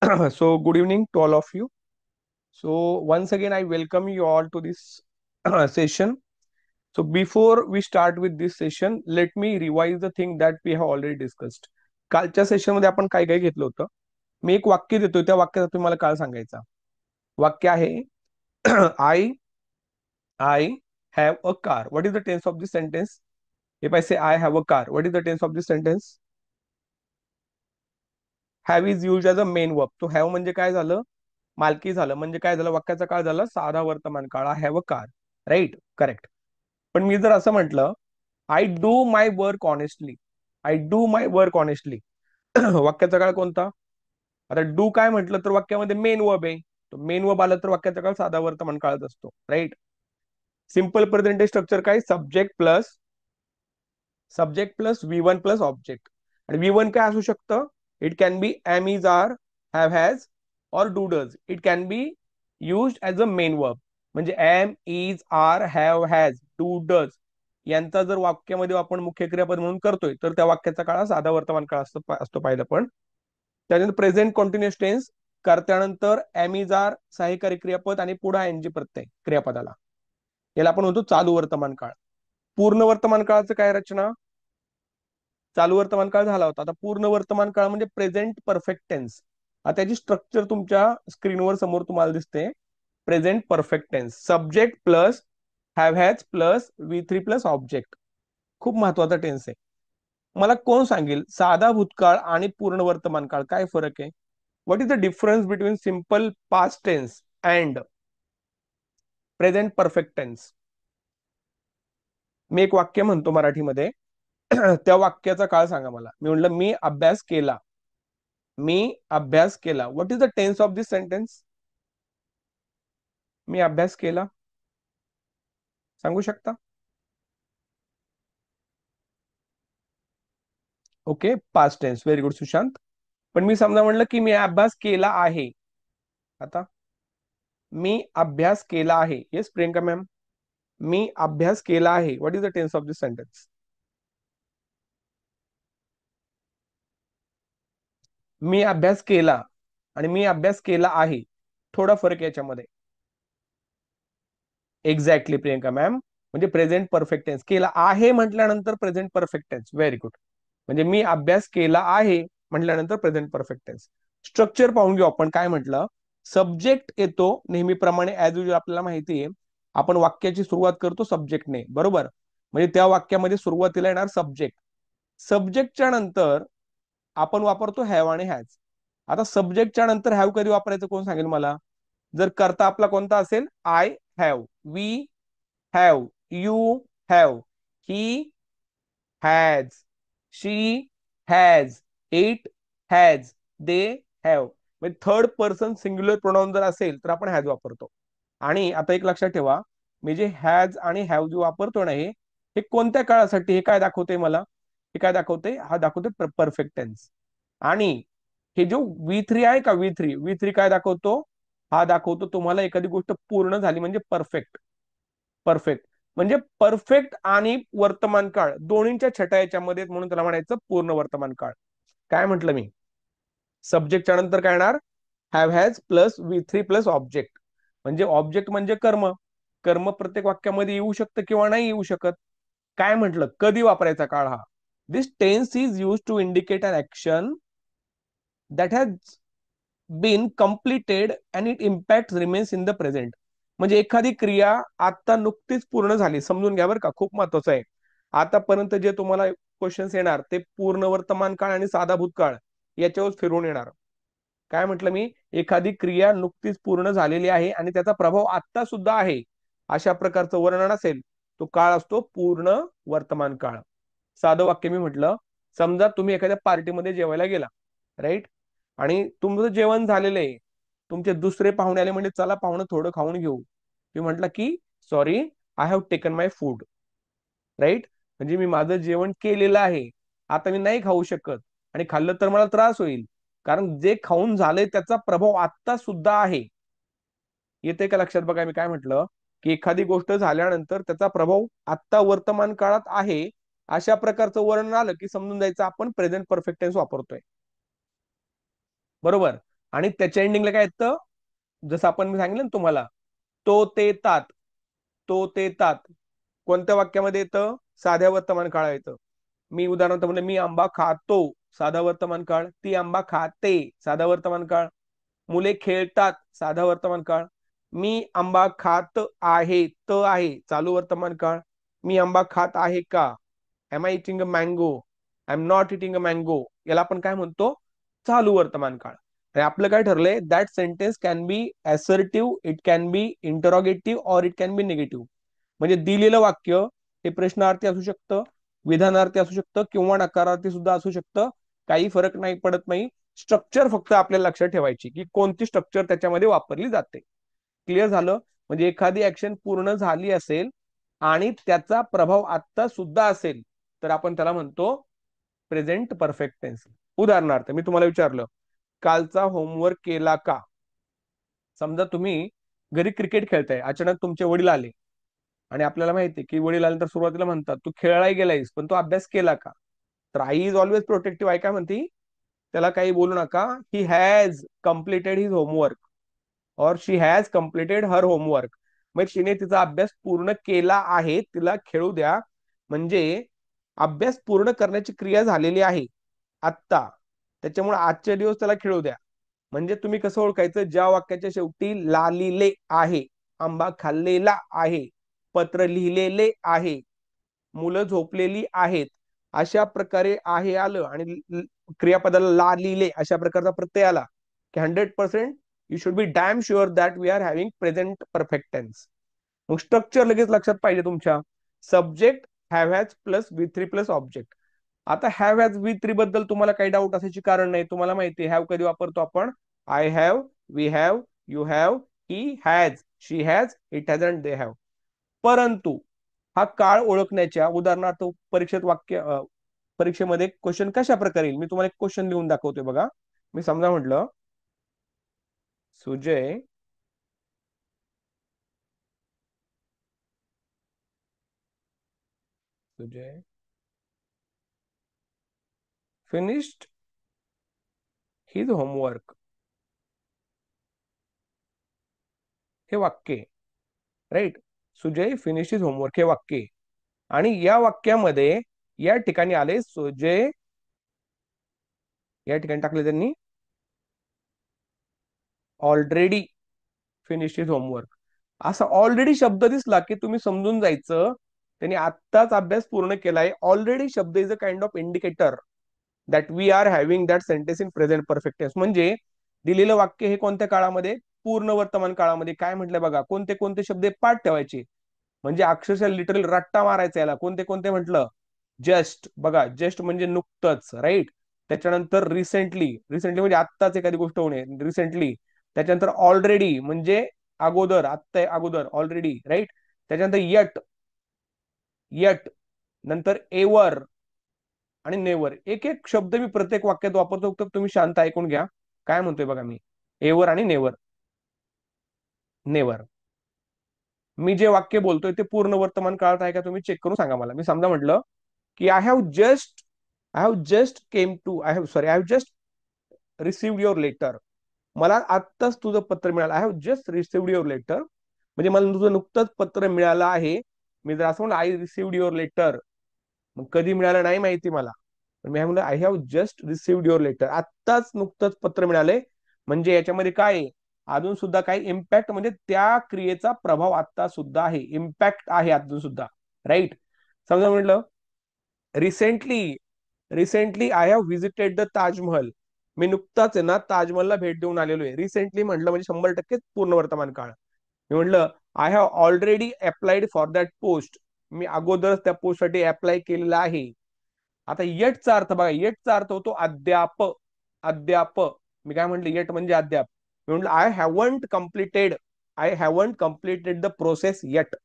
So, good evening to all of you. So, once again, I welcome you all to this session. So, before we start with this session, let me revise the thing that we have already discussed. कालच्या सेशनमध्ये आपण काय काय घेतलं होतं. मी एक वाक्य देतोय, त्या वाक्याचा तुम्ही मला काळ सांगायचा. वाक्य आहे I have a car. What is the tense of this sentence? If I say I have a car, what is the tense of this sentence? Have is used as a main verb. तो have म्हणजे काय झालं? मालकी झालं. म्हणजे काय झालं? वाक्याचा काळ झाला साधा वर्तमान काळ. I have a car. Right, correct. पण मी जर असं म्हटलं, I do my work honestly, I do my work honestly, वाक्याचा काळ कोणता? आता डू काय म्हटलं तर वाक्यामध्ये मेन वर्ब आहे. तो मेन वर्ब आला तर वाक्याचा काळ साधा वर्तमान काळच असतो. राईट. सिंपल प्रेझेंट स्ट्रक्चर काय? Subject plus V1 plus object. आणि V1 काय असू शकतं? It can be am, is, are, have, has और do does. It can be used as a main verb. म्हणजे am, is, are, have, has, do, does यांचा जर वाक्यामध्ये आपण मुख्य क्रियापद म्हणून करतोय तर त्या वाक्याचा काळ साधा वर्तमान काळ असतो पाहिलं. पण त्यानंतर प्रेझेंट कंटिन्युअस टेन्स करत्यानंतर एम, इज, आर सहाय्यकारी क्रियापद आणि पुढे एनजी प्रत्यय क्रियापदाला, याला आपण म्हणतो चालू वर्तमान काळ. पूर्ण वर्तमान काळाचं काय रचना? चालू वर्तमान काळ झाला होता. आता पूर्ण वर्तमान काळ म्हणजे प्रेझेंट परफेक्ट टेन्स. आता त्याची स्ट्रक्चर तुमच्या स्क्रीनवर समोर तुम्हाला दिसते. Present perfect tense, subject plus have has plus V3 plus object. खूप महत्वाचा टेन्स आहे. मला कोण सांगेल साधा भूतकाळ आणि पूर्ण वर्तमान काळ काय फरक आहे? What is the difference between simple past tense and present perfect tense? मी एक वाक्य म्हणतो मराठीमध्ये, त्या वाक्याचा काळ सांगा मला. मी म्हटलं मी अभ्यास केला, मी अभ्यास केला. What is the tense of this sentence? मी अभ्यास केला सांगू शकता? Okay, past tense. Very good Sushant. पण मी समजा म्हणलं की मी अभ्यास केला आहे. आता मी अभ्यास केला आहे. येस प्रियंका मॅम, मी अभ्यास केला आहे. What is the tense of this sentence? मी अभ्यास केला आणि मी अभ्यास केला आहे, थोडा फरक याच्यामध्ये. एक्झॅक्टली प्रियंका मॅम, म्हणजे प्रेझेंट परफेक्ट टेन्स. केला आहे म्हटल्यानंतर present perfect tense. Very good. म्हणजे मी अभ्यास केला आहे म्हटल्यानंतर प्रेझेंट परफेक्ट टेन्स. स्ट्रक्चर पाहून घेऊ आपण. काय म्हटलं? सब्जेक्ट येतो नेहमीप्रमाणे ऍज युजल. आपल्याला माहिती आहे आपण वाक्याची सुरुवात करतो सब्जेक्टने, बरोबर? म्हणजे त्या वाक्यामध्ये सुरुवातीला येणार सब्जेक्ट. सब्जेक्टच्या नंतर आपण वापरतो हॅव आणि हॅज. आता सब्जेक्टच्या नंतर हॅव कधी वापरायचं कोण सांगेल मला? जर करता आपला कोणता असेल? I have, we have, you have, he has, she has, it has, they have. म्हणजे थर्ड पर्सन सिंग्युलर प्रोनाउन जर असेल तर आपण हॅज वापरतो. आणि आता एक लक्षात ठेवा, मी जे हॅज आणि हॅव जो वापरतो ना, हे कोणत्या काळासाठी? हे काय दाखवते मला? हे काय दाखवते? हा दाखवते परफेक्ट टेन्स. आणि हे जो V3 आहे का, V3 काय दाखवतो? हा दाखवतो तुम्हाला एखादी गोष्ट पूर्ण झाली म्हणजे परफेक्ट. परफेक्ट म्हणजे परफेक्ट आणि वर्तमान काळ दोन्हीच्या छटा याच्यामध्ये, म्हणून त्याला म्हणायचं पूर्ण वर्तमान काळ. काय म्हटलं मी? सब्जेक्टच्या नंतर काय येणार? Have has plus V3 plus object. म्हणजे ऑब्जेक्ट म्हणजे कर्म. कर्म प्रत्येक वाक्यामध्ये येऊ शकतं किंवा नाही येऊ शकत. काय म्हटलं? कधी वापरायचा काळ हा? This tense is use to indicate an action that has been completed and it impact remains in the present. म्हणजे एखादी क्रिया आता नुकतीच पूर्ण झाली, समजून घ्या बरं का, खूप महत्वाचं आहे. आतापर्यंत जे तुम्हाला क्वेश्चन्स येणार ते पूर्ण वर्तमान काळ आणि साधा भूतकाळ याच्यावर फिरून येणार. काय म्हटलं मी? एखादी क्रिया नुकतीच पूर्ण झालेली आहे आणि त्याचा प्रभाव आता सुद्धा आहे, अशा प्रकारचं वर्णन असेल तो काळ असतो पूर्ण वर्तमान काळ. साधं वाक्य मी म्हटलं, समजा तुम्ही एखाद्या पार्टीमध्ये जेवायला गेला, राईट, आणि तुमचं जेवण झालेलं आहे. तुमचे दुसरे पाहुणे आले म्हणजे चला पाहुणे थोडं खाऊन घेऊ. तुम्ही म्हटलं की sorry, I have taken my food. Right, म्हणजे मी माझं जेवण केलेलं आहे, आता मी नाही खाऊ शकत, आणि खाल्लं तर मला त्रास होईल, कारण जे खाऊन झालंय त्याचा प्रभाव आता सुद्धा आहे. येते का लक्षात? बघा मी काय म्हटलं, की एखादी गोष्ट झाल्यानंतर त्याचा प्रभाव आता वर्तमान काळात आहे, अशा प्रकारचं वर्णन आलं की समजून जायचं आपण प्रेझेंट परफेक्ट टेन्स वापरतोय, बरोबर? आणि त्याच्या एंडिंगला काय येतं, जसं आपण मी सांगितलं ना तुम्हाला, तो ते तात, तो ते तात कोणत्या वाक्यामध्ये येतं, साध्या वर्तमान काळ येतं. मी उदाहरणार्थ म्हणलं, मी आंबा खातो, साधा वर्तमान काळ. ती आंबा खाते, साधा वर्तमान काळ. मुले खेळतात, साधा वर्तमान काळ. मी आंबा खात आहे, त आहे, चालू वर्तमान काळ. मी आंबा खात आहे का, am I eating a mango, I am not eating a mango, याला आपण काय म्हणतो, चालू वर्तमान काळ. आणि आपलं काय ठरलंय, that sentence can be assertive, it can be interrogative, or it can be negative. म्हणजे दिलेलं वाक्य हे प्रश्नार्थी असू शकतं, विधानार्थी असू शकतं, किंवा नकारार्थी सुद्धा असू शकतं. काही फरक नाही पडत नाही. स्ट्रक्चर फक्त आपल्याला लक्षात ठेवायची की कोणती स्ट्रक्चर त्याच्यामध्ये वापरली जाते. क्लिअर झालं. म्हणजे एखादी ऍक्शन पूर्ण झाली असेल आणि त्याचा प्रभाव आत्ता सुद्धा असेल तर आपण त्याला म्हणतो प्रेझेंट परफेक्ट टेन्स. उदाहरणार्थ मी तुम्हाला विचारलं, कालचा होमवर्क केला का. समजा तुम्ही घरी क्रिकेट खेळताय, अचानक तुमचे वडील आले आणि आपल्याला माहिती आहे की वडील आल्यानंतर सुरुवातीला म्हणतात तू खेळायला गेलायस पण तू अभ्यास केला का. तर आई इज ऑलवेज प्रोटेक्टिव्ह. आई काय म्हणती, त्याला काही बोलू नका, he has completed his homework और शी हॅज कम्प्लिटेड हर होमवर्क. मग तिने तिचा अभ्यास पूर्ण केला आहे, तिला खेळू द्या. म्हणजे अभ्यास पूर्ण करण्याची क्रिया झालेली आहे आत्ता, त्याच्यामुळे आजच्या दिवस त्याला खेळू द्या. म्हणजे तुम्ही कसं ओळखायचं, ज्या वाक्याच्या शेवटी ला लिहिले आहे, आंबा खाल्लेला आहे, पत्र लिहिलेले आहे, मुलं झोपलेली आहेत, अशा प्रकारे आहे आलं आणि क्रियापदाला ला लिहिले अशा प्रकारचा प्रत्यय आला की 100% you should be damn sure that we are having present perfect tense. मग स्ट्रक्चर लगेच लक्षात पाहिजे तुमच्या. Subject have has plus V three plus object. आता हॅव हॅज वी थ्री बद्दल तुम्हाला काही डाऊट असायची कारण नाही. तुम्हाला माहिती हॅव कधी वापरतो आपण, I have, we have, you have, he has, she has, it has and they have. परंतु हा काळ ओळखण्याच्या, उदाहरणार्थ परीक्षेत वाक्य परीक्षेमध्ये क्वेश्चन कशा प्रकारे येईल, मी तुम्हाला एक क्वेश्चन लिहून दाखवतोय बघा. मी समजा म्हटलं, Sujay Sujay finished his homework. हे वाक्य, right. Sujay finish his homework हे वाक्य. आणि या वाक्यामध्ये या ठिकाणी आले सुजय, या ठिकाणी टाकले त्यांनी ऑलरेडी फिनिश हिज होमवर्क. असा ऑलरेडी शब्द दिसला की तुम्ही समजून जायचं त्यांनी आत्ताच अभ्यास पूर्ण केलाय. ऑलरेडी शब्द is a kind of indicator that we are having that sentence in present perfect tense. म्हणजे दिलेलं वाक्य हे कोणत्या काळामध्ये, पूर्ण वर्तमान काळामध्ये. काय म्हटलं बघा, कोणते कोणते शब्द पाठ ठेवायचे, म्हणजे अक्षरशः लिटरली रट्टा मारायचा याला. कोणते कोणते म्हटलं, जस्ट बघा, जस्ट म्हणजे नुकतंच, राईट. त्याच्यानंतर रिसेंटली, रिसेंटली म्हणजे आत्ताच एखादी गोष्ट होणे, रिसेंटली. त्याच्यानंतर ऑलरेडी म्हणजे अगोदर, आत्ता अगोदर, ऑलरेडी, राईट. त्याच्यानंतर यट, यट, नंतर एवर आणि नेवर. एक एक शब्द मी प्रत्येक वाक्यात वापरतो, तर तुम्ही शांत ऐकून घ्या काय म्हणतोय बघा मी. एवर आणि नेवर. नेवर, मी जे वाक्य बोलतोय ते पूर्ण वर्तमान काळात आहे का तुम्ही चेक करून सांगा मला. मी समजा म्हटलं की I have just came to, I have just received your letter. मला आत्ताच तुझं पत्र मिळालं, I have just received your letter. म्हणजे मला तुझं नुकतंच पत्र मिळालं आहे. मी जर असं म्हणलं आय रिसिव्ड युअर लेटर, मग कधी मिळालं नाही माहिती मला. मी म्हणलं I have just received your letter, आत्ताच नुकतंच पत्र मिळालंय. म्हणजे याच्यामध्ये काय आहे, अजून सुद्धा काही इम्पॅक्ट, म्हणजे त्या क्रियेचा प्रभाव आता सुद्धा आहे, इम्पॅक्ट आहे अजून सुद्धा, राईट. समजा म्हटलं recently, recently I have visited the Taj Mahal. मी नुकताच आहे ना ताजमहलला भेट देऊन आलेलो आहे. रिसेंटली म्हटलं म्हणजे 100% पूर्ण वर्तमान काळ. मी म्हटलं I have already applied for that post. मी अगोदरच त्या पोस्टसाठी अप्लाय केलेला आहे. आता येटचा अर्थ बघा, येटचा अर्थ होतो अद्याप, अद्याप. मी काय म्हटलं, येट म्हणजे अद्याप. मी म्हटलं I haven't completed the process yet.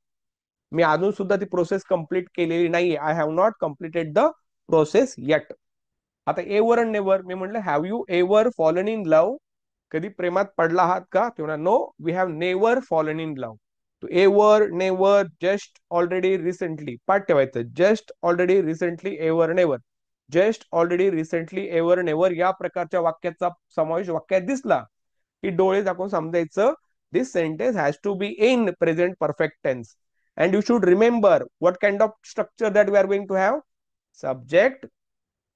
मी अजून सुद्धा ती प्रोसेस कंप्लीट केलेली नाहीये. I have not completed the process yet. आता एवर अँड नेवर, मी म्हटलं have you ever fallen in love. कधी प्रेमात पडला आहात का, तेव्हा no, we have never fallen in love. तो ever, never, just, already, recently पाठ ठेवायचं. Just, already, recently, ever, never. Just, already, recently, ever, never या प्रकारच्या वाक्याचा समावेश वाक्यात दिसला की डोळे दाखवून समजायचं this sentence has to be in present perfect tense. And you should remember what kind of structure that we are going to have. Subject,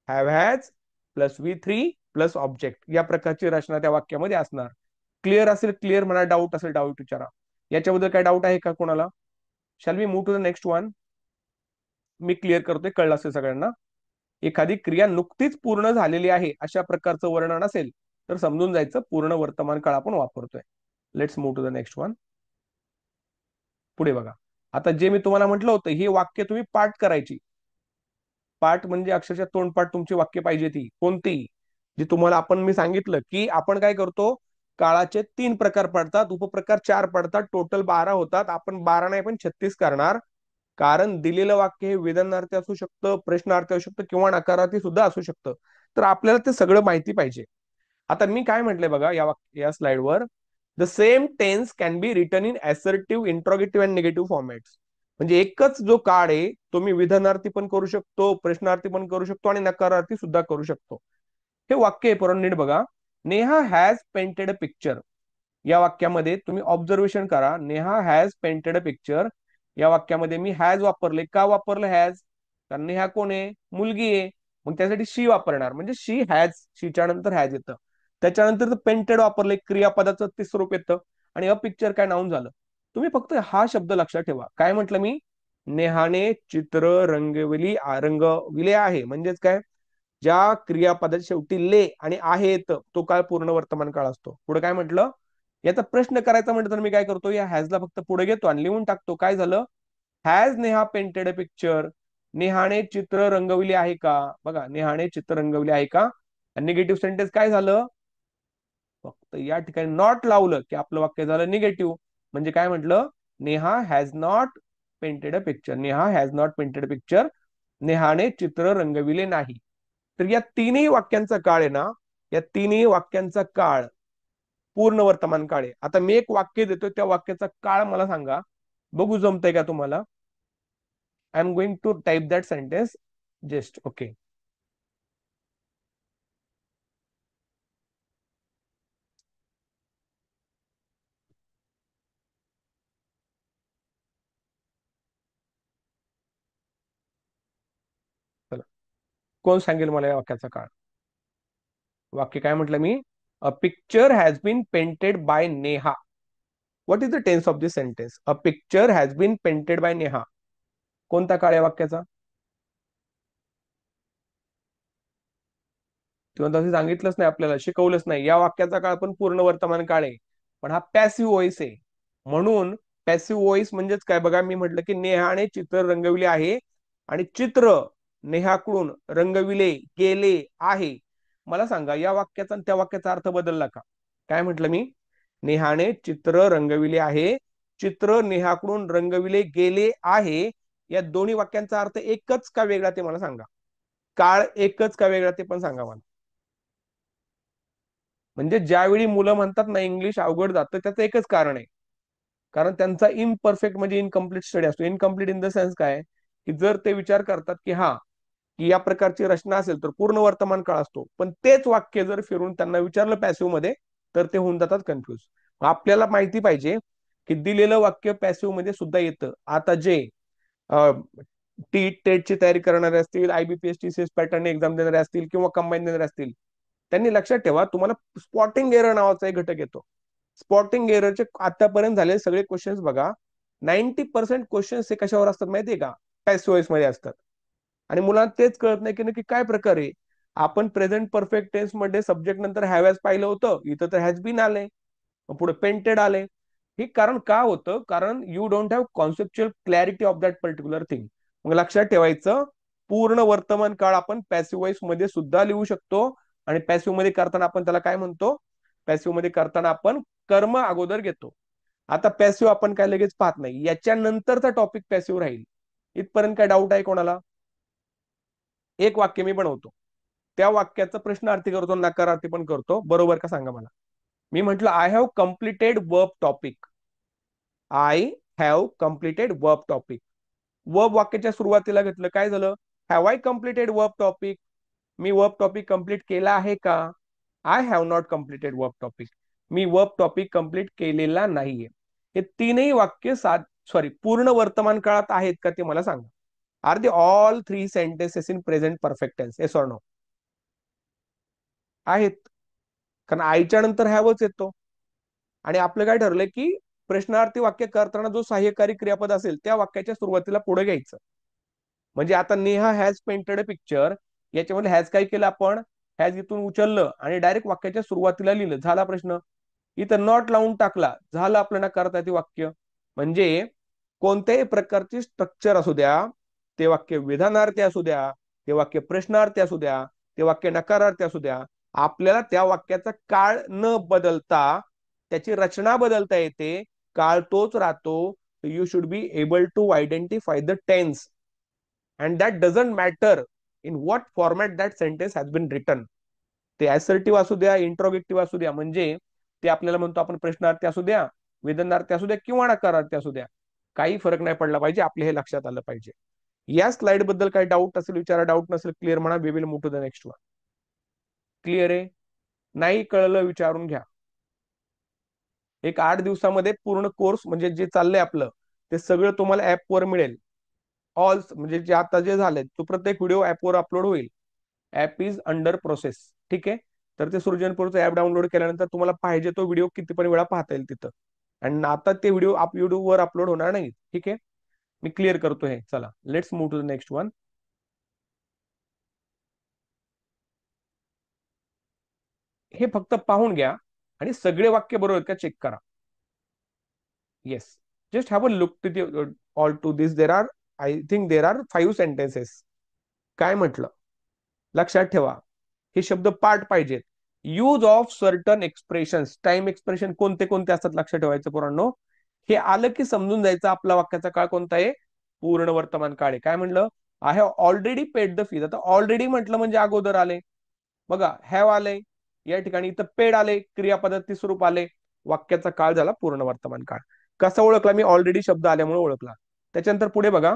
have has plus V3 plus object, या प्रकारची रचना त्या वाक्यामध्ये असणार. क्लिअर असेल clear म्हणा, doubt असेल doubt विचारा. याच्याबद्दल काय डाऊट आहे का कोणाला? Shall we move to the next one. मी क्लिअर करतोय, कळलं असेल सगळ्यांना. एखादी क्रिया नुकतीच पूर्ण झालेली आहे अशा प्रकारचं वर्णन असेल तर समजून जायचं पूर्ण वर्तमान काळ आपण वापरतोय. Let's move to the next one. पुढे बघा. आता जे मी तुम्हाला म्हटलं होतं हे वाक्य तुम्ही पाठ करायची. पाठ म्हणजे अक्षरशः तोंडपाठ तुमची वाक्य पाहिजे. ती कोणती जी तुम्हाला आपण मी सांगितलं की आपण काय करतो, काळाचे 3 प्रकार पडतात, उपप्रकार 4 पडतात, टोटल 12 होतात. आपण 12 नाही पण 36 करणार. कारण दिलेलं वाक्य हे विधानार्थी असू शकतं, प्रश्नार्थी असू शकतं किंवा नकारार्थी सुद्धा असू शकतं. तर आपल्याला ते सगळं माहिती पाहिजे. आता मी काय म्हटलंय बघा या स्लाइडवर, the same tense can be written in assertive, interrogative and negative formats. म्हणजे एकच जो काळ आहे तो मी विधानार्थी पण करू शकतो, प्रश्नार्थी पण करू शकतो आणि नकारार्थी सुद्धा करू शकतो. हे वाक्य आहे परत नीट बघा. Neha has painted a picture. या वाक्यामध्ये तुम्ही ऑब्झर्वेशन करा. Neha has painted a picture या वाक्यामध्ये मी हॅज वापरले. का वापरलं हॅज? कारण नेहा कोण आहे? मुलगी आहे. मग त्यासाठी शी वापरणार, म्हणजे शी हॅज, शीच्या नंतर हॅज येतं. त्याच्यानंतर पेंटेड वापरले, क्रियापदाचं ते स्वरूप येतं. आणि अ पिक्चर काय नाऊन झालं. तुम्ही फक्त हा शब्द लक्षात ठेवा. काय म्हटलं मी? नेहाने चित्र रंगविली, रंगविले आहे. म्हणजेच काय, ज्या क्रियापदाच्या शेवटी ले आणि आहे येतं तो काळ पूर्ण वर्तमान काळ असतो. पुढे काय म्हटलं, याचा प्रश्न करायचा म्हटलं तर मी काय करतो, या हॅजला फक्त पुढे घेतो आणि लिहून टाकतो. काय झालं? Has Neha painted a picture. नेहाने चित्र रंगविले आहे का? बघा, नेहाने चित्र रंगविले आहे का? निगेटिव्ह सेंटेन्स काय झालं? फक्त या ठिकाणी नॉट लावलं की आपलं वाक्य झालं निगेटिव्ह. म्हणजे काय म्हटलं, Neha has not painted a picture. Neha has not painted a picture. नेहाने चित्र रंगविले नाही. तर या तीनही वाक्यांचा काळ आहे ना, या तीनही वाक्यांचा काळ पूर्ण वर्तमान काळ आहे. आता मी एक वाक्य देतोय, त्या वाक्याचा काळ मला सांगा. बघू जमतंय का तुम्हाला? I am going to type that sentence just. Okay, चला. कोण सांगेल मला या वाक्याचा काळ? वाक्य काय म्हटलं मी? A picture has been painted by Neha. What is the tense of this sentence? A picture has been painted by Neha. कोणता काळ या वाक्याचा? किंवा तसं सांगितलंच नाही आपल्याला, शिकवलंच नाही. या वाक्याचा काळ पण पूर्ण वर्तमान काळ आहे, पण हा पॅसिव्ह वॉइस आहे. म्हणून पॅसिव्ह वॉइस म्हणजेच काय बघा, मी म्हटलं की नेहाने चित्र रंगविले आहे आणि चित्र नेहाकडून रंगविले गेले आहे. मला सांगा या वाक्याचा आणि त्या वाक्याचा अर्थ बदलला का? काय म्हटलं मी? नेहाने चित्र रंगविले आहे, चित्र नेहाकडून रंगविले गेले आहे. या दोन्ही वाक्यांचा अर्थ एकच का वेगळा ते मला सांगा. काळ एकच का वेगळा ते पण सांगा मला. म्हणजे ज्यावेळी मुलं म्हणतात ना इंग्लिश अवघड जातं, त्याचं एकच कारण आहे. कारण त्यांचा इम्परफेक्ट म्हणजे इनकम्प्लीट स्टडी असतो. इनकम्प्लीट इन द सेन्स काय, की जर ते विचार करतात की हा, की या प्रकारची रचना असेल तर पूर्ण वर्तमान काळ असतो, पण तेच वाक्य जर फिरून त्यांना विचारलं पॅसिव्ह मध्ये तर ते होऊन जातात कन्फ्युज. आपल्याला माहिती पाहिजे की दिलेलं वाक्य पॅसिव्ह मध्ये सुद्धा येतं. आता जे टेटची तयारी करणारे असतील, IBPS TCS पॅटर्न एक्झाम देणारे असतील किंवा कंबाईन देणारे असतील, त्यांनी लक्षात ठेवा तुम्हाला स्पॉटिंग एरर नावाचा एक घटक येतो. स्पॉटिंग एररचे आतापर्यंत झालेले सगळे क्वेश्चन्स बघा, 90% क्वेश्चन्स हे कशावर असतात माहितीये का? पॅसिव्ह वॉइस मध्ये असतात. आणि मुलांना तेच कळत नाही की नक्की काय प्रकार आहे. आपण प्रेझेंट परफेक्ट टेन्स मध्ये सब्जेक्ट नंतर हॅव हॅज पाहिलं होतं, इथं तर हॅज बीन आले, पुढे पेंटेड आले. हे कारण का होतं? कारण you don't have conceptual clarity of that particular thing. मग लक्षात ठेवायचं, पूर्ण वर्तमान काळ आपण पॅसिव्ह वॉइस मध्ये सुद्धा लिहू शकतो. आणि पॅसिव्ह मध्ये करताना आपण त्याला काय म्हणतो? पॅसिव्ह मध्ये करताना आपण कर्म अगोदर घेतो. आता पॅसिव्ह आपण काय लगेच पाहत नाही, याच्या नंतरचा टॉपिक पॅसिव्ह राहील. इथपर्यंत काय डाऊट आहे कोणाला? एक वाक्य मी बनवतो, त्या वाक्याचा प्रश्नार्थी करतो, नकारार्थी पण करतो, बरोबर का सांगा मला. मी म्हटलं I have completed verb topic. I have completed verb topic. Verb वाक्याच्या सुरुवातीला घेतलं, काय झालं? Have I completed verb topic. Me verb topic complete केला आहे का? I have not completed verb topic. Me verb topic complete केलेला नाहीये. हे तीनही वाक्य पूर्ण वर्तमान काळात आहेत का ते मला सांगा. Are they all three sentences in present perfect tense? Yes or no? आहेत, कारण आयच्या नंतर हॅवच येतो. आणि आपलं काय ठरलंय की प्रश्नार्थी वाक्य करताना जो सहाय्यकारी क्रियापद असेल त्या वाक्याच्या सुरुवातीला पुढे घ्यायचं. म्हणजे आता Neha has painted a picture, याच्यामध्ये हॅज काय केलं आपण, हॅज इथून उचललं आणि डायरेक्ट वाक्याच्या सुरुवातीला लिहिलं, झाला प्रश्न. इथं नॉट लावून टाकला, झालं आपलं नकारता ते वाक्य. म्हणजे कोणत्याही प्रकारची स्ट्रक्चर असू द्या, ते वाक्य विधानार्थी असू द्या, ते वाक्य प्रश्नार्थी असू द्या, ते वाक्य नकारार्थी असू द्या, आपल्याला त्या वाक्याचा काळ न बदलता त्याची रचना बदलता येते, काळ तोच राहतो. You should be able to identify the tense and that doesn't matter in what format that sentence has been written. ते असर्टिव्ह असू द्या, इंट्रोगेक्टिव्ह असू द्या, म्हणजे ते आपल्याला म्हणतो आपण प्रश्नार्थी असू द्या, विधानार्थी असू द्या किंवा नकारार्थी असू द्या, काही फरक नाही पडला पाहिजे, आपले हे लक्षात आलं पाहिजे. या स्लाइड बद्दल काही डाऊट असेल विचारा, डाऊट नसेल क्लिअर म्हणा. We will move to the next one. Clear आहे? नाही कळलं विचारून घ्या. एक 8 दिवसामध्ये पूर्ण कोर्स म्हणजे जे चाललंय आपलं ते सगळं तुम्हाला ऍपवर मिळेल. ऑल म्हणजे जे आता जे झालंय तो प्रत्येक व्हिडिओ ऍपवर अपलोड होईल. App is under process. ठीक आहे. तर ते सृजनपूरचं ऍप डाउनलोड केल्यानंतर तुम्हाला पाहिजे तो व्हिडिओ किती पण वेळा पाहता येईल तिथं. आणि आता ते व्हिडिओ युट्यूब वर अपलोड होणार नाही. ठीक आहे. मी क्लिअर करतो हे. चला let's move to the next one. हे फक्त पाहून घ्या आणि सगळे वाक्य बरोबर आहेत का चेक करा. Yes, just have a look to the all to this. There are, I think there are 5 sentences. काय म्हटलं लक्षात ठेवा, हे शब्द पाठ पाहिजेत. Use of certain expressions, time expression कोणते कोणते असतात लक्षात ठेवायचं पोरांनो. हे आलं की समजून जायचं आपला वाक्याचा काळ कोणता आहे, पूर्ण वर्तमान काळ आहे. काय म्हणलं, I have already paid the fees. आता ऑलरेडी म्हटलं म्हणजे अगोदर आले. बघा हॅव आले, या ठिकाणी इथं पेड आले, क्रियापदाचे स्वरूप आले, वाक्याचा काळ झाला पूर्ण वर्तमान काळ. कसा ओळखला मी, ऑलरेडी शब्द आल्यामुळे ओळखला. त्याच्यानंतर पुढे बघा,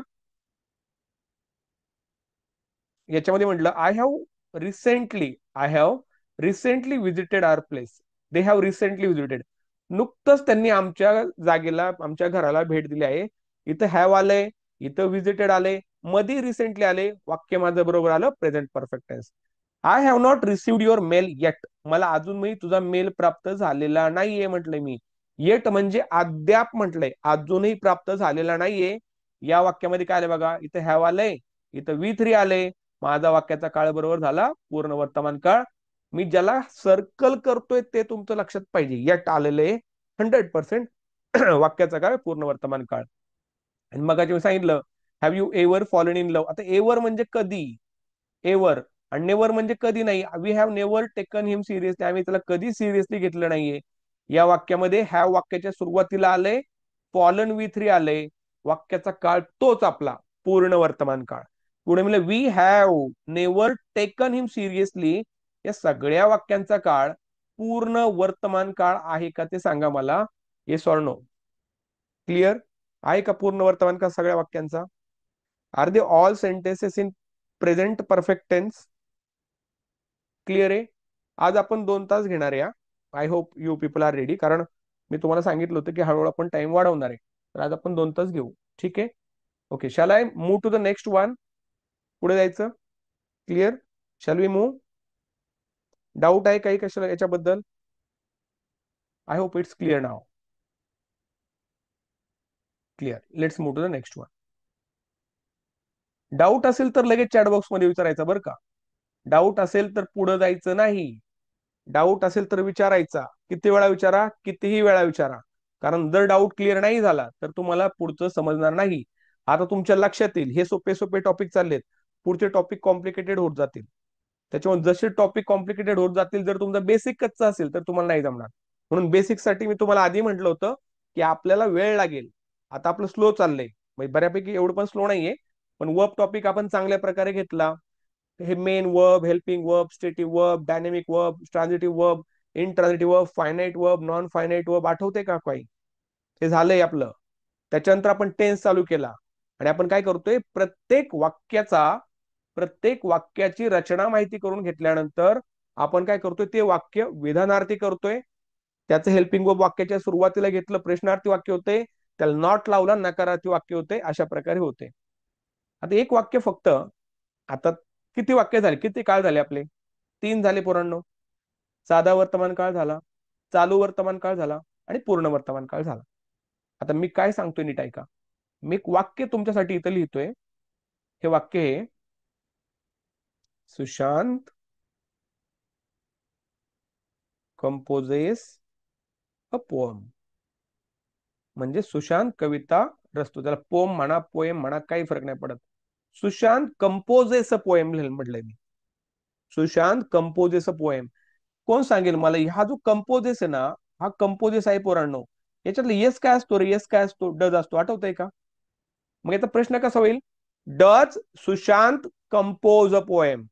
याच्यामध्ये म्हटलं I have recently visited our place. They have recently visited, नुकतंच त्यांनी आमच्या जागेला, आमच्या घराला भेट दिली आहे. इथं हॅव आलंय, इथं विजिटेड आले, मध्ये रिसेंटली आले, वाक्य माझं बरोबर आलं present perfect tense. I have not received your mail yet, मला अजूनही तुझा मेल प्राप्त झालेला नाहीये म्हटलंय मी. येट म्हणजे अद्याप म्हटलंय, अजूनही प्राप्त झालेला नाहीये. या वाक्यामध्ये काय आलंय बघा, इथं हॅव आलंय, इथं वी थ्री आले, माझा वाक्याचा काळ बरोबर झाला पूर्ण वर्तमान काळ. मी ज्याला सर्कल करतोय ते तुमचं लक्षात पाहिजे. येट आलेले 100% वाक्याचा काळ पूर्ण वर्तमान काळ. आणि मग मी सांगितलं have you ever fallen in love. आता एव्हर म्हणजे कधी, एव्हर, आणि नेव्हर म्हणजे कधी नाही. We have never taken him seriously, आम्ही त्याला कधी सिरियसली घेतलं नाहीये. या वाक्यामध्ये हॅव वाक्याच्या सुरुवातीला आले, फॉलन वी थ्री आले, वाक्याचा काळ तोच आपला पूर्ण वर्तमान काळ. पुढे म्हणजे we have never taken him seriously, या सगळ्या वाक्यांचा काळ पूर्ण वर्तमान काळ आहे का ते सांगा मला. Yes or no? क्लिअर आहे का पूर्ण वर्तमान काळ सगळ्या वाक्यांचा? Are they all sentences in present perfect tense? Clear आहे? आज आपण 2 तास घेणार आहे. I hope you people are ready, कारण मी तुम्हाला सांगितलं होतं की हळूहळू आपण टाइम वाढवणार आहे. तर आज आपण 2 तास घेऊ. ठीक आहे. Okay, shall I move to the next one? पुढे जायचं? Clear? Shall we move? Doubt आहे काही कशाला याच्याबद्दल? I hope it's clear now. Clear. Let's move to the next one. Doubt असेल तर लगेच चॅट बॉक्स मध्ये विचारायचा बरं का. डाऊट असेल तर पुढे जायचं नाही. डाऊट असेल तर विचारायचा. किती वेळा विचारा, कितीही वेळा विचारा, कारण जर डाऊट क्लिअर नाही झाला तर तुम्हाला पुढचं समजणार नाही. आता तुमच्या लक्षात येईल हे सोपे सोपे टॉपिक चाललेत, पुढचे टॉपिक कॉम्प्लिकेटेड होत जातील. त्याच्यामुळे जसे टॉपिक कॉम्प्लिकेटेड होत जातील, जर तुमचा बेसिक कच्चा असेल तर तुम्हाला नाही जमणार. म्हणून बेसिक साठी मी तुम्हाला आधी म्हटलं होतं की आपल्याला वेळ लागेल. आता आपलं स्लो चाललंय, म्हणजे बऱ्यापैकी एवढं पण स्लो नाहीये, पण वर्ब टॉपिक आपण चांगल्या प्रकारे घेतला. हे main verb, helping verb, stative verb, dynamic verb, transitive verb, intransitive verb, finite verb, non finite verb, आठवते का काही? हे झालंय आपलं. त्याच्यानंतर आपण टेन्स चालू केला आणि आपण काय करतोय, प्रत्येक वाक्याची रचना माहिती करून घेतल्यानंतर आपण काय करतोय, ते वाक्य विधानार्थी करतोय त्याचं हेल्पिंग वर्ब वाक्याच्या सुरुवातीला घेतलं, प्रश्नार्थी वाक्य होते, त्याला नॉट लावला, नकारार्थी वाक्य होते, अशा प्रकारे होते. आता एक वाक्य फक्त, आता किती वाक्य झाले, किती काळ झाले आपले? 3 झाले पोरांनो. साधा वर्तमान काळ झाला, चालू वर्तमान काळ झाला आणि पूर्ण वर्तमान काळ झाला. आता मी काय सांगतोय नीट ऐका. मी एक वाक्य तुमच्यासाठी इथं लिहितोय. हे वाक्य आहे, सुशांत कंपोजेस अ पोअम. म्हणजे सुशांत कविता रचतो. त्याला पोम म्हणा, पोएम म्हणा, काही फरक नाही पडत. सुशांत कंपोजेस अ पोएम म्हटलंय मी. Sushant composes a poem. कोण सांगेल मला, हा जो कंपोजेस आहे ना, हा कंपोजेस आहे पोरांनो. याच्यातलं येस काय असतो रे? येस काय असतो? डज असतो. आठवतंय का? मग याचा प्रश्न कसा होईल? Does Sushant compose a poem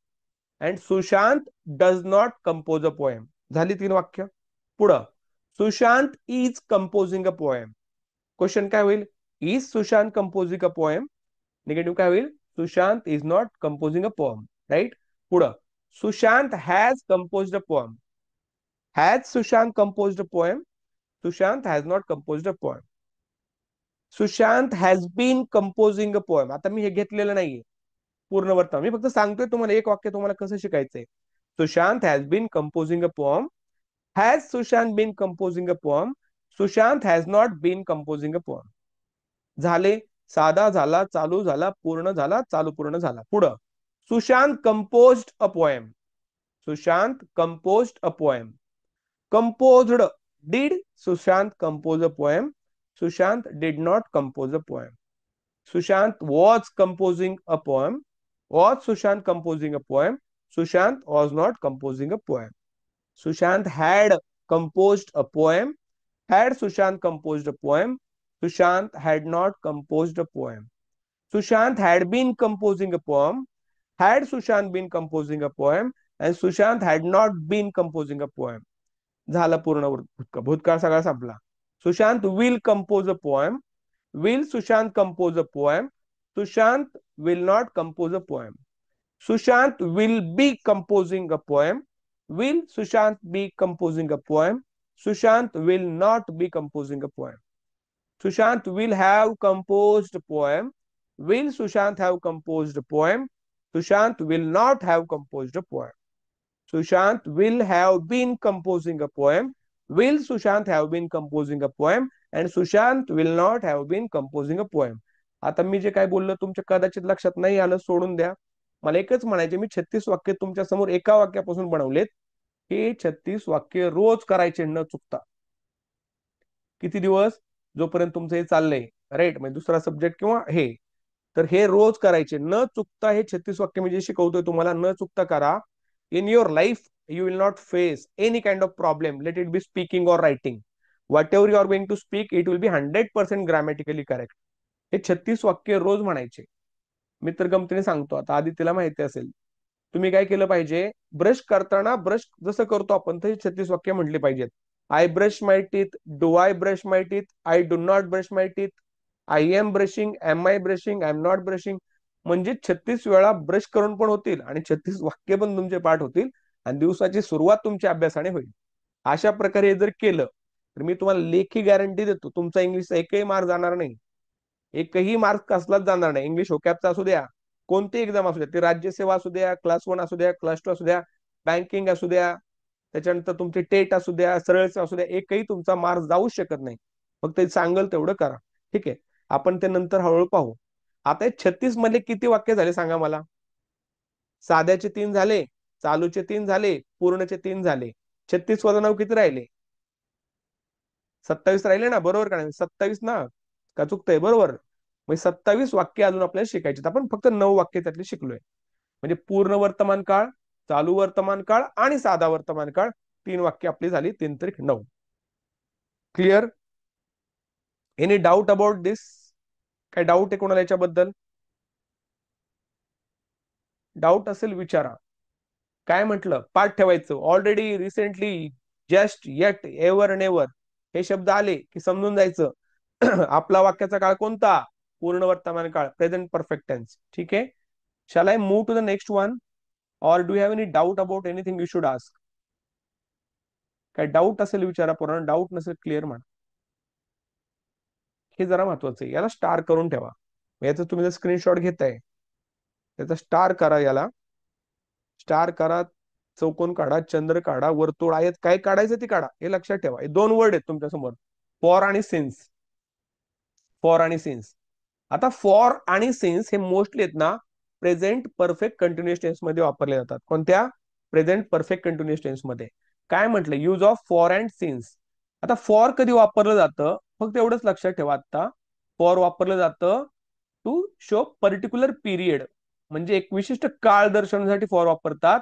and Sushant does not compose a poem. झाली 3 वाक्य. पुढं, Sushant is composing a poem. Question काय होईल? Is Sushant composing a poem. Negative काय होईल? Sushant is not composing a poem. Right. पुढं, Sushant has composed a poem. Has Sushant composed a poem. Sushant has not composed a poem. Sushant has been composing a poem. आता मी हे घेतलेलं नाहीये पूर्ण वर्तमान, मी फक्त सांगतोय तुम्हाला एक वाक्य तुम्हाला कसं शिकायचंय. Sushant has been composing a poem. Has Sushant been composing a poem. Sushant has not been composing a poem. झाले. साधा झाला, चालू झाला, पूर्ण झाला, चालू पूर्ण झाला. पुढं, Sushant composed a poem. Sushant composed a poem. Composed, did Sushant compose a poem? Sushant did not compose a poem. Sushant was composing a poem. Was Sushant composing a poem? Sushant was not composing a poem. Sushant had composed a poem. Had Sushant composed a poem? Sushant had not composed a poem. Sushant had been composing a poem. Had Sushant been composing a poem? And Sushant had not been composing a poem. झाला पूर्ण भूतकाळ सगळा संपला. Sushant will compose a poem. Will Sushant compose a poem. Sushant will not compose a poem. Sushant will be composing a poem. Will Sushant be composing a poem. Sushant will not be composing a poem. Sushant will have composed poem. Will Sushant have composed poem. Sushant will not have composed poem. Sushant will have been composing a poem. Will Sushant have been composing a poem? And Sushant will not have been composing a poem. आता मी जे काय बोललो तुमच्या कदाचित लक्षात नाही आलं, सोडून द्या. मला एकच म्हणायचे, मी 36 वाक्य तुमच्या समोर एका वाक्यापासून बनवलेत. हे 36 वाक्य रोज करायचे न चुकता. किती दिवस? जोपर्यंत तुमचं हे चाललंय, राईट, म्हणजे दुसरा सब्जेक्ट किंवा हे, तर हे रोज करायचे न चुकता. हे 36 वाक्य मी जे शिकवतोय तुम्हाला न चुकता करा. In your life, you will not face any kind of problem, let it be speaking or writing. Whatever you are going to speak, it will be 100% grammatically correct. हे 36 वाक्य रोज म्हणायचे. मित्र गमतीने सांगतो, आता आधी तिला माहिती असेल, तुम्ही काय केलं पाहिजे, ब्रश करताना ब्रश जसं करतो आपण तर 36 वाक्य म्हटली पाहिजेत. I brush my teeth. Do I brush my teeth? I do not brush my teeth. I am brushing. Am I brushing. I am not brushing. म्हणजे 36 वेळा ब्रश करून पण होतील आणि 36 वाक्य पण तुमचे पाठ होतील आणि दिवसाची सुरुवात तुमच्या अभ्यासाने होईल. अशा प्रकारे जर केलं तर मी तुम्हाला लेखी गॅरंटी देतो, तुमचा इंग्लिशचा एकही मार्क जाणार नाही. एकही मार्क कसलाच जाणार नाही. इंग्लिश होकॅपचा असू द्या, कोणती एक्झाम असू द्या, ती राज्यसेवा असू द्या, क्लास 1 असू द्या, क्लास 2 असू द्या, बँकिंग असू द्या, त्याच्यानंतर तुमची टेट असू द्या, सरळ असू द्या, एकही तुमचा मार्क जाऊ शकत नाही. फक्त सांगल तेवढं करा. ठीक आहे, आपण ते नंतर हळूहळू पाहू. आता हे 36 मध्ये किती वाक्य झाले सांगा मला? साध्याचे 3 झाले, चालूचे 3 झाले, पूर्णचे 3 झाले. 36 वजा 9 किती राहिले? 27 राहिले ना, बरोबर का नाही? 27 ना, का चुकतंय? बरोबर. म्हणजे 27 वाक्य अजून आपल्याला शिकायचे. आपण फक्त 9 वाक्य त्यातले शिकलोय. म्हणजे पूर्ण वर्तमान काळ, चालू वर्तमान काळ आणि साधा वर्तमान काळ, 3 वाक्य आपली झाली. 3 त्रिक 9. क्लिअर? एनी डाऊट अबाउट दिस? काय डाऊट आहे कोणाला याच्याबद्दल? डाऊट असेल विचारा. काय म्हटलं? पाठ ठेवायचं. Already, recently, just, eight, ever, never हे शब्द आले की समजून जायचं आपला वाक्याचा काळ कोणता? पूर्ण वर्तमान काळ, प्रेझेंट परफेक्ट टेन्स. ठीक आहे. Shall I move to the next one, or do you have any doubt about anything you should ask? काय डाऊट असेल विचारा, पूर्ण डाऊट नसेल क्लिअर म्हणा. हे जरा महत्वाचं आहे, याला स्टार करून ठेवा. याचं तुम्ही जर स्क्रीनशॉट घेताय त्याचा स्टार करा, याला स्टार करा, चौकोन काढा, चंद्र काढा, वर्तुळ आहेत, काय काढायचं ते काढा. हे लक्षात ठेवा, हे दोन वर्ड आहेत तुमच्या समोर, फॉर आणि सिन्स. फॉर आणि सिन्स. आता फॉर आणि सिन्स हे मोस्टली आहेत ना प्रेझेंट परफेक्ट कंटिन्युअस टेन्स मध्ये वापरले जातात. कोणत्या? प्रेझेंट परफेक्ट कंटिन्युअस टेन्स मध्ये. काय म्हटलं? Use of for and since. आता फॉर कधी वापरलं जातं फक्त एवढंच लक्षात ठेवा, आता फॉर वापरलं जातं टू शो पर्टिक्युलर पिरियड, म्हणजे एक विशिष्ट काळ दर्शवण्यासाठी फॉर वापरतात.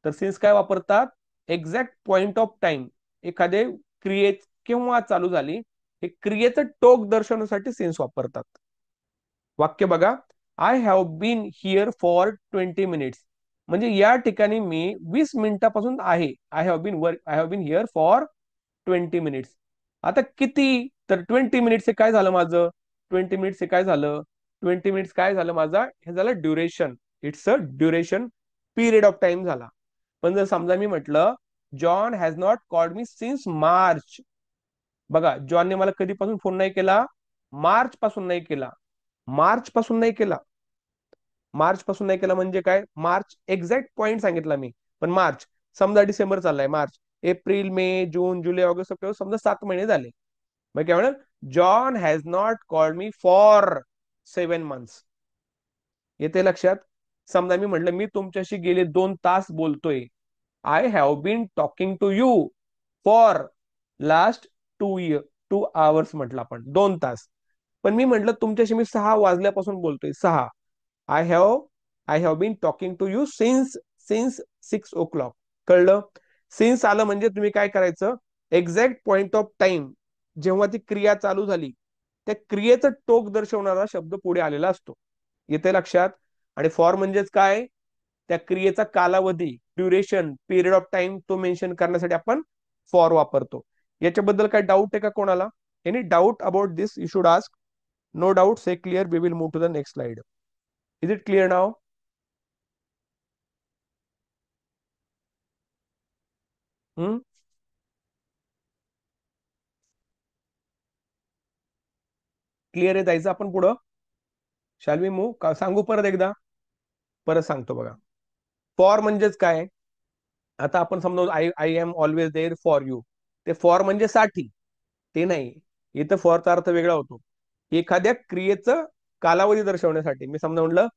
तर सिन्स काय वापरतात? एक्झॅक्ट पॉइंट ऑफ टाइम, एखादे क्रिये केव्हा चालू झाली हे क्रियेचं टोक दर्शवण्यासाठी सिन्स वापरतात. वाक्य बघा, I have been here for 20 minutes, म्हणजे या ठिकाणी मी 20 मिनिटापासून आहे. I have been here for 20 minutes. आता किती? तर 20 मिनिट्स हे काय झालं माझं? 20 मिनिट्स हे काय झालं? 20 मिनिट्स काय झालं माझा? हे झालं duration. It's a duration, period of time झाला. पण जर समजा मी म्हटलं John has not called me since March, बघा जॉनने मला कधीपासून फोन नाही केला? मार्च पासून नाही केला. मार्च पासून नाही केला. मार्च पासून नाही केला म्हणजे काय? मार्च एक्झॅक्ट पॉइंट सांगितला मी, पण मार्च, समजा डिसेंबर चाललाय, मार्च, एप्रिल, मे, जून, जुलै, ऑगस्ट, सप्टेंबर, समजा 7 महिने झाले. मग काय म्हणा? John has not called me for 7 months. येते लक्षात? समजा मी म्हटलं मी तुमच्याशी गेले 2 तास बोलतोय, I have been talking to you for last 2 hours, म्हटलं आपण 2 तास. पण मी म्हटलं तुमच्याशी मी 6 वाजल्यापासून बोलतोय, 6. I have I have been talking to you since 6 o'clock. कळलं? सिन्स आलं म्हणजे तुम्ही काय करायचं? एक्झॅक्ट पॉइंट ऑफ टाइम, जेव्हा ती क्रिया चालू झाली त्या क्रियेचं टोक दर्शवणारा शब्द पुढे आलेला असतो. येते लक्षात? आणि फॉर म्हणजेच काय? त्या क्रियेचा कालावधी, ड्युरेशन, पिरियड ऑफ टाइम तो मेन्शन करण्यासाठी आपण फॉर वापरतो. याच्याबद्दल काय डाऊट आहे का कोणाला? Any doubt about this you should ask. No doubt, say clear. We will move to the next slide. Is it clear now? Clear आहे? जायचं आपण पुढं? Shall we move? का सांगू परत एकदा? परत सांगतो बघा. फॉर म्हणजेच काय? आता आपण समजा I I am always there for you, ते फॉर म्हणजे साठी, ते नाही. इथं फॉरचा अर्थ वेगळा होतो. एखाद्या क्रियेचं कालावधी दर्शवण्यासाठी. मी समजा म्हटलं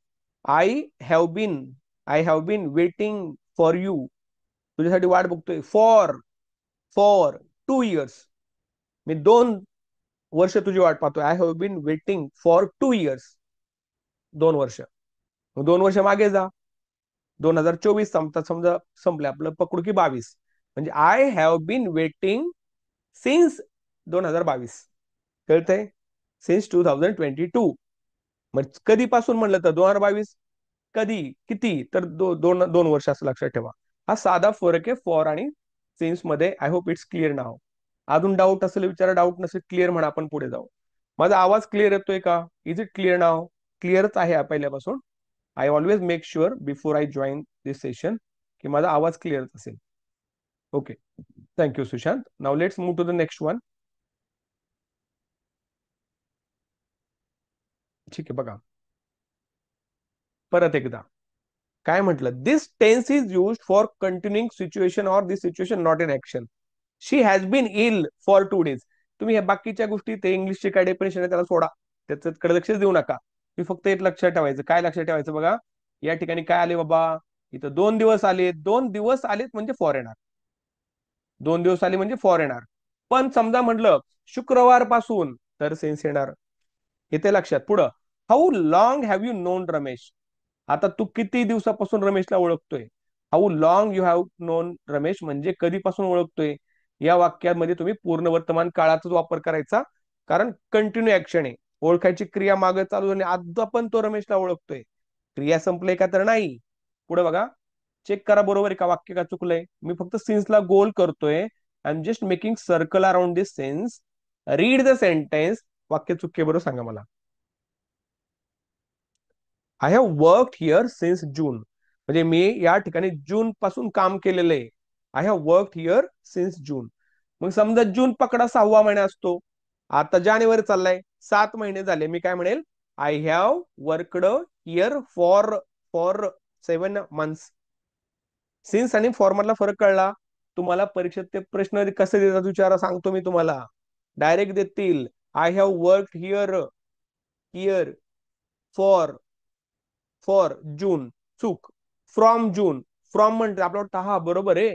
I have been I have been waiting for you, तुझ्यासाठी वाट बघतोय फॉर फॉर 2 इयर्स, मी 2 वर्ष तुझी वाट पाहतोय. I have been waiting for 2 years, 2 वर्ष. मग 2 वर्ष मागे जा, 2024 संपतात, समजा संपले आपलं, पकडू की 22, म्हणजे I have been waiting since 2022. कळतंय? सिन्स 2022. मग कधीपासून म्हणलं तर 2022. कधी? किती? तर दोन दोन वर्ष, असं लक्षात ठेवा. हा साधा फरक आहे फॉर आणि सिन्स मध्ये. आय होप इट्स क्लिअर नाव. अजून डाऊट असेल विचारा, डाऊट नसेल क्लिअर म्हणा, आपण पुढे जाऊ. माझा आवाज क्लिअर येतोय का? Is it clear now? क्लिअरच आहे पहिल्यापासून. I always make sure before I join this session की माझा आवाज क्लिअरच असेल. Okay, thank you Sushant. Now let's move to the next one. ठीक आहे, बघा परत एकदा काय म्हटलं? This tense is use for continuing situation or this situation not in action. She has been ill for 2 days. तुम्ही ह्या बाकीच्या गोष्टी, ते इंग्लिशचे काय डेफिनेशन आहे त्याला सोडा, त्याच्याकडे लक्षच देऊ नका. मी फक्त एक लक्षात ठेवायचं. काय लक्षात ठेवायचं? बघा या ठिकाणी काय आले बाबा, इथं 2 दिवस आले. 2 दिवस आलेत म्हणजे फॉर येणार. 2 दिवस आले म्हणजे फॉर येणार. पण समजा म्हटलं शुक्रवार पासून, तर सेन्स येणार. येते लक्षात? पुढं, how long have you known Ramesh. आता तू किती दिवसापासून रमेशला ओळखतोय? How long you have known Ramesh म्हणजे कधीपासून ओळखतोय. या वाक्यामध्ये तुम्ही पूर्ण वर्तमान काळाचाच वापर करायचा, कारण कंटिन्यू ऍक्शन आहे. ओळखायची क्रिया मागे चालू आणि आता पण तो रमेशला ओळखतोय. क्रिया संपले का? तर नाही. पुढे बघा, चेक करा बरोबर आहे का वाक्य का चुकलंय. मी फक्त सिन्सला गोल करतोय. I am just making circle around this sense. Read the sentence. वाक्य चुके बरोबर सांगा मला. I have work here since June, म्हणजे मी या ठिकाणी जून पासून काम केलेलं आहे. I have work here since June. मग समजा जून पकडा 6वा महिना असतो, आता जानेवारी चाललाय, 7 महिने झाले, मी काय म्हणेल, I have worked here for 7 months. Since आणि फॉर मधला फरक कळला तुम्हाला? परीक्षेत ते प्रश्न कसे देतात विचारा, सांगतो मी तुम्हाला. डायरेक्ट देतील, I have work here, here for for जून, चूक, फ्रॉम जून. फ्रॉम म्हणते आपल्याला वाटतं हा बरोबर आहे,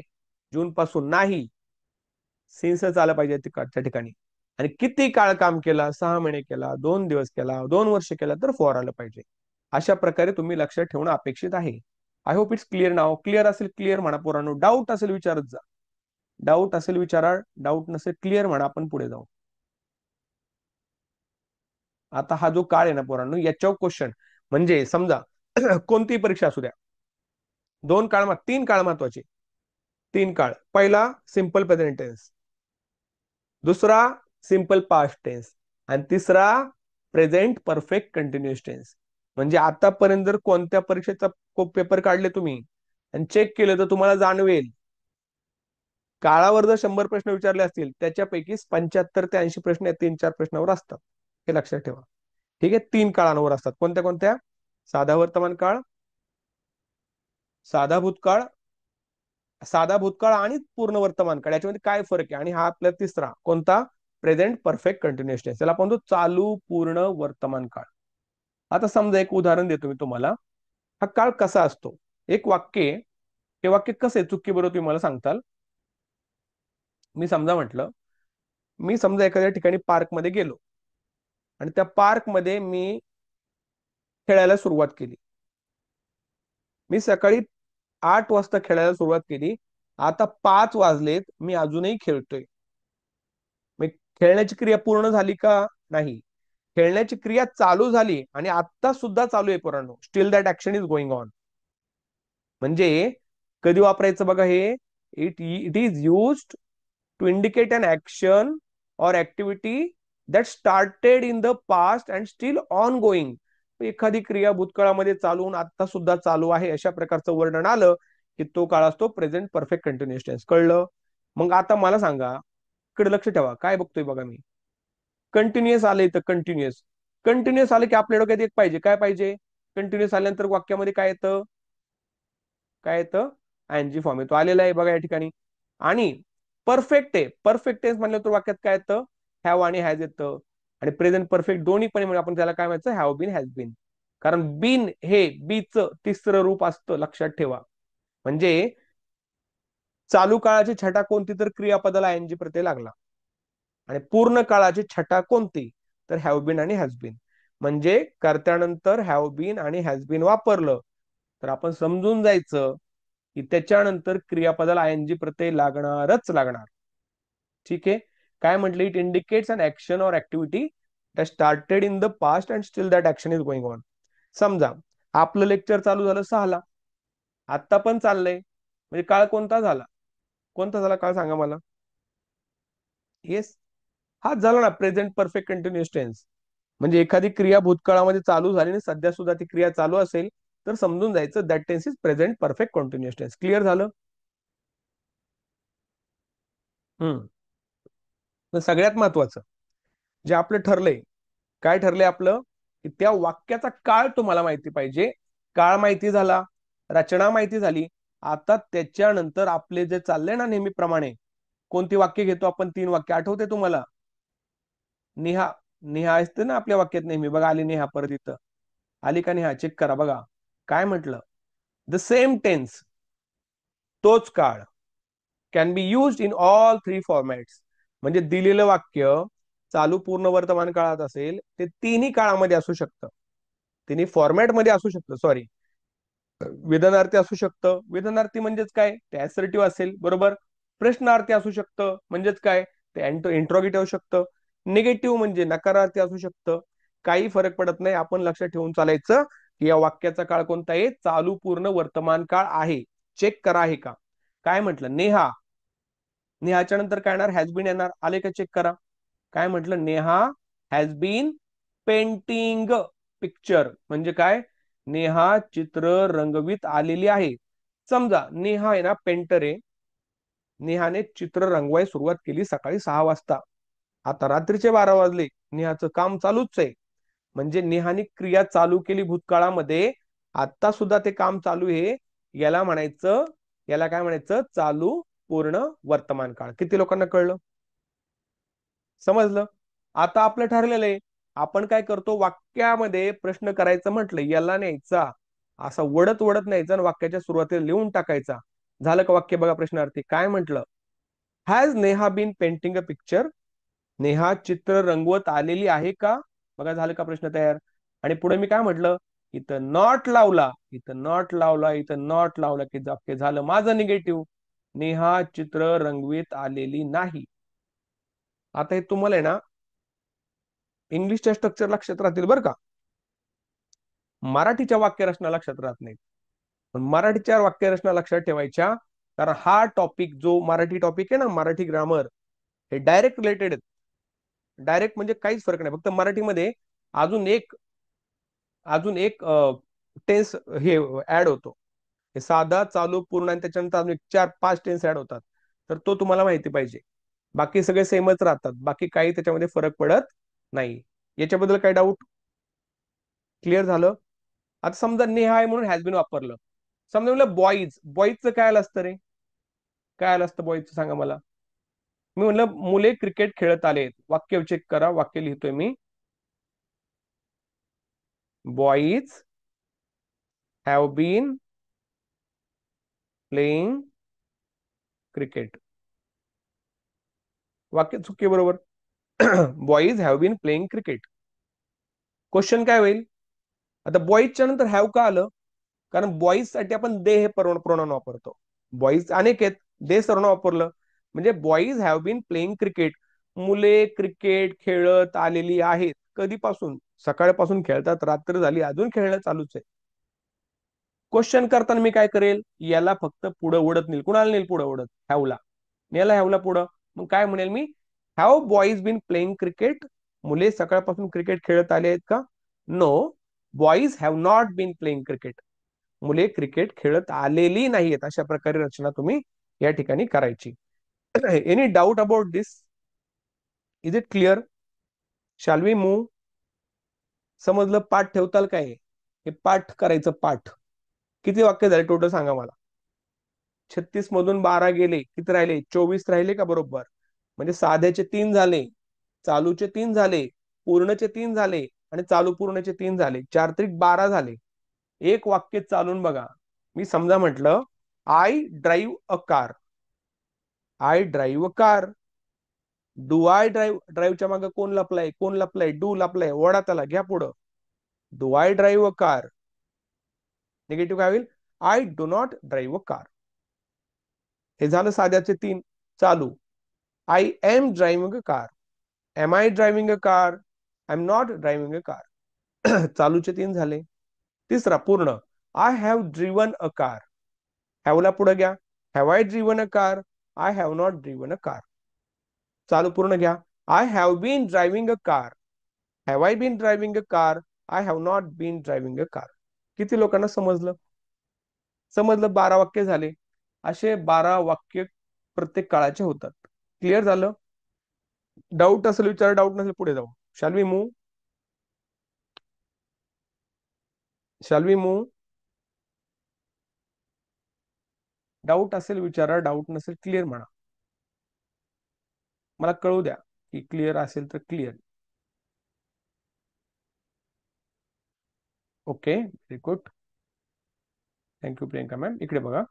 जून पासून नाही, सिन्सच आलं पाहिजे त्या ठिकाणी. आणि किती काळ काम केला, 6 महिने केला, 2 दिवस केला, 2 वर्ष केला, तर फॉर आलं पाहिजे. अशा प्रकारे तुम्ही लक्षात ठेवणं अपेक्षित आहे. I hope it's clear now. Clear असेल क्लिअर म्हणा पोरांनो, डाऊट असेल विचारत जा, डाऊट असेल विचारा, डाऊट नसेल क्लिअर म्हणा, आपण पुढे जाऊ. आता हा जो काळ आहे ना पोरांनो, याच्यावर क्वेश्चन, म्हणजे समजा कोणतीही परीक्षा असू द्या, 2 काळ, 3 काळ महत्वाचे. 3 काळ, पहिला सिंपल प्रेझेंट टेन्स, दुसरा सिंपल पास्ट टेन्स, आणि तिसरा प्रेझेंट परफेक्ट कंटिन्युअस टेन्स. म्हणजे आतापर्यंत जर कोणत्या परीक्षेचा पेपर काढले तुम्ही आणि चेक केले, तर तुम्हाला जाणवेल, काळावर जर 100 प्रश्न विचारले असतील, त्याच्यापैकी 75 ते 80 प्रश्न या 3-4 प्रश्नावर असतात. हे लक्षात ठेवा. ठीक आहे, 3 काळांवर असतात. कोणत्या कोणत्या? साधा वर्तमान काळ, साधा भूतकाळ, साधा भूतकाळ आणि पूर्ण वर्तमान काळ, याच्यामध्ये काय फरक आहे? आणि हा आपला तिसरा कोणता? Present perfect continuous tense. त्याला आपण म्हणतो चालू पूर्ण वर्तमान काळ. आता समजा एक उदाहरण देतो मी तुम्हाला. हा काळ कसा असतो? एक वाक्य आहे, हे वाक्य कसं आहे, चुकी बरोबर तुम्ही मला सांगताल. मी समजा म्हटलं, मी समजा एखाद्या ठिकाणी पार्कमध्ये गेलो आणि त्या पार्कमध्ये मी खेळायला सुरुवात केली. मी सकाळी 8 वाजता खेळायला सुरुवात केली, आता 5 वाजलेत, मी अजूनही खेळतोय. मग खेळण्याची क्रिया पूर्ण झाली का? नाही. खेळण्याची क्रिया चालू झाली आणि आता सुद्धा चालू आहे पोरांनो, still that action is going on. म्हणजे कधी वापरायचं बघा हे, it is used to indicate an action or activity that started in the past and still on going. एखादी क्रिया भूतकाळामध्ये चालू होऊन आता सुद्धा चालू आहे, अशा प्रकारचं वर्णन आलं की तो काळ असतो प्रेझेंट परफेक्ट कंटिन्युअस टेन्स. कळलं? मग आता मला सांगा, इकडे लक्ष ठेवा, काय बघतोय बघा मी, कंटिन्युअस आले तर कंटिन्युअस, कंटिन्युअस आले की आपल्या डोक्यात एक पाहिजे, काय पाहिजे? कंटिन्युअस आल्यानंतर वाक्यामध्ये काय येतं? काय येतं? आयएनजी फॉर्म येतो, आलेला आहे बघा या ठिकाणी. आणि परफेक्ट आहे, परफेक्ट टेन्स म्हणलं तर वाक्यात काय येतं? हॅव आणि हॅज येतं. आणि प्रेझेंट परफेक्ट दोन्ही पण म्हणून आपण त्याला काय म्हणायचं? Have been, has been. कारण बीन हे बीचं तिसरं रूप असतं, लक्षात ठेवा. म्हणजे चालू काळाची छटा कोणती? तर क्रियापदाला आयएनजी प्रत्यय लागला. आणि पूर्ण काळाची छटा कोणती? तर हॅव बीन आणि हॅज बीन. म्हणजे कर्त्यानंतर हॅव बीन आणि हॅज बीन वापरलं तर आपण समजून जायचं की त्याच्यानंतर क्रियापदाला आयएनजी प्रत्यय लागणारच लागणार. ठीक आहे. काय म्हटलं? It indicates an action or activity that started in the past and steel that action is going on. समजा आपलं लेक्चर चालू झालं 6ला, आता पण चाललंय, म्हणजे काळ कोणता झाला? कोणता झाला काळ सांगा मला? येस, हा झाला ना प्रेझेंट परफेक्ट कंटिन्युअस टेन्स. म्हणजे एखादी क्रिया भूतकाळामध्ये चालू झाली आणि सध्या सुद्धा ती क्रिया चालू असेल तर समजून जायचं that tense is present perfect continuous tense. Clear झालं? हम्म. तर सगळ्यात महत्वाचं जे आपलं ठरलंय, काय ठरलंय आपलं? की त्या वाक्याचा काळ तुम्हाला माहिती पाहिजे. काळ माहिती झाला, रचना माहिती झाली, आता त्याच्यानंतर आपले जे चाललंय ना नेहमीप्रमाणे, कोणती वाक्य घेतो आपण? 3 वाक्य. आठवते तुम्हाला? नेहा, नेहा असते ना आपल्या वाक्यात नेहमी, बघा आली नेहा परत इथं, आली का नेहा? चेक करा बघा, काय म्हटलं? द सेम टेन्स, तोच काळ, can be used in all 3 formats. म्हणजे दिलेलं वाक्य चालू पूर्ण वर्तमान काळात असेल, ते तिन्ही काळामध्ये असू शकतं, तिन्ही फॉर्मॅटमध्ये असू शकतं. सॉरी, विधानार्थी असू शकतं, विधानार्थी म्हणजेच काय? ते असर्टिव्ह असेल, बरोबर. प्रश्नार्थी असू शकतं, म्हणजेच काय? ते इंट्रोगेटिव्ह असू शकतं. निगेटिव्ह म्हणजे नकारार्थी असू शकतं. काही फरक पडत नाही, आपण लक्षात ठेवून चालायचं की या वाक्याचा काळ कोणता आहे? चालू पूर्ण वर्तमान काळ आहे. चेक करा आहे का? काय म्हटलं? नेहा, नेहाच्या नंतर काय येणार? हॅज बीन येणार. आले का? चेक करा. काय म्हटलं? Neha has been painting picture. म्हणजे काय? नेहा चित्र रंगवीत आलेली आहे. समजा नेहा आहे ना पेंटर आहे, नेहाने चित्र रंगवाय सुरुवात केली सकाळी 6 वाजता. आता रात्रीचे 12 वाजले. नेहाचं काम चालूच आहे. म्हणजे नेहाने क्रिया चालू केली भूतकाळामध्ये, आता सुद्धा ते काम चालू आहे. याला म्हणायचं, याला काय म्हणायचं, चालू पूर्ण वर्तमान काळ. किती लोकांना कळलं? समजलं? आता आपलं ठरलेलं आहे. आपण काय करतो, वाक्यामध्ये प्रश्न करायचं म्हटलं, याला न्यायचा असा वडत वडत न्यायचा आणि वाक्याच्या सुरुवातीला लिहून टाकायचा. झालं का वाक्य? बघा प्रश्नार्थी काय म्हटलं. Has Neha been painting a picture? Neha चित्र रंगवत आलेली आहे का? बघा झालं का प्रश्न तयार. आणि पुढे मी काय म्हटलं, इथं नॉट लावला, इथं नॉट लावला, इथं नॉट लावला की वाक्य झालं माझं निगेटिव्ह. नेहा चित्र रंगवीत आलेली नाही. आता हे तुम्हाला आहे ना इंग्लिशच्या स्ट्रक्चर लक्षात राहतील बरं का, मराठीच्या वाक्यरचना लक्षात राहत नाहीत. पण मराठीच्या वाक्यरचना लक्षात ठेवायच्या, कारण हा टॉपिक जो मराठी टॉपिक आहे ना, मराठी ग्रामर, हे डायरेक्ट रिलेटेड आहेत. डायरेक्ट म्हणजे काहीच फरक नाही, फक्त मराठीमध्ये अजून एक टेन्स हे ऍड होतो. हे साधा, चालू, पूर्ण आणि त्याच्यानंतर अजून 4-5 टेन्स ऍड होतात. तर तो तुम्हाला माहिती पाहिजे. बाकी सगळे सेमच राहतात, बाकी काही त्याच्यामध्ये फरक पडत नाही. याच्याबद्दल काही डाऊट? क्लिअर झालं? आता समजा नेहा आहे म्हणून हॅज बीन वापरलं. समजा म्हणलं बॉईज, बॉईजचं काय आलं असतं रे? काय आलं असतं बॉईजचं सांगा मला. मी म्हणलं मुले क्रिकेट खेळत आले. वाक्य चेक करा, वाक्य लिहितोय मी. Boys have been playing cricket. वाक्य चुकी बरोबर. Boys have been playing cricket. Question काय होईल? आता बॉईजच्या नंतर हॅव का आलं? कारण बॉईज साठी आपण दे हे प्रोनाउन वापरतो. बॉईज अनेक आहेत, दे सर्व वापरलं म्हणजे boys have been playing cricket. मुले क्रिकेट खेळत आलेली आहेत. कधीपासून? सकाळपासून खेळतात, रात्र झाली अजून खेळणं चालूच आहे. क्वेश्चन करताना मी काय करेल, याला फक्त पुढे ओढत नेईल. कुणाला नेईल पुढे ओढत? हॅवला. याला हॅवला पुढं. मग काय म्हणेल मी, have boys been playing cricket? मुले सकाळपासून क्रिकेट खेळत आले आहेत का? No, boys have not been playing cricket. मुले क्रिकेट खेळत आलेली नाहीयेत. अशा प्रकारे रचना तुम्ही या ठिकाणी करायची. Any doubt about this? Is it clear? Shall we move? समजलं? पाठ ठेवताल काय? हे पाठ करायचं. पाठ किती वाक्य झाले टोटल सांगा मला. 36 मधून 12 गेले, किती राहिले? 24 राहिले का? बरोबर. म्हणजे साध्याचे 3 झाले, चालूचे 3 झाले, पूर्णचे 3 झाले आणि चालू पूर्णचे 3 झाले. 4-3-12 झाले. एक वाक्य चालून बघा. मी समजा म्हटलं I drive a car. I drive a car. Do I drive, ड्राईव्हच्या मागे कोण लपलाय? कोण लपलाय? डू लपलाय. वडा त्याला, घ्या पुढं. Do I drive a car. Negative काय होईल? I do not drive a car. हे झालं साध्याचे 3. चालू, I am driving a car. Am I driving a car? I am not driving a car. चालूचे 3 झाले. तिसरा पूर्ण, I have driven a car. हॅवला पुढे घ्या. Have I driven a car? I have not driven a car. चालू पूर्ण घ्या. I have been driving a car. Have I been driving a car? I have not been driving a car. किती लोकांना समजलं? समजलं? 12 वाक्य झाले. असे 12 वाक्य प्रत्येक काळाचे होतात. क्लिअर झालं? डाऊट असेल विचार, डाऊट नसेल पुढे जाऊ. Shall we move? Shall we move? Doubt असेल विचारा, डाऊट नसेल क्लिअर म्हणा. मला कळू द्या की क्लिअर असेल तर clear. Okay, very good. Thank you Priyanka ma'am. इकडे बघा,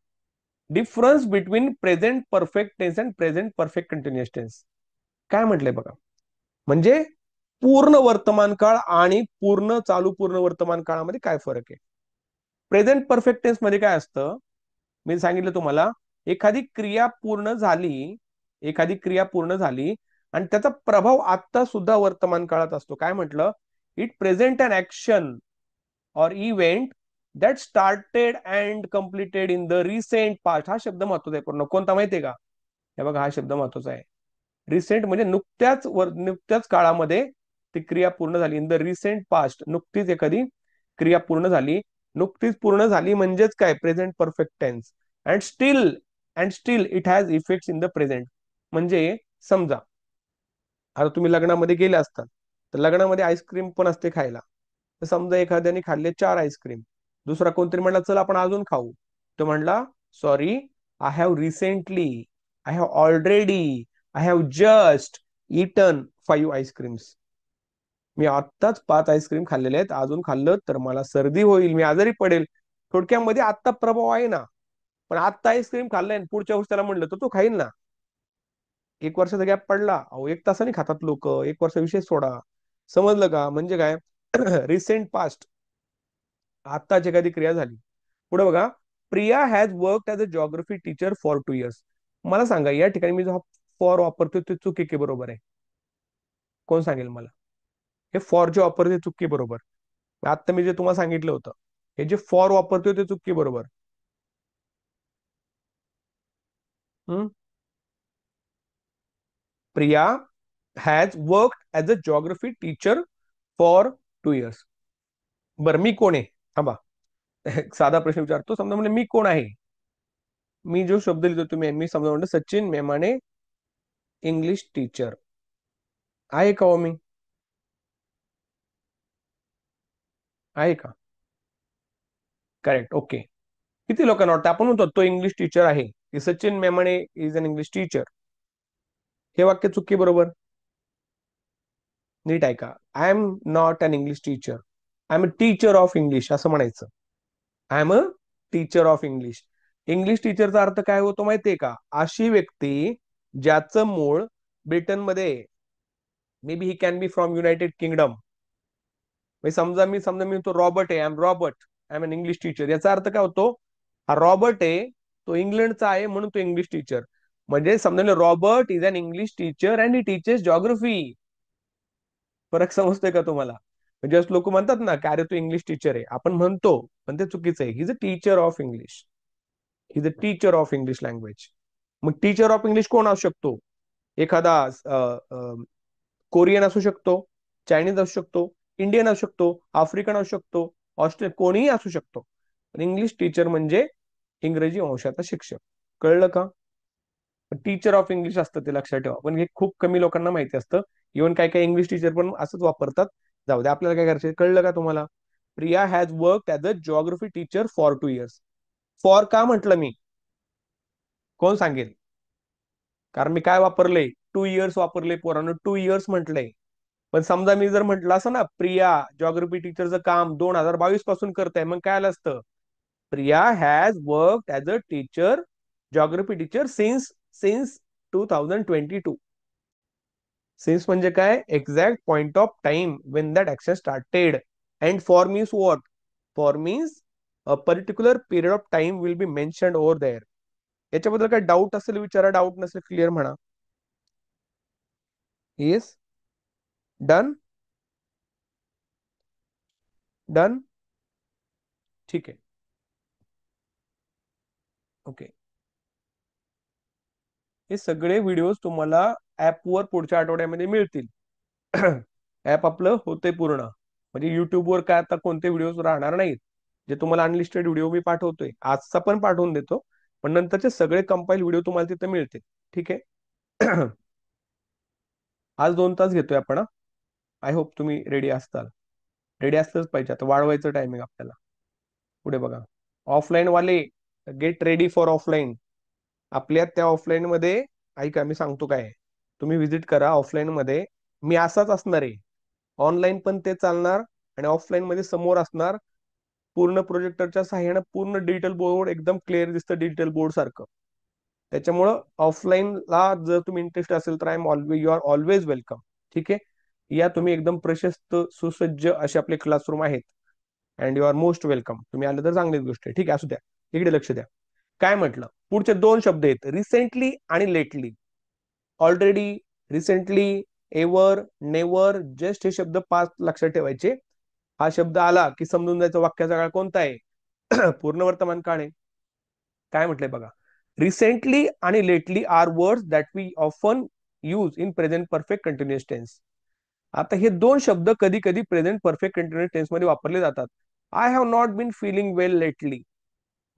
difference between present perfect tense and present perfect continuous tense. काय म्हटलंय बघा, म्हणजे पूर्ण वर्तमान काळ आणि पूर्ण चालू पूर्ण वर्तमान काळामध्ये काय फरक आहे. प्रेझेंट परफेक्ट टेन्स मध्ये काय असतं, मी सांगितलं तुम्हाला, एखादी क्रिया पूर्ण झाली, एखादी क्रिया पूर्ण झाली आणि त्याचा प्रभाव आता सुद्धा वर्तमान काळात असतो. काय म्हटलं, इट प्रेझेंट अन ऍक्शन और event that started and completed in the recent past. हा शब्द महत्वाचा आहे. पूर्ण कोणता माहितीये का? हे बघा, हा शब्द महत्वाचा आहे. रिसेंट म्हणजे नुकत्याच काळामध्ये ती क्रिया पूर्ण झाली. इन द रिसेंट पास्ट, नुकतीच एखादी क्रिया पूर्ण झाली. नुकतीच पूर्ण झाली म्हणजेच काय? Present perfect tense. And still and still it has effects in the present. म्हणजे समजा आता तुम्ही लग्नामध्ये गेले असतात, तर लग्नामध्ये आईस्क्रीम पण असते खायला. तर समजा एखाद्याने खाल्ले 4 आईस्क्रीम, दुसरा कोणतरी म्हणला चल आपण अजून खाऊ, तो म्हणला sorry, I have recently, I have already, I have just eaten 5 ice creams. मी आत्ताच 5 आईस्क्रीम खाल्लेले आहेत, अजून खाल्लं तर मला सर्दी होईल, मी आजारी पडेल. थोडक्यामध्ये आत्ता प्रभाव आहे ना. पण आत्ता आईस्क्रीम खाल्लाय आणि पुढच्या वर्षी त्याला म्हणलं तर तो खाईल ना. 1 वर्षाचा गॅप पडला, अहो 1 तासाने खातात लोक, 1 वर्ष विषय सोडा. समजलं का? म्हणजे काय? रिसेंट पास्ट, आत्ताच एखादी क्रिया झाली. पुढे बघा, Priya has work as a geography teacher for 2 years. मला सांगा या ठिकाणी मी जो फॉर वापरतोय ते चुकी की बरोबर आहे? कोण सांगेल मला? हे फॉर जे वापरते चुकी बरोबर? आता मी जे तुम्हाला सांगितलं होतं, हे जे फॉर वापरतोय ते चुकी बरोबर? हम्म. Priya has work as a geography teacher for 2 years. बरं मी कोण आहे? थांबा. एक साधा प्रश्न विचारतो. समजा म्हणजे मी कोण आहे? मी जो शब्द लिहितो तुम्ही, मी समजा म्हणतो सचिन मेमाने इंग्लिश टीचर. आहे का हो मी? आहे का? करेक्ट. ओके. किती लोकांना वाटतं आपण म्हणतो तो इंग्लिश टीचर आहे, की Sachin Memane is an English teacher? हे वाक्य चुकी बरोबर? नीट ऐका. I am not an English teacher, I am a teacher of English असं म्हणायचं. I am a teacher of English. English टीचरचा अर्थ काय होतो माहितीये का? अशी व्यक्ती ज्याचं मूळ ब्रिटनमध्ये, may be he can be from United Kingdom. समजा मी तो रॉबर्ट आहे, I am Robert, I am an English teacher. याचा अर्थ काय होतो? हा रॉबर्ट आहे, तो इंग्लंडचा आहे म्हणून तो इंग्लिश टीचर. म्हणजे समजा Robert is an English teacher and he teaches geography. फरक समजतोय का तुम्हाला? म्हणजे लोक म्हणतात ना की अरे तू इंग्लिश टीचर आहे, आपण म्हणतो, पण ते चुकीचं आहे. He is a teacher of English, he is a teacher of English language. मग टीचर ऑफ इंग्लिश कोण असू शकतो? एखादा कोरियन असू शकतो, चायनीज असू शकतो, इंडियन असू शकतो, आफ्रिकन असू शकतो, ऑस्ट्रेलियन, कोणीही असू शकतो. पण इंग्लिश टीचर म्हणजे इंग्रजी वंशाचा शिक्षक. कळलं का? टीचर ऑफ इंग्लिश असतं ते लक्षात ठेवा. पण हे खूप कमी लोकांना माहिती असतं. इव्हन काय काय इंग्लिश टीचर पण असंच वापरतात. जाऊ दे, आपल्याला काय करायचं. कळलं का तुम्हाला? Priya has work as a geography teacher for 2 years. For का म्हटलं मी? कोण सांगेल? कारण मी काय वापरले? 2 इयर्स वापरले पोरांनो, 2 इयर्स म्हटलंय. पण समजा मी जर म्हटलं असं ना, प्रिया जॉग्रफी टीचरचं काम 2022 पासून करताय, मग काय आलं असतं? Priya has work as a teacher, geography teacher since 2022. Since म्हणजे काय? Exact point of time when that action started. And for means what? For means a particular period of time will be mentioned over there. याच्याबद्दल काय doubt असेल विचारा, doubt नसेल clear म्हणा. Yes. Done. Done. ठीक आहे. ओके. हे सगळे व्हिडिओज तुम्हाला ऍपवर पुढच्या आठवड्यामध्ये मिळतील. ऍप आपलं होते पूर्ण, म्हणजे युट्यूबवर काय आता कोणते व्हिडिओज राहणार नाहीत. जे तुम्हाला अनलिस्टेड व्हिडिओ मी पाठवतोय, आजचा पण पाठवून देतो, पण नंतरचे सगळे कंपाईल व्हिडिओ तुम्हाला तिथे मिळतील. ठीक आहे. आज 2 तास घेतोय आपण. आय होप तुम्ही रेडी असताल. रेडी असलंच पाहिजे, आता वाढवायचं टायमिंग आपल्याला. पुढे बघा. ऑफलाईन वाले, गेट रेडी फॉर ऑफलाईन. आपल्या त्या ऑफलाईन मध्ये, ऐका मी सांगतो काय, तुम्ही व्हिजिट करा ऑफलाईन मध्ये. मी असाच असणार आहे, ऑनलाईन पण ते चालणार आणि ऑफलाईन मध्ये समोर असणार. पूर्ण प्रोजेक्टरच्या सहाय्याने पूर्ण डिजिटल बोर्ड एकदम क्लिअर दिसतं, डिजिटल बोर्ड सारखं. त्याच्यामुळं ऑफलाईनला जर तुम्ही इंटरेस्ट असेल तर यू आर ऑलवेज वेलकम. ठीक आहे. या तुम्ही, एकदम प्रशस्त सुसज्ज असे आपले क्लासरूम आहेत. And you are most welcome. तुम्ही आलं तर चांगलीच गोष्ट आहे. ठीक आहे, असू द्या. इकडे लक्ष द्या. काय म्हटलं? पुढचे 2 शब्द आहेत, रिसेंटली आणि lately. Already, recently, ever, never, just, हे शब्द 5 लक्षात ठेवायचे. हा शब्द आला की समजून जायचं वाक्याचा काळ कोणता आहे. पूर्ण वर्तमान काळ आहे. काय म्हटलंय बघा. रिसेंटली आणि lately are words that we often use in present perfect continuous tense. आता हे 2 शब्द कधी कधी प्रेझेंट परफेक्ट कंटिन्युअस टेन्स मध्ये वापरले जातात. I have not been feeling well lately.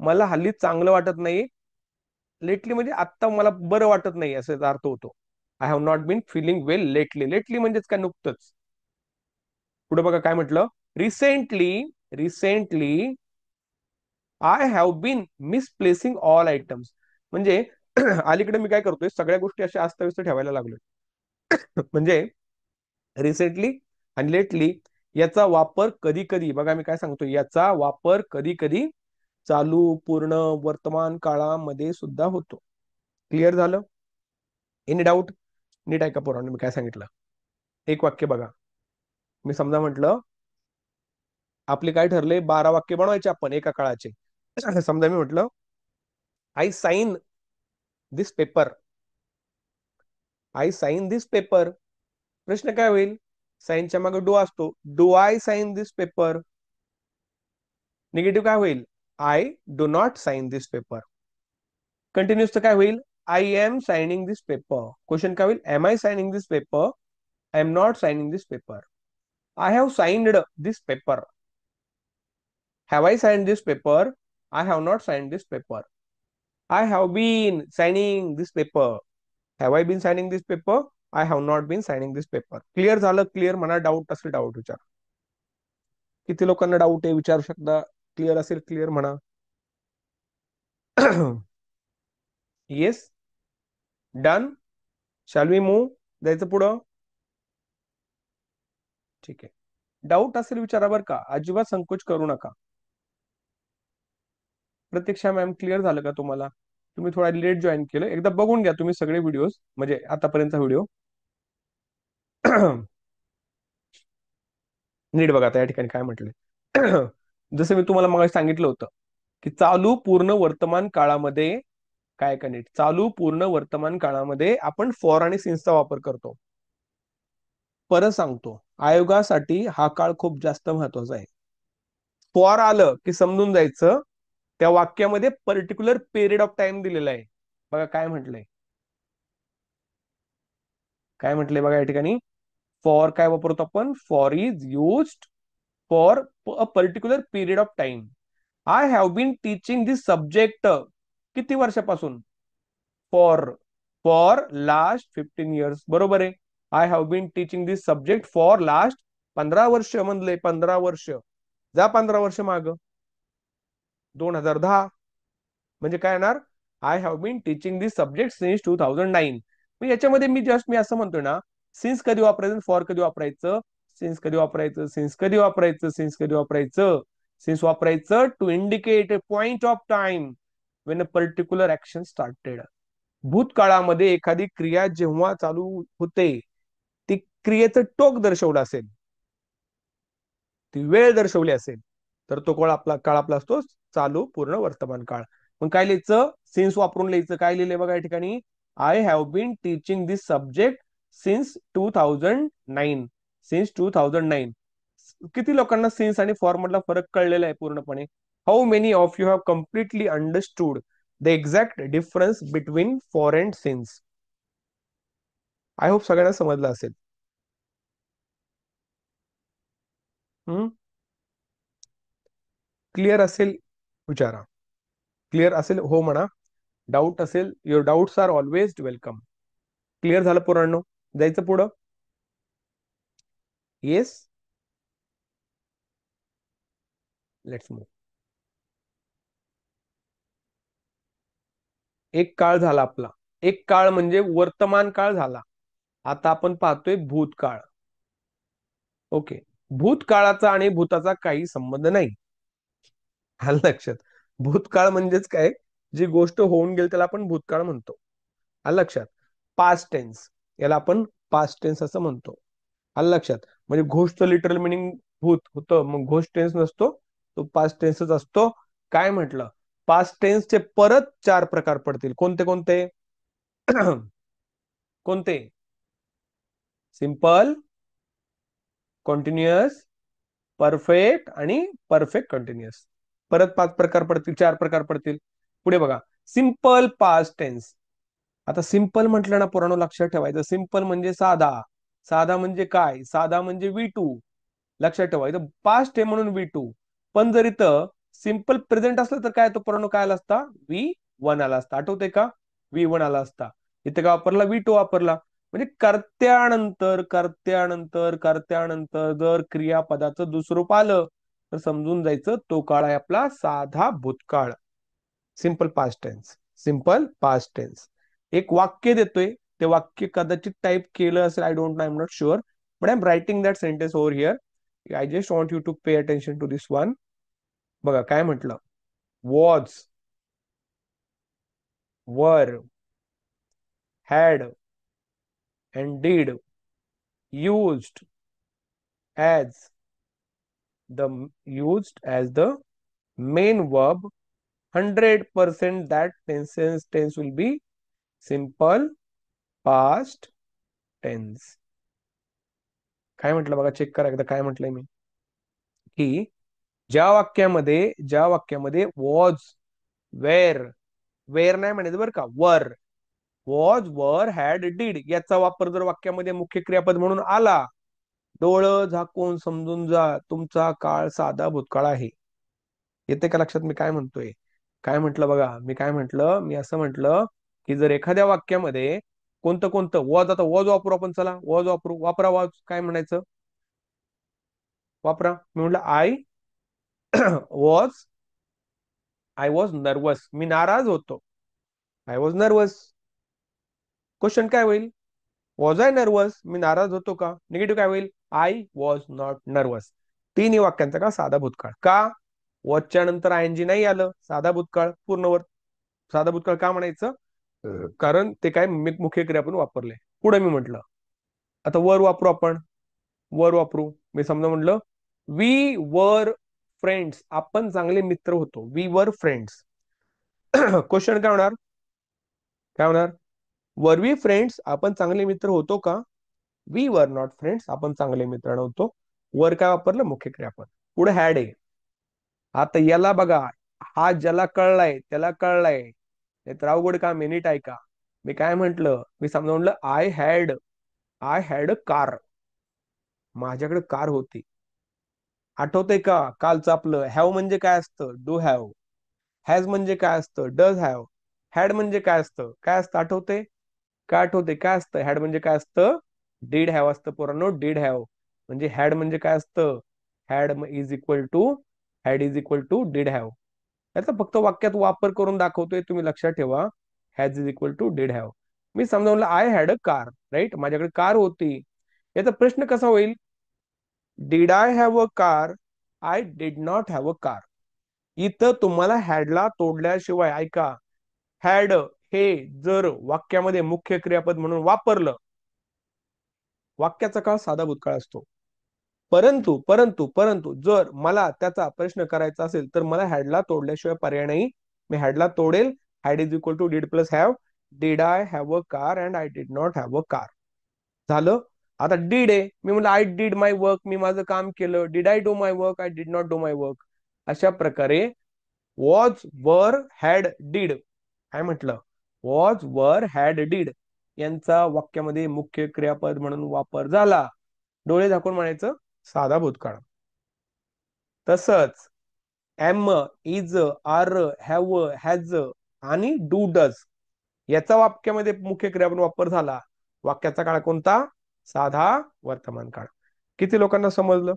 मला हल्ली चांगलं वाटत नाही. लेटली म्हणजे आता मला बरं वाटत नाही असा अर्थ होतो. I have not been feeling well lately. Lately म्हणजेच काय, नुकतंच. पुढे बघा काय म्हटलं, recently. Recently I have been misplacing all items. म्हणजे अलीकडे मी काय करतोय, सगळ्या गोष्टी अशा अस्ताव्यस्त ठेवायला लागलोय. म्हणजे रिसेंटली आणि लेटली याचा वापर कधी कधी, बघा मी काय सांगतो, याचा वापर कधी कधी चालू, पूर्ण, वर्तमान काळामध्ये सुद्धा होतो. क्लिअर झालं? Any doubt? नीट ऐका पोरांनो मी काय सांगितलं. एक वाक्य बघा. मी समजा म्हटलं, आपले काय ठरले, 12 वाक्य बनवायचे आपण एका काळाचे. समजा मी म्हटलं, I sign this paper. I sign this paper. प्रश्न काय होईल, साइनच्या मागे डू असतो. Do I sign this paper. Negative काय होईल, I do not sign this paper. Continuous काय होईल, I am signing this paper. Question काय होईल, am I signing this paper, I am not signing this paper. I have signed this paper. Have I signed this paper, I have not signed this paper. I have been signing this paper. Have I been signing this paper, I have not been signing this paper. Clear झालं? Clear म्हणा. Doubt असेल doubt विचार. किती लोकांना doubt आहे विचारू शकता. Clear असेल क्लिअर म्हणा. Yes. Done. Shall we move? जायचं पुढं? ठीक आहे. डाऊट असेल विचारा बरं का, अजिबात संकोच करू नका. प्रतीक्षा मॅम, क्लिअर झालं का तुम्हाला? तुम्ही थोडा लेट जॉईन केलं. एकदा बघून घ्या तुम्ही सगळे व्हिडिओज, म्हणजे आतापर्यंतचा व्हिडिओ. नीट बघा आता या ठिकाणी काय म्हटलंय. जसं मी तुम्हाला मग सांगितलं होतं की चालू पूर्ण वर्तमान काळामध्ये, काय का नीट, चालू पूर्ण वर्तमान काळामध्ये आपण फॉर आणि सिन्सचा वापर करतो. परत सांगतो, आयोगासाठी हा काळ खूप जास्त महत्वाचा आहे. फॉर आलं की समजून जायचं त्या वाक्यामध्ये पर्टिक्युलर पिरियड ऑफ टाइम दिलेला आहे. बघा काय म्हटलंय, काय म्हटलंय बघा या ठिकाणी. फॉर काय वापरतो आपण, for is used for a particular period of time. I have been teaching this subject, किती वर्षापासून, फॉर, फॉर लास्ट 15 years. बरोबर आहे. I have been teaching this subject for last 15 वर्ष. म्हणले 15 वर्ष. जा 15 वर्ष माग, 2010. म्हणजे काय येणार, I have been teaching this subject since 2009. मग याच्यामध्ये मी असं म्हणतोय ना, सिन्स कधी वापरायचं, फॉर कधी वापरायचं, सिन्स कधी वापरायचं, सिन्स कधी वापरायचं, सिन्स कधी वापरायचं, सिन्स वापरायचं to indicate a point of time when a particular action started. भूतकाळामध्ये एखादी क्रिया जेव्हा चालू होते, ती क्रियेचं टोक दर्शवलं असेल, ती वेळ दर्शवली असेल, तर तो काळ आपला असतो चालू पूर्ण वर्तमान काळ. मग काय लिहायचं, सिन्स वापरून लिहायचं. काय लिहिले बघा या ठिकाणी, I have been teaching this subject since 2009. Since 2009. किती लोकांना सिन्स आणि फॉर मधला फरक कळलेला आहे पूर्णपणे? How many of you have completely understood the exact difference between for and since? I hope सगळ्यांना समजलं असेल. क्लिअर असेल विचारा. क्लिअर असेल हो म्हणा. डाऊट असेल, your doubts are always welcome. Clear झालं पोरांनो? जायचं पुढं? Yes, let's move. एक काळ झाला आपला. एक काळ म्हणजे वर्तमान काळ झाला. आता आपण पाहतोय भूतकाळ. ओके. भूतकाळाचा आणि भूताचा काही संबंध नाही. आलं लक्षात? भूतकाळ म्हणजेच काय, जी गोष्ट होऊन गेली त्याला आपण भूतकाळ म्हणतो. आलं लक्षात? पास्ट टेन्स, याला आपण पास्ट टेन्स असं म्हणतो. आलं लक्षात? म्हणजे घोस्ट लिटरल मिनिंग भूत होतं, मग घोस्ट टेन्स नसतो, तो पास्ट टेन्सच असतो. काय म्हटलं, पास्ट टेन्सचे परत 4 प्रकार पडतील. कोणते कोणते? कोणते? सिंपल, कॉन्टिन्युअस, परफेक्ट आणि परफेक्ट कंटिन्युअस. परत 5 प्रकार पडतील, 4 प्रकार पडतील. पुढे बघा, सिंपल पास्ट टेन्स. आता सिंपल म्हटलं ना पुराणो, लक्षात ठेवायचं, सिंपल म्हणजे साधा. साधा म्हणजे काय, साधा म्हणजे V2. लक्षात ठेवायचं, पास्ट आहे म्हणून V2. पण जर इथं सिंपल प्रेझेंट असलं तर काय, तो पुराणो काय आला असता, V1. वन आला असता, आठवते का? V1 आला असता. इथे काय वापरला? V2 वापरला. म्हणजे कर्त्यानंतर जर क्रियापदाचं दुसरं रूप आलं तर समजून जायचं तो काळ आहे आपला साधा भूतकाळ, simple past tense. Simple past tense. एक वाक्य देतोय, ते वाक्य कदाचित टाइप केलं असेल, I don't know, I am not sure, but I am writing that sentence over here. I just want you to pay attention to this one. बघा काय म्हटलं. Was, were, had and did used as the main verb. 100% that tense will be simple past tense. काय म्हटलं बघा, check करा एकदा काय म्हटलंय मी, की ज्या वाक्यामध्ये वॉज, वेर नाही म्हणायचं बरं का, वर, वॉज, वर, हॅड, डीड याचा वापर जर वाक्यामध्ये मुख्य क्रियापद म्हणून आला, डोळं झाकून समजून जा तुमचा काळ साधा भूतकाळ आहे. येते का लक्षात मी काय म्हणतोय? काय म्हटलं बघा, मी काय म्हटलं, मी असं म्हटलं की जर एखाद्या वाक्यामध्ये कोणतं कोणतं वॉज, आता वॉज वापरू आपण, चला वॉज वापरू, वापरा वॉज. काय म्हणायचं? वापरा. मी म्हटलं वॉज आय वॉज नर्वस, मी नाराज होतो. I was nervous. क्वेश्चन काय होईल? वॉज आय नर्वस, मी नाराज होतो का? निगेटिव्ह काय होईल? I was not nervous. तिन्ही वाक्यांचा का साधा भूतकाळ. का? वॉजच्या नंतर आयएनजी नाही आलं, साधा भूतकाळ पूर्णवर. साधा भूतकाळ का म्हणायचं? कारण ते काय मुख्य क्रिया आपण वापरले. पुढे मी म्हटलं आता वर वापरू आपण, वर वापरू. मी समजा म्हटलं वी वर फ्रेंड्स, आपण चांगले मित्र होतो. We were friends. क्वेश्चन काय होणार? काय होणार? वर वी फ्रेंड्स, आपण चांगले मित्र होतो का? वी वर नॉट फ्रेंड्स, आपण चांगले मित्र नव्हतो. वर काय वापरलं? मुख्य क्रियापद. पुढे हॅड आहे. आता याला बघा, हा ज्याला कळलाय त्याला कळलाय, नाही तर अवघड काम आहे. नीट ऐका मी काय म्हंटल. मी समजा म्हटलं आय हॅड अ कार, माझ्याकडे कार होती. आठवतंय का कालचं आपलं? हॅव म्हणजे काय असतं? Do have. हॅज म्हणजे काय असतं? Does have. हॅड म्हणजे काय असतं? काय असतं? आठवते काय? आठवते काय असतं? हॅड म्हणजे काय असतं? डीड हॅव असतं पोरांनो, डीड हॅव. म्हणजे हॅड म्हणजे काय असतं? Had is equal to did have. याचा फक्त वाक्यात वापर करून दाखवतोय, तुम्ही लक्षात ठेवा. Has is equal to did have. मी समजा म्हणलं I had a car, right, माझ्याकडे कार होती. याचा प्रश्न कसा होईल? Did I have a car? I did not have a car. इथं तुम्हाला हॅडला तोडल्याशिवाय, ऐका, हॅड हे जर वाक्यामध्ये मुख्य क्रियापद म्हणून वापरलं, वाक्याचा काळ साधा भूतकाळ असतो. परंतु परंतु परंतु जर मला त्याचा प्रश्न करायचा असेल तर मला हॅडला तोडल्याशिवाय पर्याय नाही. मी हॅडला तोडेल. Had is equal to did plus have. Did I have a car and I did not have a car. झालं. आता डीड आहे, मी म्हणलं आय डीड माय वर्क, मी माझं काम केलं. Did I do my work? I did not do my work. अशा प्रकारे वॉज, वर, हॅड, डीड, काय म्हटलं? वॉज, वर, हॅड, डीड यांचा वाक्यामध्ये मुख्य क्रियापद म्हणून वापर झाला. डोळे झाकून म्हणायचं साधा भूतकाळ. तसंच am, is, are, have, has आणि डू, डज याचा वाक्यामध्ये मुख्य क्रियापद वापर झाला. वाक्याचा काळ कोणता? साधा वर्तमान काळ. किती लोकांना समजलं?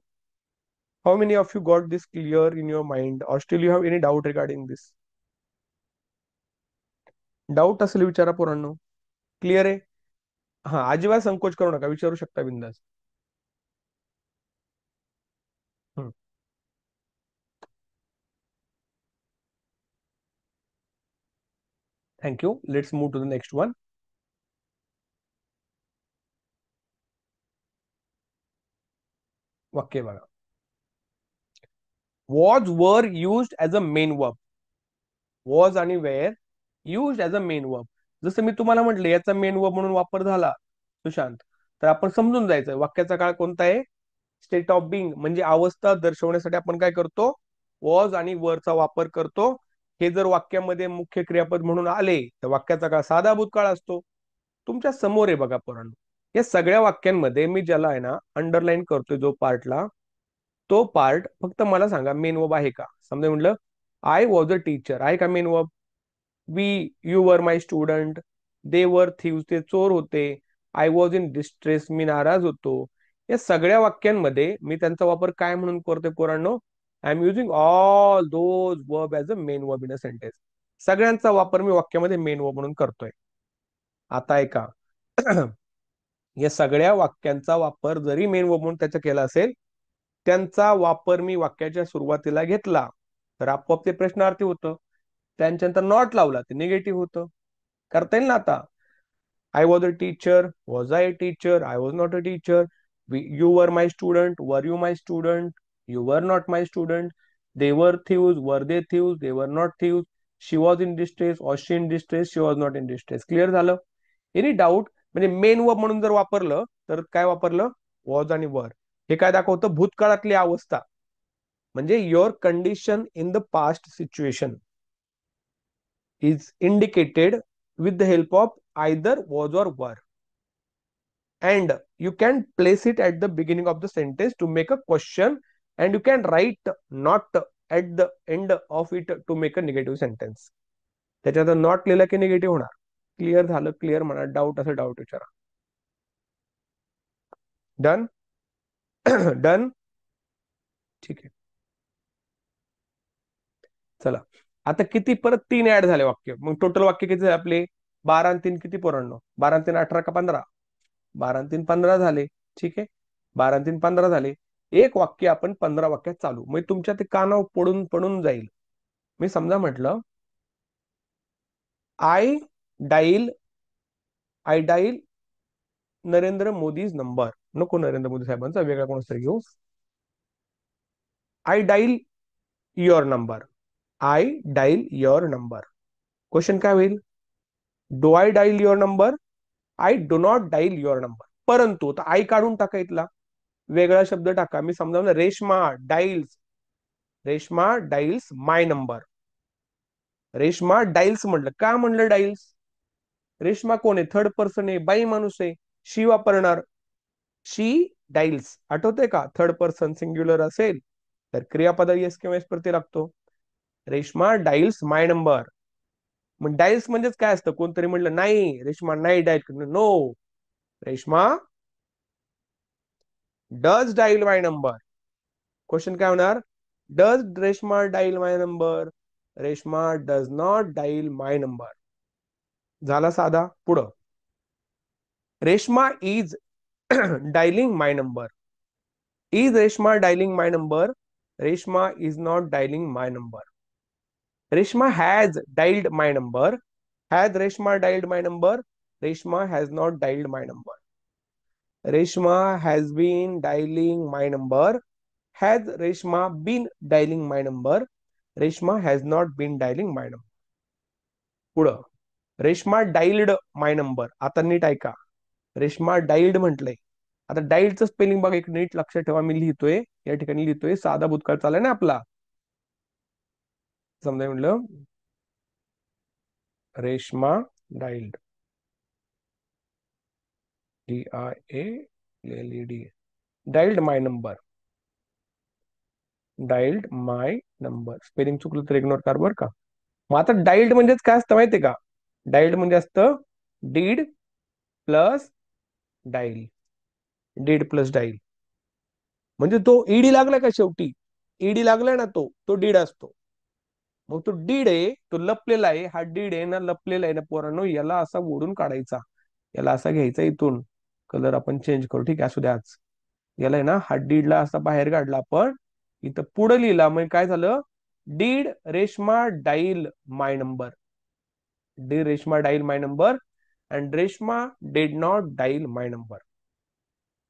How many of you got this clear in your mind, or still you have any doubt regarding this? Doubt असेल विचारा पोरांनो. क्लिअर आहे? हा, अजिबात संकोच करू नका, विचारू शकता बिंदास. Thank you. Let's move to the next one. वाक्य बघा. Was, were used as a main verb. Was आणि were used as a main verb. जसं मी तुम्हाला म्हटलं याचा मेन वर्ब म्हणून वापर झाला सुशांत, तर आपण समजून जायचं वाक्याचा काळ कोणता आहे. स्टेट ऑफ बिंग म्हणजे अवस्था दर्शवण्यासाठी आपण काय करतो? वॉज आणि वरचा वापर करतो. हे जर वाक्यामध्ये मुख्य क्रियापद म्हणून आले तर वाक्याचा काळ साधा भूतकाळ असतो. तुमच्या समोर आहे बघा पोरांनो. या सगळ्या वाक्यांमध्ये मी ज्याला आहे ना अंडरलाईन करतोय जो पार्टला, तो पार्ट फक्त मला सांगा मेन वर्ब आहे का? समजा म्हटलं आय वॉज अ टीचर, आहे का main verb? You were my student, they were thieves, ते चोर होते, आय वॉज इन डिस्ट्रेस, मी नाराज होतो. या सगळ्या वाक्यांमध्ये मी त्यांचा वापर काय म्हणून करतोय पोरांनो? I am using all those verb as a main verb in a sentence. सगळ्यांचा वापर मी वाक्यामध्ये मेन वर्ब म्हणून करतोय. आता ऐका. या सगळ्या वाक्यांचा वापर जरी मेन वर्ब म्हणून त्याचा केला असेल, त्यांचा वापर मी वाक्याच्या सुरुवातीला घेतला तर आपोआप ते प्रश्नार्थी होतं. त्यांच्यानंतर नॉट लावला ते निगेटिव्ह होतं. करता येईल ना आता? I was a teacher, was I a teacher, I was not a teacher, you were my student, were you my student, you were not my student, they were thieves, were they thieves, they were not thieves, she was in distress, was she in distress, she was not in distress. Clear झालं? Any doubt? म्हणजे main verb म्हणून जर वापरलं तर काय वापरलं? Was आणि वर. हे काय दाखवतं? भूतकाळातली अवस्था, म्हणजे your condition in the past situation is indicated with the help of either was or were, and you can place it at the beginning of the sentence to make a question, and you can write not at the end of it to make a negative sentence. त्याच्यात not लिहिलं की negative होणार. Clear झालं? Clear म्हणा. Doubt असेल doubt विचारा. Done. Done. ठीक आहे. चला, आता किती परत 3 ऍड झाले वाक्य. मग टोटल वाक्य किती झाले आपले? 12 आणि 3 किती पोरांनो? 12 आणि 3 18 का 15? 12 आणि 3 15 झाले. ठीक आहे, 12 आणि 3 15 झाले. एक वाक्य आपण 15 वाक्यात चालू. मग तुमच्या ते कानावर पडून पडून जाईल. मी समजा म्हटलं I dial, I dial Narendra Modi's number. नको नरेंद्र मोदी साहेबांचा, वेगळा कोणाचा तरी घेऊ. I dial your number, I dial your number. Question काय होईल? Do I dial your number, I do not dial your number. परंतु आय काढून टाका, इथला वेगळा शब्द टाका. मी समजावलं रेशमा डाईल्स, रेशमा डाईल्स माय नंबर. रेशमा डाईल्स म्हणलं का? म्हणलं डाईल्स. रेशमा कोण आहे? थर्ड पर्सन आहे, बाई माणूस आहे. शी वापरणार. शी डाईल्स. आठवतंय का? थर्ड पर्सन सिंग्युलर असेल तर क्रियापद येस किंवा एस प्रती लागतो. रेशमा डाईल्स माय नंबर. मग डाईल्स म्हणजेच काय असतं? कोणतरी म्हणलं नाही रेशमा नाही dial, no, Reshma does dial my number. Question काय होणार? Does Reshma dial my number, Reshma does not dial my number. झाला साधा. पुढं, Reshma is dialling my number. Is Reshma dialling my number, Reshma is not dialling my number. Reshma has dialled my number, has Reshma dialled my number, Reshma has not dialled my number. Reshma has been dialling my number, has Reshma been dialling my number, Reshma has not been dialling my number. पुढं, रेशमा डाईल्ड माय number. आता नीट ऐका, रेशमा डाईल्ड म्हटलंय. आता डाईल्डचं spelling बघा, एक नीट लक्षात ठेवा. मी लिहितोय या ठिकाणी, लिहितोय साधा भूतकाळ चाललाय ना आपला. समजा म्हटलं रेशमा डाईल्ड, DIALED, डाईल्ड माय नंबर, डाईल्ड माय नंबर. स्पेलिंग चुकलं तर इग्नोर कर बरं का. मग आता डाईल्ड म्हणजेच काय असतं माहितीये का? डाईल्ड म्हणजे असतं did plus dial, did plus dial. म्हणजे तो ईडी लागलाय का शेवटी? ईडी लागलाय ना, तो डीड असतो. मग तो डीड आहे, तो लपलेला आहे. हा डीड आहे ना, लपलेला आहे ना पोरांनो, याला असा ओढून काढायचा. याला असा घ्यायचा इथून. कलर आपण चेंज करू, ठीक आहे, असू द्या आज. याला आहे ना, हा डीडला असा बाहेर काढला आपण. इथं पुढे लिहिला, मग काय झालं? Did Reshma dial my number, did Reshma dial my number, and Reshma did not dial my number.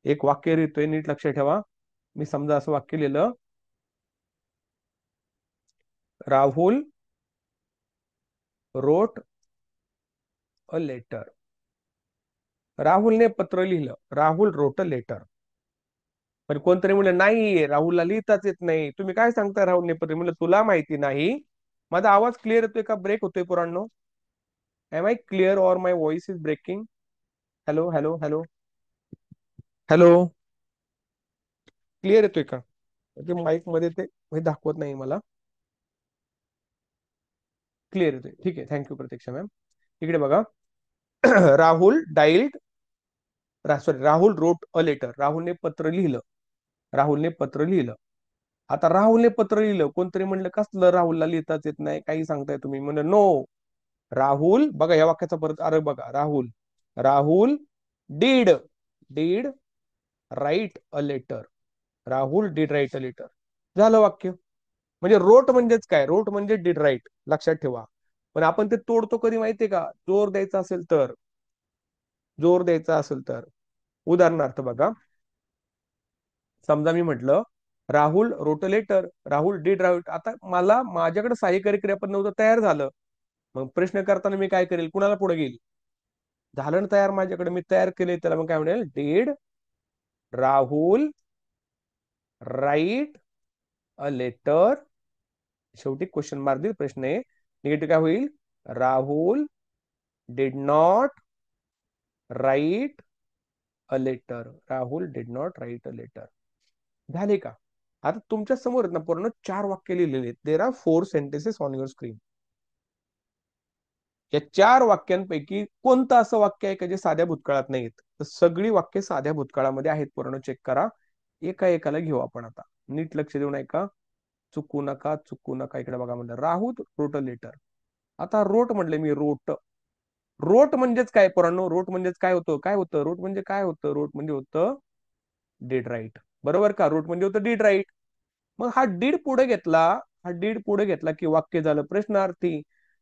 एक वाक्य लिहितोय, नीट लक्षात ठेवा. मी समजा असं वाक्य लिहिलं, राहुल रोट अ लेटर. राहुलने पत्र लिहिलं, राहुल रोट अ लेटर. पण कोणतरी म्हणलं नाही राहुलला लिहिताच येत नाही. तुम्ही काय सांगता राहुलने पत्र? म्हणलं तुला माहिती नाही. माझा आवाज क्लिअर येतोय का ब्रेक होतोय पोरांनो? Am I clear or my voice is breaking? Hello hello hello hello. Clear येतोय का? ते माईक मध्ये ते दाखवत नाही मला. क्लिअर येतोय, ठीक आहे, थँक्यू प्रतीक्षा मॅम. इकडे बघा. Rahul dialled, sorry, Rahul wrote a letter. राहुलने पत्र लिहिलं. राहुलने पत्र लिहिलं. आता राहुलने पत्र लिहिलं, कोणतरी म्हणलं कसलं राहुलला लिहिताच येत नाही, काही सांगताय तुम्ही, म्हणलं नो. राहुल, बघा या वाक्याचा परत अरे बघा, Rahul, Rahul did, did write a letter. Rahul did write a letter. झालं वाक्य. म्हणजे रोट म्हणजेच काय, रोट म्हणजे डीड राईट, लक्षात ठेवा. पण आपण ते तोडतो कधी माहितीये का, जोर द्यायचा असेल तर. जोर द्यायचा असेल तर उदाहरणार्थ बघा, समजा मी म्हटलं Rahul wrote a letter, Rahul did write. आता मला माझ्याकडे सहाय्यकारी क्रियापद नव्हतं, तयार झालं. मग प्रश्न करताना मी काय करेल, कुणाला पुढे घेईल. झालं ना तयार माझ्याकडे, मी तयार केले, त्याला मग काय म्हणेल, did Rahul write a letter. शेवटी क्वेश्चन मार्क देईल, प्रश्न आहे. निगेटिव्ह काय होईल, Rahul did not write a letter. Rahul did not write a letter. झाले का. आता तुमच्या समोर आहेत ना पूर्ण 4 वाक्य लिहिलेले आहेत. There are 4 sentences on your screen. या 4 वाक्यांपैकी कोणतं असं वाक्य आहे का जे साध्या भूतकाळात नाहीत. तर सगळी वाक्य साध्या भूतकाळामध्ये आहेत. पूर्ण चेक करा. एका एकाला घेऊ आपण आता. नीट लक्ष देऊन ऐका. चुकू नका, चुकू नका. इकडे बघा, म्हणलं राहुल रोट अ लेटर. आता रोट म्हणले मी, रोट. रोट म्हणजेच काय पोरांनो, रोट म्हणजेच काय होतं, काय होतं रोट म्हणजे, काय होतं रोट म्हणजे, होतं डीड राईट. बरोबर का, रोट म्हणजे होतं डीड राईट. मग हा डीड पुढे घेतला, हा डीड पुढे घेतला की वाक्य झालं प्रश्नार्थी.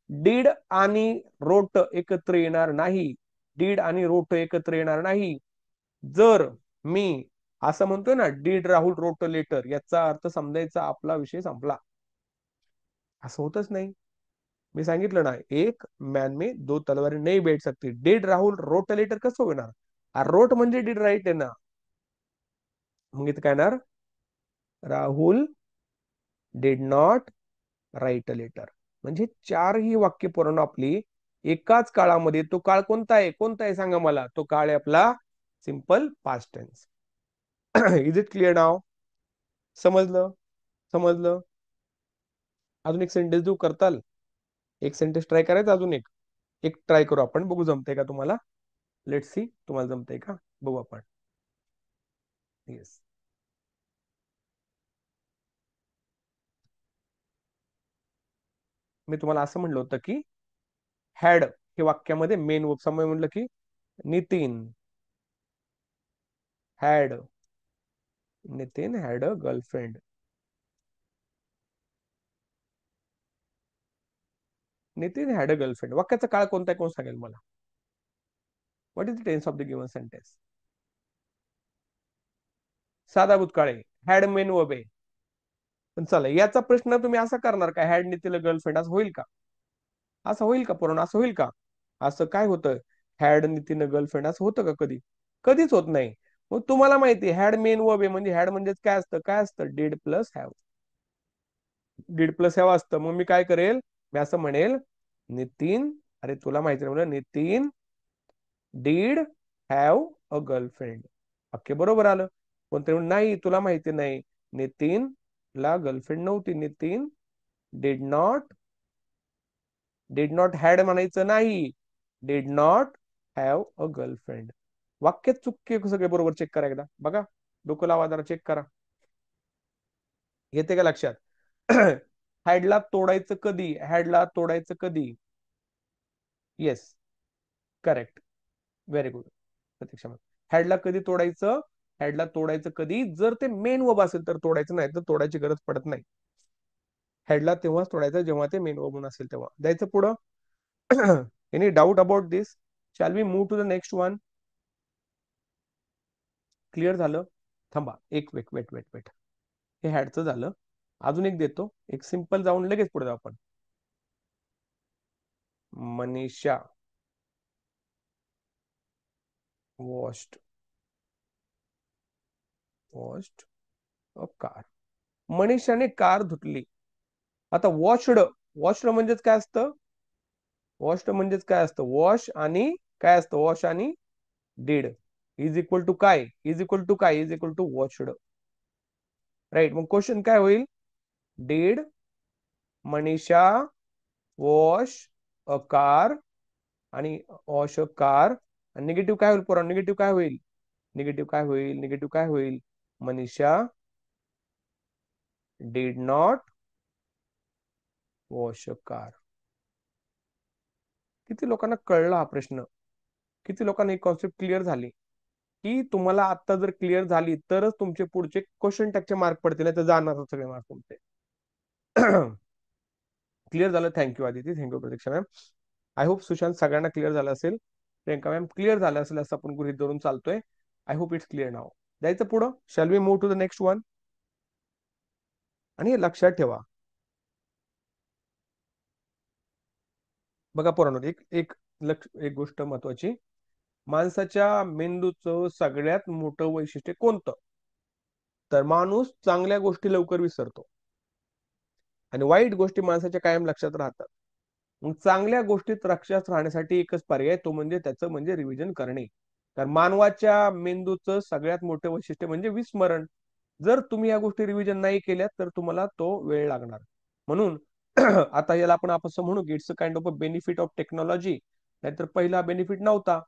डीड आणि रोट एकत्र येणार नाही. डीड आणि रोट एकत्र येणार नाही. जर मी असं म्हणतोय ना, डीड राहुल रोट लेटर, याचा अर्थ समजायचा आपला विषय संपला. असं होतच नाही. मी सांगितलं ना, एक मॅन में दो तलवारी नाही बैठ सकती. डीड राहुल रोट लेटर कसं होणार, रोट म्हणजे डीड राईट आहे ना. मग इथं काय येणार, Rahul did not write a letter. म्हणजे 4 ही वाक्य पूर्ण आपली एकाच काळामध्ये. तो काळ कोणता आहे, कोणता आहे सांगा मला. तो काळ आहे आपला simple past tense. Is it clear now. समजलं, समजलं. अजून एक सेंटेन्स देऊ, करताल. एक सेंटेन्स ट्राय करायचं, अजून एक एक ट्राय करू आपण, बघू जमतंय का तुम्हाला. लेट्स सी, तुम्हाला जमतंय का बघू आपण. येस. मी तुम्हाला असं म्हणलं होतं की हॅड हे वाक्यामध्ये मेन समय म्हणलं की Nitin had, Nitin had a girlfriend. Nitin had a girlfriend. वाक्याचा काळ कोणता आहे, कोण सांगेल मला. What is the tense of the given sentence. साधा भूतकाळ आहे. हॅड मेन वर्ब आहे. पण चला, याचा प्रश्न तुम्ही असा करणार का, हॅड नितीन गर्लफ्रेंड, असं होईल का. असं होईल का पूर्ण, असं होईल का. असं काय होतं, हॅड नितीन गर्लफ्रेंड असं होतं का कधी. कधीच होत नाही. मग तुम्हाला माहिती हॅड मेन वर्ब आहे, म्हणजे हॅड म्हणजे काय असतं, काय असतं, did plus have. Did plus have असतं. मग मी काय करेल, मी असं म्हणेल, नितीन, अरे तुला माहिती नाही, Nitin did have a girlfriend. Okay, बरोबर आलं. कोणतरी नाही तुला माहिती नाही, नितीन ला गर्लफ्रेंड नव्हती. Nitin did not, did not had म्हणायचं नाही, did not have a girlfriend. वाक्य चुकी सगळे बरोबर चेक करा एकदा बघा. डोकं लावा जरा, चेक करा. येते का लक्षात. हॅडला तोडायचं कधी, हॅडला तोडायचं कधी. येस, करेक्ट, व्हेरी गुड प्रतीक्षा. हॅडला कधी तोडायचं, हॅडला तोडायचं कधी, जर ते मेन वर्ब असेल तर तोडायचं, नाही तर तोडायची गरज पडत नाही. हेडला तेव्हाच तोडायचं जेव्हा ते मेन वर्ब असेल तेव्हा. जायचं पुढं. Any doubt about this. Shall we move to the next one. Clear झालं. थांबा, एक वेट वेट वेट वेट. हे हॅडचं झालं. अजून एक देतो, एक सिंपल, जाऊन लगेच पुढे जाऊ आपण. Manisha washed, washed a car. मनीषाने कार धुतली. आता वॉशड, वॉशड म्हणजेच काय असतं, वॉशड म्हणजेच काय असतं, वॉश आणि काय असतं, वॉश आणि डीड इज इक्वल टू काय, इज इक्वल टू काय, is equal to washed. Right. मग क्वेश्चन काय होईल, did Manisha wash a car, आणि वॉश अ कार, आणि निगेटिव्ह काय होईल पोरांनो? निगेटिव्ह काय होईल? निगेटिव्ह काय होईल? निगेटिव्ह काय होईल? Manisha did not wash a car. किती लोकांना कळला हा प्रश्न? किती लोकांना ही कॉन्सेप्ट क्लिअर झाली? की तुम्हाला आता जर क्लिअर झाली तरच तुमचे पुढचे क्वेश्चन टॅगचे मार्क पडतील, नाही तर जाणार सगळे मार्क तुमचे. क्लिअर झालं? Thank you Aditi, thank you Pratiksha ma'am. I hope Sushant सगळ्यांना क्लिअर झालं असेल. प्रियंका मॅम क्लिअर झालं असेल असं आपण गृहीत धरून चालतोय. I hope it's clear now. जायचं पुढं. Shall we move to the next one? आणि हे लक्षात ठेवा बघा पोरांनो, एक गोष्ट महत्वाची. माणसाच्या मेंदूचं सगळ्यात मोठं वैशिष्ट्य कोणतं? तर माणूस चांगल्या गोष्टी लवकर विसरतो आणि वाईट गोष्टी माणसाच्या कायम लक्षात राहतात. मग चांगल्या गोष्टीत लक्षात राहण्यासाठी एकच पर्याय, तो म्हणजे त्याचं म्हणजे रिव्हिजन करणे. तर मानवाच्या मेंदूचं सगळ्यात मोठं वैशिष्ट्य म्हणजे विस्मरण. जर तुम्ही या गोष्टी रिव्हिजन नाही केल्या तर तुम्हाला तो वेळ लागणार. म्हणून आता याला आपण असं म्हणू की it's a kind of a benefit of technology. नाहीतर पहिला बेनिफिट नव्हता.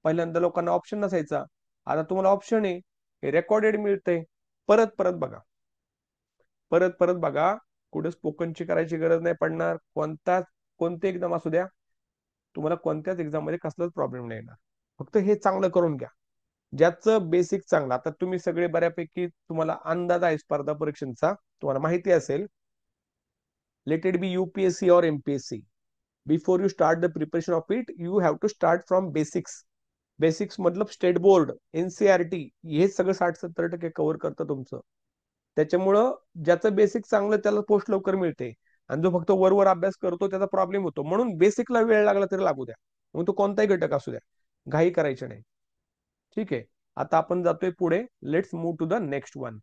पहिल्यांदा लोकांना ऑप्शन नसायचा. आता तुम्हाला ऑप्शन आहे, हे रेकॉर्डेड मिळतंय. परत परत बघा, परत परत बघा. कुठे स्पोकनची करायची गरज नाही पडणार. कोणते एक्झाम असू द्या, तुम्हाला कोणत्याच एक्झाम मध्ये कसलाच प्रॉब्लेम नाही येणार. फक्त हे चांगलं करून घ्या, ज्याचं बेसिक चांगलं. आता तुम्ही सगळे बऱ्यापैकी, तुम्हाला अंदाज आहे स्पर्धा परीक्षांचा, तुम्हाला माहिती असेल. लेट इट बी यूपीएससी और MPSC, before you start the preparation of it you have to start from basics. Basics मतलब स्टेट बोर्ड, एनसीआरटी, हे सगळं 60-70% कव्हर करतं तुमचं. त्याच्यामुळं ज्याचं बेसिक चांगलं त्याला पोस्ट लवकर मिळते, आणि जो फक्त वरवर अभ्यास करतो त्याचा प्रॉब्लेम होतो. म्हणून बेसिकला वेळ लागला तरी लागू द्या, मग तो कोणताही घटक असू द्या, घाई करायची नाही. ठीक आहे. आता आपण जातोय पुढे. Let's move to the next one.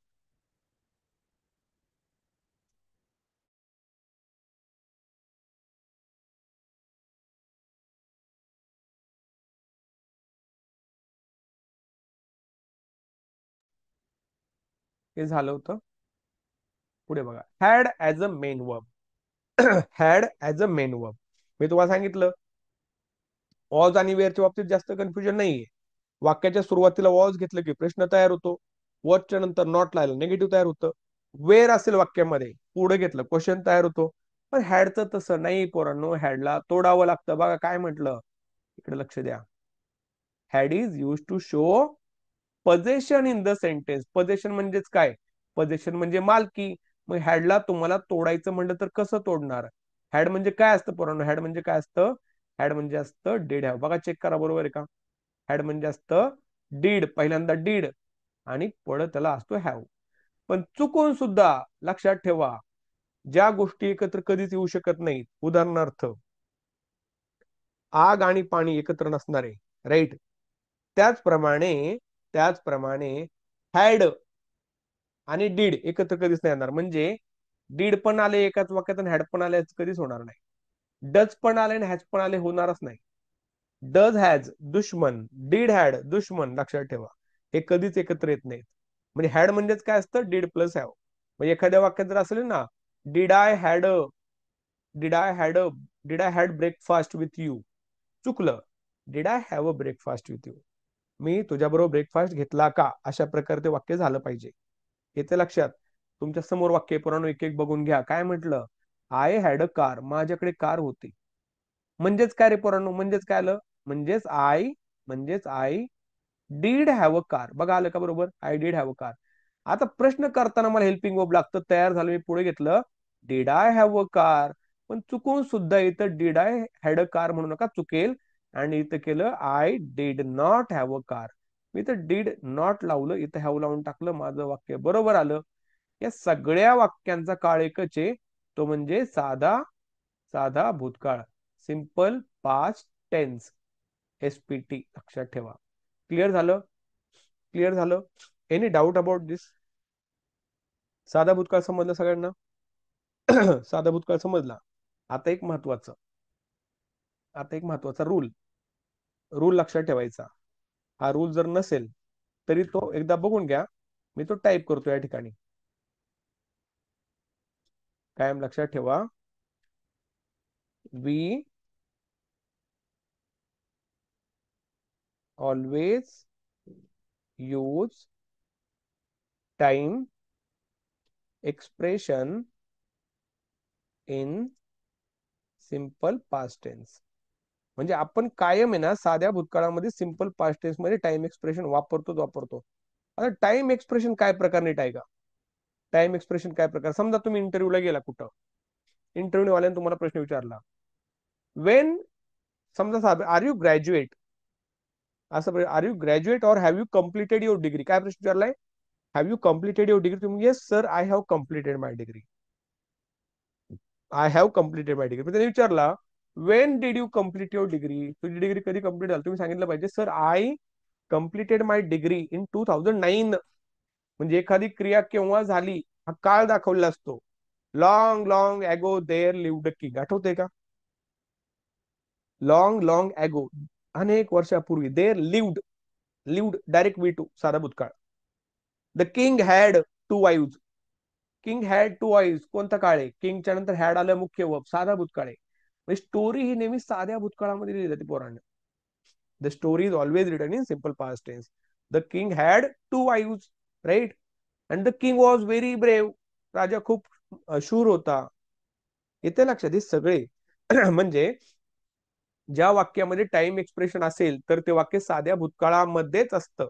हे झालं होतं. पुढे बघा. Had as a main verb. Had as a main verb. मी तुम्हाला सांगितलं, वॉज आणि वेअरच्या बाबतीत जास्त कन्फ्युजन नाहीये. वाक्याच्या सुरुवातीला वॉज घेतलं की प्रश्न तयार होतो. वॉजच्या नंतर नॉट लायला निगेटिव्ह तयार होतं. वेअर असेल वाक्यामध्ये, पुढे घेतलं क्वेश्चन तयार होतो. पण हॅडचं तसं नाही पोरांनो. हॅडला तोडावं लागतं. बघा काय म्हटलं, इकडे लक्ष द्या. Had is use to show possession in the sentence. Possession म्हणजेच काय? पोझेशन म्हणजे मालकी. मग हॅडला तुम्हाला तोडायचं म्हणलं तर कसं तोडणार? हॅड म्हणजे काय असतं पोरांनो? हॅड म्हणजे काय असतं? हॅड म्हणजे असतं डीड हॅव. बघा चेक करा, बरोबर आहे का? हॅड म्हणजे असतं डीड, पहिल्यांदा डीड, आणि पुढे त्याला असतो हॅव. पण चुकून सुद्धा लक्षात ठेवा, ज्या गोष्टी एकत्र कधीच येऊ शकत नाहीत, उदाहरणार्थ आग आणि पाणी एकत्र नसणार आहे, राईट? त्याचप्रमाणे हॅड आणि डीड एकत्र कधीच नाही येणार. म्हणजे डीड पण आले एकाच वाक्यात आणि हॅड पण आले कधीच होणार नाही. डज पण आले आणि हॅज पण आले होणारच नाही. डज हॅज दुश्मन, डीड हॅड दुश्मन, लक्षात ठेवा. हे कधीच एकत्र येत नाहीत. म्हणजे हॅड म्हणजेच काय असतं? Did plus have. म्हणजे एखाद्या वाक्यात जर असेल ना, did I had did I had did I had breakfast with you, चुकलं. Did I have a breakfast with you, मी तुझ्याबरोबर ब्रेकफास्ट घेतला का, अशा प्रकारे ते वाक्य झालं पाहिजे. येते लक्षात? तुमच्या समोर वाक्य पुराण एक एक बघून घ्या. काय म्हटलं? आय हॅड अ कार, माझ्याकडे कार होती. म्हणजेच काय रे पोरांनो? म्हणजेच काय आलं? म्हणजेच I did have a car. बघा आलं का बरोबर? I did have a car. आता प्रश्न करताना मला हेल्पिंग वर्ब लागतं. तयार झालं, मी पुढे घेतलं did I have a car. पण चुकून सुद्धा इथं did I had a car म्हणू नका, चुकेल. आणि इथं केलं I did not have a car. मी इथं डीड नॉट लावलं, इथं हॅव लावून टाकलं, माझं वाक्य बरोबर आलं. या सगळ्या वाक्यांचा काळ एकच आहे, तो म्हणजे साधा साधा भूतकाळ, सिंपल पास्ट टेन्स, एसपीटी. लक्षात ठेवा. क्लिअर झालं? क्लिअर झालं? एनी डाऊट अबाउट दिस? साधा भूतकाळ समजलं सगळ्यांना? साधा भूतकाळ समजला. आता एक महत्वाचा रूल रूल लक्षात ठेवायचा. हा रूल जर नसेल तरी तो एकदा बघून घ्या. मी तो टाईप करतो या ठिकाणी. कायम लक्षात ठेवा, we always use time expression in simple past tense. म्हणजे आपण कायम आहे ना साध्या भूतकाळामध्ये सिंपल पास्ट टेन्स मध्ये टाइम एक्सप्रेशन वापरतो. आता टाइम एक्सप्रेशन काय प्रकार नीट आहे का? टाइम एक्सप्रेशन काय प्रकार, समजा तुम्ही इंटरव्ह्यूला गेला कुठं, इंटरव्ह्यू वाल्याने तुम्हाला प्रश्न विचारला, वेन, समजा साहेब आर यू ग्रॅज्युएट, असं are you graduate or have you completed your degree, काय प्रश्न विचारलाय? Have you completed your degree? तुम्ही yes sir I have completed my degree, I have completed my degree. त्याने विचारला when did you complete your degree, तुझी degree कधी complete झाली? तुम्ही सांगितलं पाहिजे sir I completed my degree in 2009. म्हणजे एखादी क्रिया केव्हा झाली हा काळ दाखवला असतो. Long long ago there lived a king, आठवतंय का? लॉंग लॉंग ॲगो, अनेक वर्षापूर्वी, there lived, lived direct V two साधा भूतकाळ. The king had two wives, king had two wives कोणता काळ आहे? किंगच्या नंतर हॅड आलं मुख्य व साधा भूतकाळ आहे. म्हणजे स्टोरी ही नेहमी साध्या भूतकाळामध्ये लिहिली जाते पोरांना. The story is always written in simple past tense. The king had two wives, right, and the king was very brave, राजा खूप शूर होता. येते लक्षात हे सगळे. म्हणजे ज्या वाक्यामध्ये टाइम एक्सप्रेशन असेल तर ते वाक्य साध्या भूतकाळामध्येच असतं.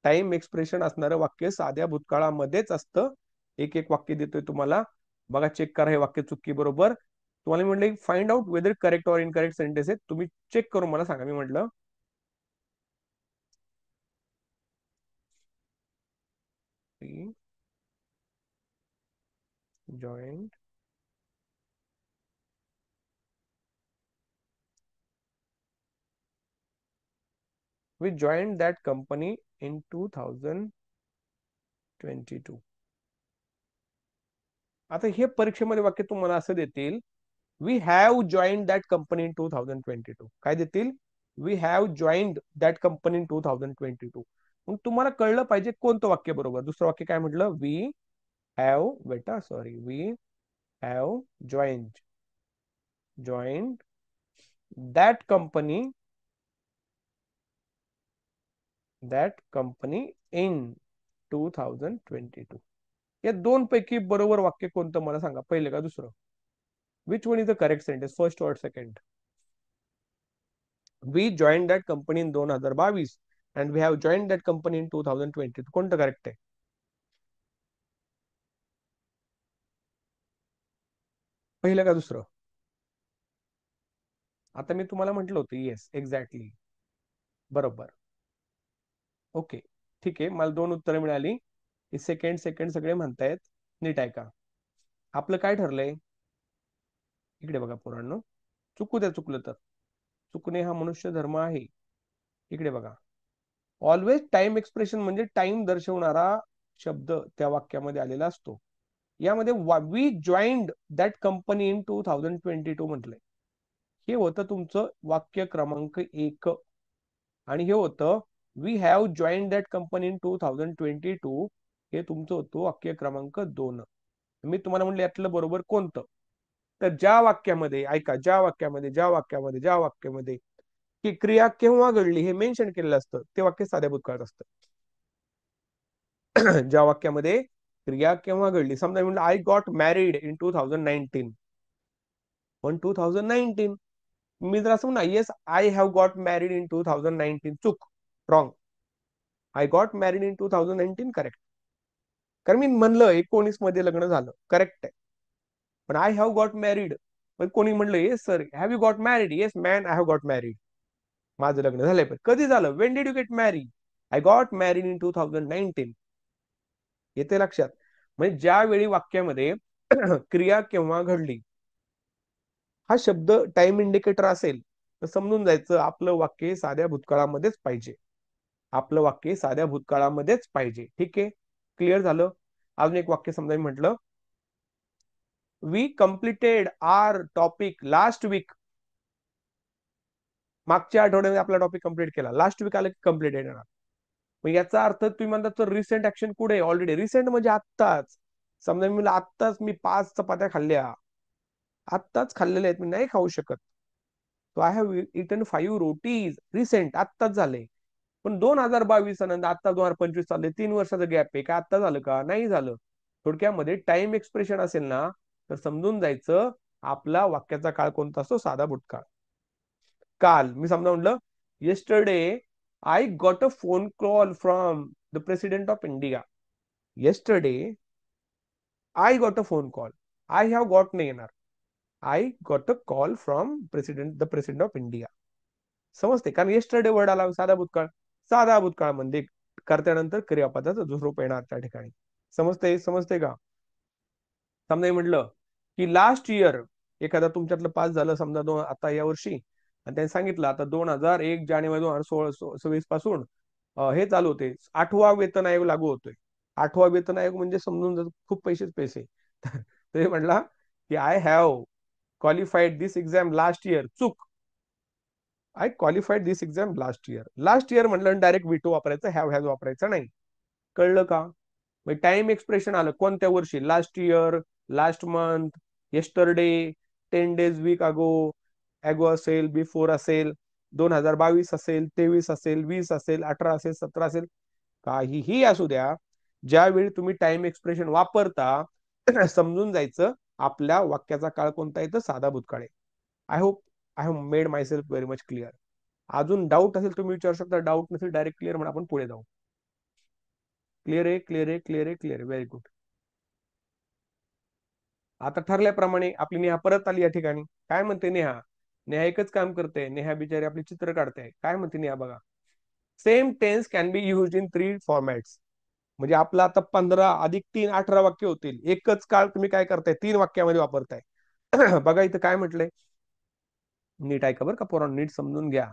टाइम एक्सप्रेशन असणारं वाक्य साध्या भूतकाळामध्येच असतं. एक एक वाक्य देतोय तुम्हाला, बघा चेक करा हे वाक्य चुकी बरोबर. तुम्हाला म्हटलं find out whether correct or incorrect sentence आहे, तुम्ही चेक करून मला सांगा. मी म्हटलं joint we joined that company in 2022. आता हे परीक्षेमध्ये वाक्य तुम्हाला असं देतील, we have joined that company in 2022. काय देतील? We have joined that company in 2022. मग तुम्हाला कळलं पाहिजे कोणतं वाक्य बरोबर. दुसरं वाक्य काय म्हटलं? वी हॅव, बेटा sorry, we have joined that company in 2022. या दोन पैकी बरोबर वाक्य कोणतं मला सांगा, पहिलं का दुसरं? Which one is the correct sentence, first or second? We join that company in 2022 and we have join that company in 2022. कोणतं करेक्ट आहे? पहिलं का दुसरं? आता मी तुम्हाला म्हटलं होतं येस एक्झॅक्टली, बरोबर. ओके, ठीक आहे, मला दोन उत्तरं मिळाली. सेकंड सेकंड सगळे म्हणतायत. नीट आहे का? आपलं काय ठरलंय? इकडे बघा पोरांनो, चुकू द्या, चुकलं तर, चुकणे हा मनुष्य धर्म आहे. इकडे बघा, ऑलवेज टाइम एक्सप्रेशन म्हणजे टाइम दर्शवणारा शब्द त्या वाक्यामध्ये आलेला असतो. यामध्ये we joined that company in 2022 म्हटलंय. हे होतं तुमचं वाक्य क्रमांक 1. आणि हे होतं we have joined that company in 2022, हे तुमचं होतं वाक्य क्रमांक 2. मी तुम्हाला म्हणलं यातलं बरोबर कोणतं? तर ज्या वाक्यामध्ये की क्रिया केव्हा घडली हे मेन्शन केलेलं असतं ते वाक्य साध्या भूतकाळात असतं. ज्या वाक्यामध्ये क्रिया केव्हा घडली, समजा म्हणलं आय गॉट मॅरिड इन 2019, पण 2019, मी जर असं म्हणा yes I have got married in 2019, चूक, wrong. I got married in 2019 correct, कारण मी म्हणलं 19 मध्ये लग्न झालं, करेक्ट आहे. पण आय हॅव गॉट मॅरिड, पण कोणी म्हणलं yes sir have you got married? Yes man I have got married, माझं लग्न झालंय. पण कधी झालं? Wien did you get married? I got married in 2019. येते लक्षात? म्हणजे ज्यावेळी वाक्यामध्ये क्रिया केव्हा घडली हा शब्द टाइम इंडिकेटर असेल तर समजून जायचं आपलं वाक्य साध्या भूतकाळामध्येच पाहिजे. आपलं वाक्य साध्या भूतकाळामध्येच पाहिजे. ठीक आहे, क्लिअर झालं? अजून एक वाक्य समजा मी म्हटलं we completed our topic last week. मागच्या आठवड्यामध्ये आपला टॉपिक कंप्लीट केला, लास्ट वीक आलं की कम्प्लिटेड येणार. मग याचा अर्थ तुम्ही म्हणता तर रिसेंट ऍक्शन कुठे? ऑलरेडी रिसेंट म्हणजे आत्ताच. समजा मी आत्ताच मी 5 चपात्या खाल्ल्या, आत्ताच खाल्लेले आहेत, मी नाही खाऊ शकत. तो I have eaten 5 rotis recent, आत्ताच झाले. पण 2022 नंतर आता 2025 चालले, 3 वर्षाचा गॅप आहे, का आत्ता झालं का? नाही झालं. थोडक्यामध्ये टाइम एक्सप्रेशन असेल ना, तर समजून जायचं आपला वाक्याचा काळ कोणता असतो, साधा भूतकाळ. काल मी समजा म्हटलं, yesterday I got a phone call from the president of India. Yesterday I got a phone call. I have got नाही येणार, I got a call from the president of India. समजते? कारण येस्टरडे वर्ड आला, साधा भूतकाळ. साधा भूतकाळ म्हणजे कर्त्यानंतर क्रियापदाचं दुसरं रूप येणार त्या ठिकाणी. समजते? समजते का? समजा हे म्हटलं की लास्ट इयर, एखादा तुमच्यातलं पास झालं समजा आता या वर्षी, आणि त्यांनी सांगितलं आता 2001 जानेवारी 2026 पासून हे चालू होते, 8वा वेतन आयोग लागू होतोय. 8वा वेतन आयोग म्हणजे समजून खूप पैसेच पैसे. ते म्हटला की I have qualified this exam last year. चूक. I qualified this exam last year. Last year म्हटलं डायरेक्ट विटो वापरायचं, हॅव हॅज वापरायचं नाही. कळलं का? टाइम एक्सप्रेशन आलं कोणत्या वर्षी, last year, last month, yesterday, 10 days, week ago, अगो असेल, बिफोर असेल, 2022 असेल, 23 असेल, 20 असेल, 18 असेल, 17 असेल, काहीही असू द्या. ज्यावेळी तुम्ही टाइम एक्सप्रेशन वापरता, समजून जायचं आपल्या वाक्याचा काळ कोणता आहे, तर साधा भूतकाळ आहे. I hope I have made my self very much clear. अजून डाऊट असेल तुम्ही विचारू शकता, डाऊट नसेल डायरेक्ट क्लिअर म्हणून आपण पुढे जाऊ. क्लिअर आहे, क्लिअर आहे, क्लिअर आहे, क्लिअर आहे. Very good. आता ठरल्याप्रमाणे आपली नेहा परत आली या ठिकाणी. काय म्हणते नेहा? नेहा एकच काम करते, नेहा बिचारी आपली चित्र काढते. काय म्हणते नेहा बघा, same tense can be use in 3 formats. म्हणजे आपलं आता 15 + 3 18 वाक्य होतील. एकच काळ तुम्ही काय करताय, 3 वाक्यामध्ये वापरताय. बघा इथं काय म्हटलंय, नीट ऐका बरं का पोरांनो, नीट समजून घ्या.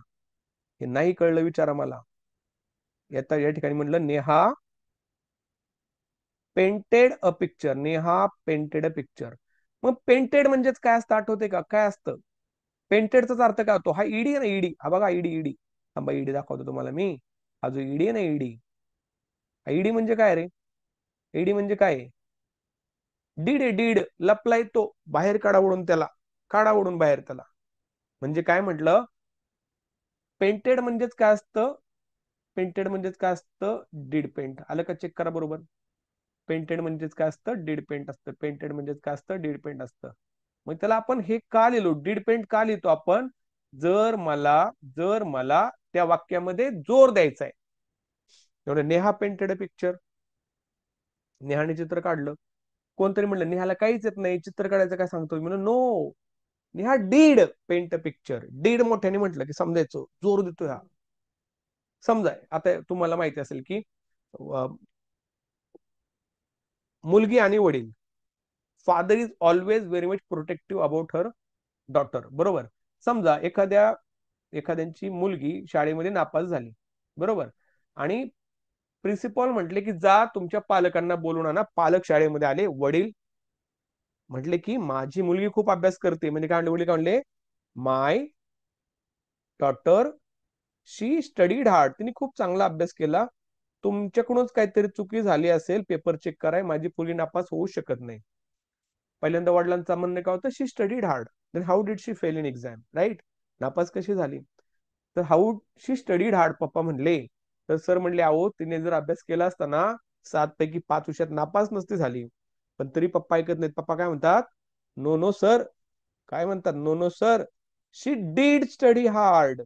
हे नाही कळलं विचारा मला. आता या ठिकाणी म्हटलं Neha painted a picture. Neha painted a picture. मग पेंटेड म्हणजेच काय असतं, आठवते का? काय असतं पेंटेडचा अर्थ? काय होतो? हा ईडी आहे ना, ईडी. हा बघा ईडी, ईडी. हा ईडी दाखवतो तुम्हाला मी. हा जो ईडी आहे ना, ईडी. ईडी म्हणजे काय रे? ईडी म्हणजे काय? डीड आहे, डीड. लपलाय तो, बाहेर काढा ओढून त्याला, काढा ओढून बाहेर त्याला. म्हणजे काय म्हटलं, पेंटेड म्हणजेच काय असतं? पेंटेड म्हणजेच काय असतं? Did paint. आलं का? चेक करा बरोबर. पेंटेड म्हणजेच काय असतं? डीड पेंट असतं. पेंटेड म्हणजेच काय असतं? डीड पेंट असतं. मग त्याला आपण हे का लिहिलो, डीड पेंट का लिहितो आपण? जर मला त्या वाक्यामध्ये जोर द्यायचा आहे. एवढं नेहा पेंटेड पिक्चर, नेहाने चित्र काढलं. कोणतरी म्हणलं नेहाला काहीच येत नाही, चित्र काढायचं काय सांगतोय? म्हणून no, Neha did paint picture. Did मोठ्याने म्हटलं की समजायचं जोर देतोय हा. समजा आता तुम्हाला माहिती असेल की मुलगी आणि वडील, father is always very much protective about her daughter. बरोबर. समजा एखाद्यांची मुलगी शाळेमध्ये नापास झाली, बरोबर, आणि प्रिन्सिपॉल म्हटले की जा तुमच्या पालकांना बोलून आणा. पालक शाळेमध्ये आले. वडील म्हटले की माझी मुलगी खूप अभ्यास करते. म्हणजे काय म्हणले वडील? काय म्हणले? माय डॉटर शी स्टडीड हार्ड. तिने खूप चांगला अभ्यास केला. तुमच्याकडूनच काहीतरी चुकी झाली असेल, पेपर चेक कराय, माझी मुलगी नापास होऊ शकत नाही. पहिल्यांदा वडिलांचं म्हणणं काय होतं? She studied hard. Then how did she fail in exam, right? नापास कशी झाली? तर हाऊ शी स्टडीड हार्ड पप्पा म्हणले. तर सर म्हणले अहो तिने जर अभ्यास केला असता ना, 7 पैकी 5 विषयात नापास नसती झाली. पण तरी पप्पा ऐकत नाहीत. पप्पा काय म्हणतात? No no sir. काय म्हणतात? No no sir, she did study hard.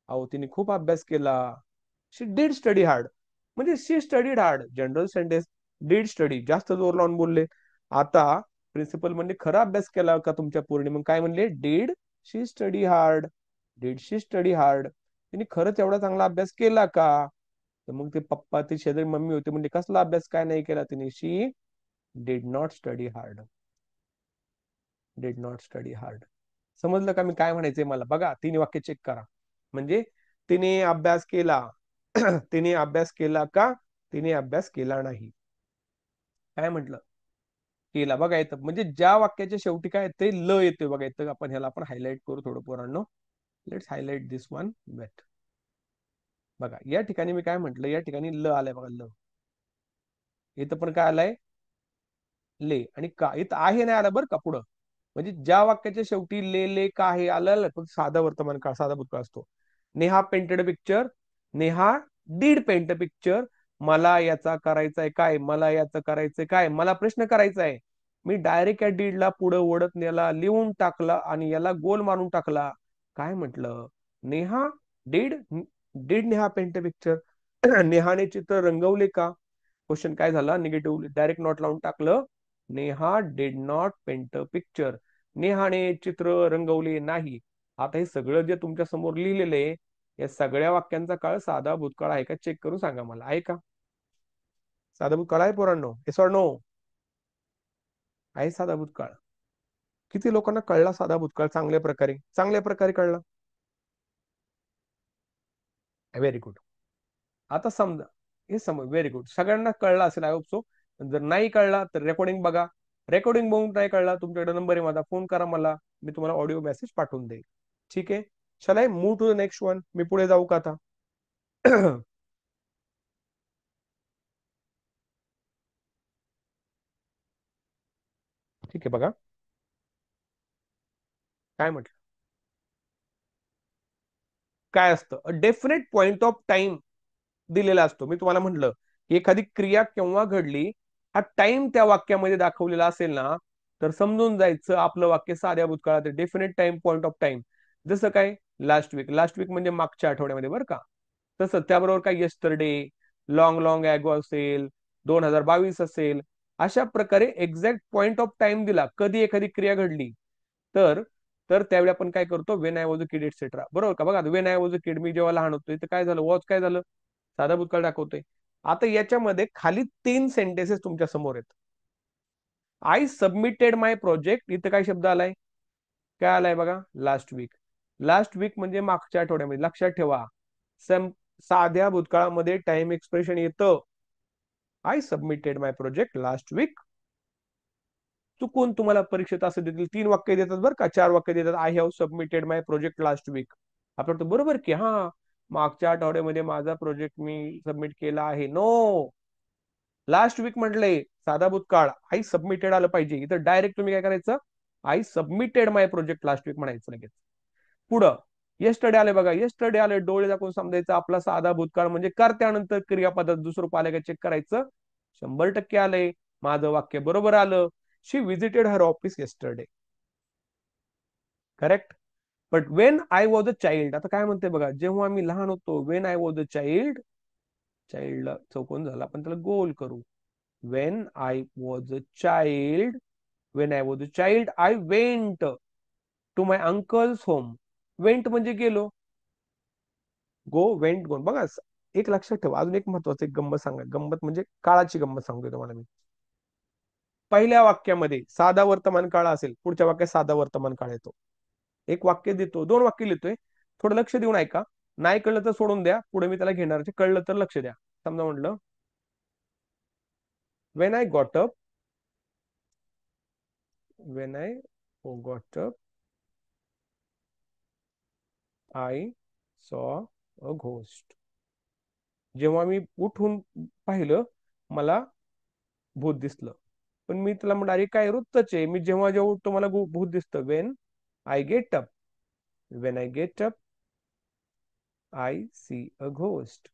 अहो तिने खूप अभ्यास केला. She did study hard. म्हणजे she studied hard, general sentence. Did study जास्त जोर लावून बोलले. आता प्रिन्सिपल म्हणले खरा अभ्यास केला का तुमच्या पोरीने? मग काय म्हणले? Did she study hard. Did she study hard. तिने खरंच एवढा चांगला अभ्यास केला का? तर मग ते पप्पा, ते शेजारी मम्मी होते, म्हणजे कसला अभ्यास काय नाही केला तिने? She did not study hard. Did not study hard. समजलं का मी काय म्हणायचंय मला? बघा 3 वाक्य चेक करा. म्हणजे तिने अभ्यास केला. तिने अभ्यास केला का? तिने अभ्यास केला नाही. काय म्हटलं? केला. बघा येतं, म्हणजे ज्या वाक्याच्या शेवटी काय येते? ल येते. बघा येतं. आपण ह्याला आपण हायलाइट करू थोडं पोरांनो. Let's highlight this one wait. बघा या ठिकाणी मी काय म्हटलं, या ठिकाणी ल आलाय बघा, ल. इथं पण काय आलाय? ले. आणि का इथं आहे नाही आलं बरं का पुढं. म्हणजे ज्या वाक्याच्या शेवटी ले ले का हे आलं फक्त साधा वर्तमान काळ साधा भूतकाळ असतो. Neha painted picture, Neha did paint a picture. मला याचा करायचंय काय, मला याचं करायचंय काय, मला प्रश्न करायचा आहे. मी डायरेक्ट या डीडला पुढे ओढत नेला, लिहून टाकला आणि याला गोल मारून टाकला. काय म्हटलं? Neha did did Neha paint a picture. नेहाने चित्र रंगवले का? क्वेश्चन काय झाला? निगेटिव्ह डायरेक्ट नॉट लावून टाकलं. Neha did not paint a picture. नेहाने चित्र रंगवले नाही. आता हे सगळं जे तुमच्या समोर लिहिलेलं आहे या सगळ्या वाक्यांचा काळ साधा भूतकाळ आहे का? चेक करून सांगा मला, आहे का? साधा भूतकाळ आहे पोरांनो? Yes or no? आहे साधा भूतकाळ. किती लोकांना कळला साधा भूतकाळ? चांगल्या प्रकारे, चांगल्या प्रकारे कळला. Very good. आता समजा हे समज व्हेरी गुड, सगळ्यांना कळला असेल आय होप सो. जर नाही कळला तर रेकॉर्डिंग बघा. रेकॉर्डिंग बघून नाही कळला, तुमच्याकडे नंबर आहे माझा, फोन करा मला, मी तुम्हाला ऑडिओ मेसेज पाठवून देईल. ठीक आहे. चल I move to the next one. मी पुढे जाऊ का आता? ठीक आहे, बघा काय म्हटलं. काय असतं? A definite point of time दिलेला असतो. मी तुम्हाला म्हटलं की एखादी क्रिया केव्हा घडली हा टाइम त्या वाक्यामध्ये दाखवलेला असेल ना, तर समजून जायचं आपलं वाक्य साध्या भूतकाळात. Definite time point of time. जसं काय? Last weak. लास्ट वीक म्हणजे मागच्या आठवड्यामध्ये, बरं का. तसं त्याबरोबर काय? येस्टरडे, लॉंग लॉंग ॲगो असेल, 2022 असेल. अशा प्रकारे एक्झॅक्ट पॉइंट ऑफ टाइम दिला कधी एखादी क्रिया घडली तर तर त्यावेळी आपण काय करतो? When I was a kid et cetera. बरोबर का? बघा, when I was a kid, मी जेव्हा लहान होतो, तर काय झालं? वॉज काय झालं? साधा भूतकाळ दाखवतोय. आता याच्यामध्ये खाली 3 सेंटेन्सेस तुमच्या समोर आहेत. आय सबमिटेड माय प्रोजेक्ट, इथं काय शब्द आलाय? काय आलाय बघा? Last weak. लास्ट वीक म्हणजे मागच्या आठवड्यामध्ये. लक्षात ठेवा, साध्या भूतकाळामध्ये टाइम एक्सप्रेशन येतं I submitted my project last week. चुकून तुम्हाला परीक्षेत असं देतील 3 वाक्य देतात बरं का, 4 वाक्य देतात. I have submitted my project last week. आपण तर बरोबर की हा मागच्या आठवड्यामध्ये माझा प्रोजेक्ट मी सबमिट केला आहे. नो, लास्ट वीक म्हटलंय साधा भूतकाळ. आय सबमिटेड आलं पाहिजे. इथं डायरेक्ट तुम्ही काय करायचं? I submitted my project last week म्हणायचं लगेच. पुढं येस्टरडे आले बघा. येस्टरडे आले, डोळे दाखवून समजायचं आपला साधा भूतकाळ म्हणजे कर्त्यानंतर क्रियापदात दुसरं रूप आलं का चेक करायचं. 100% आलंय. माझं वाक्य बरोबर आलं. She visited her office yesterday. Correct. But when I was a child, आता काय म्हणते बघा, जेव्हा मी लहान होतो. When I was a child, चाइल्डला चौकोन झाला आपण त्याला गोल करू. When I was a child, when I was a child I went to my uncle's home. Went म्हणजे गेलो. Go went go. बघा, एक लक्षात ठेवा, अजून एक महत्वाचं एक गंमत सांगा. गंमत म्हणजे काळाची गंमत सांगतोय तुम्हाला मी. पहिल्या वाक्यामध्ये साधा वर्तमान काळ असेल, पुढच्या वाक्यात साधा वर्तमान काळ येतो. एक वाक्य देतो, 2 वाक्य लिहितोय. थोडं लक्ष देऊन ऐका. नाही कळलं तर सोडून द्या, पुढे मी त्याला घेणार. कळलं तर लक्ष द्या. समजा म्हटलं, when I got up, when I got up I saw a ghost. जेव्हा मी उठून पाहिलं मला भूत दिसलं. पण मी त्याला म्हणलं, अरे काय वृत्तच आहे, मी जेव्हा जेव्हा उठतो मला भूत दिसतं. When I get up, when I get up I see a ghost.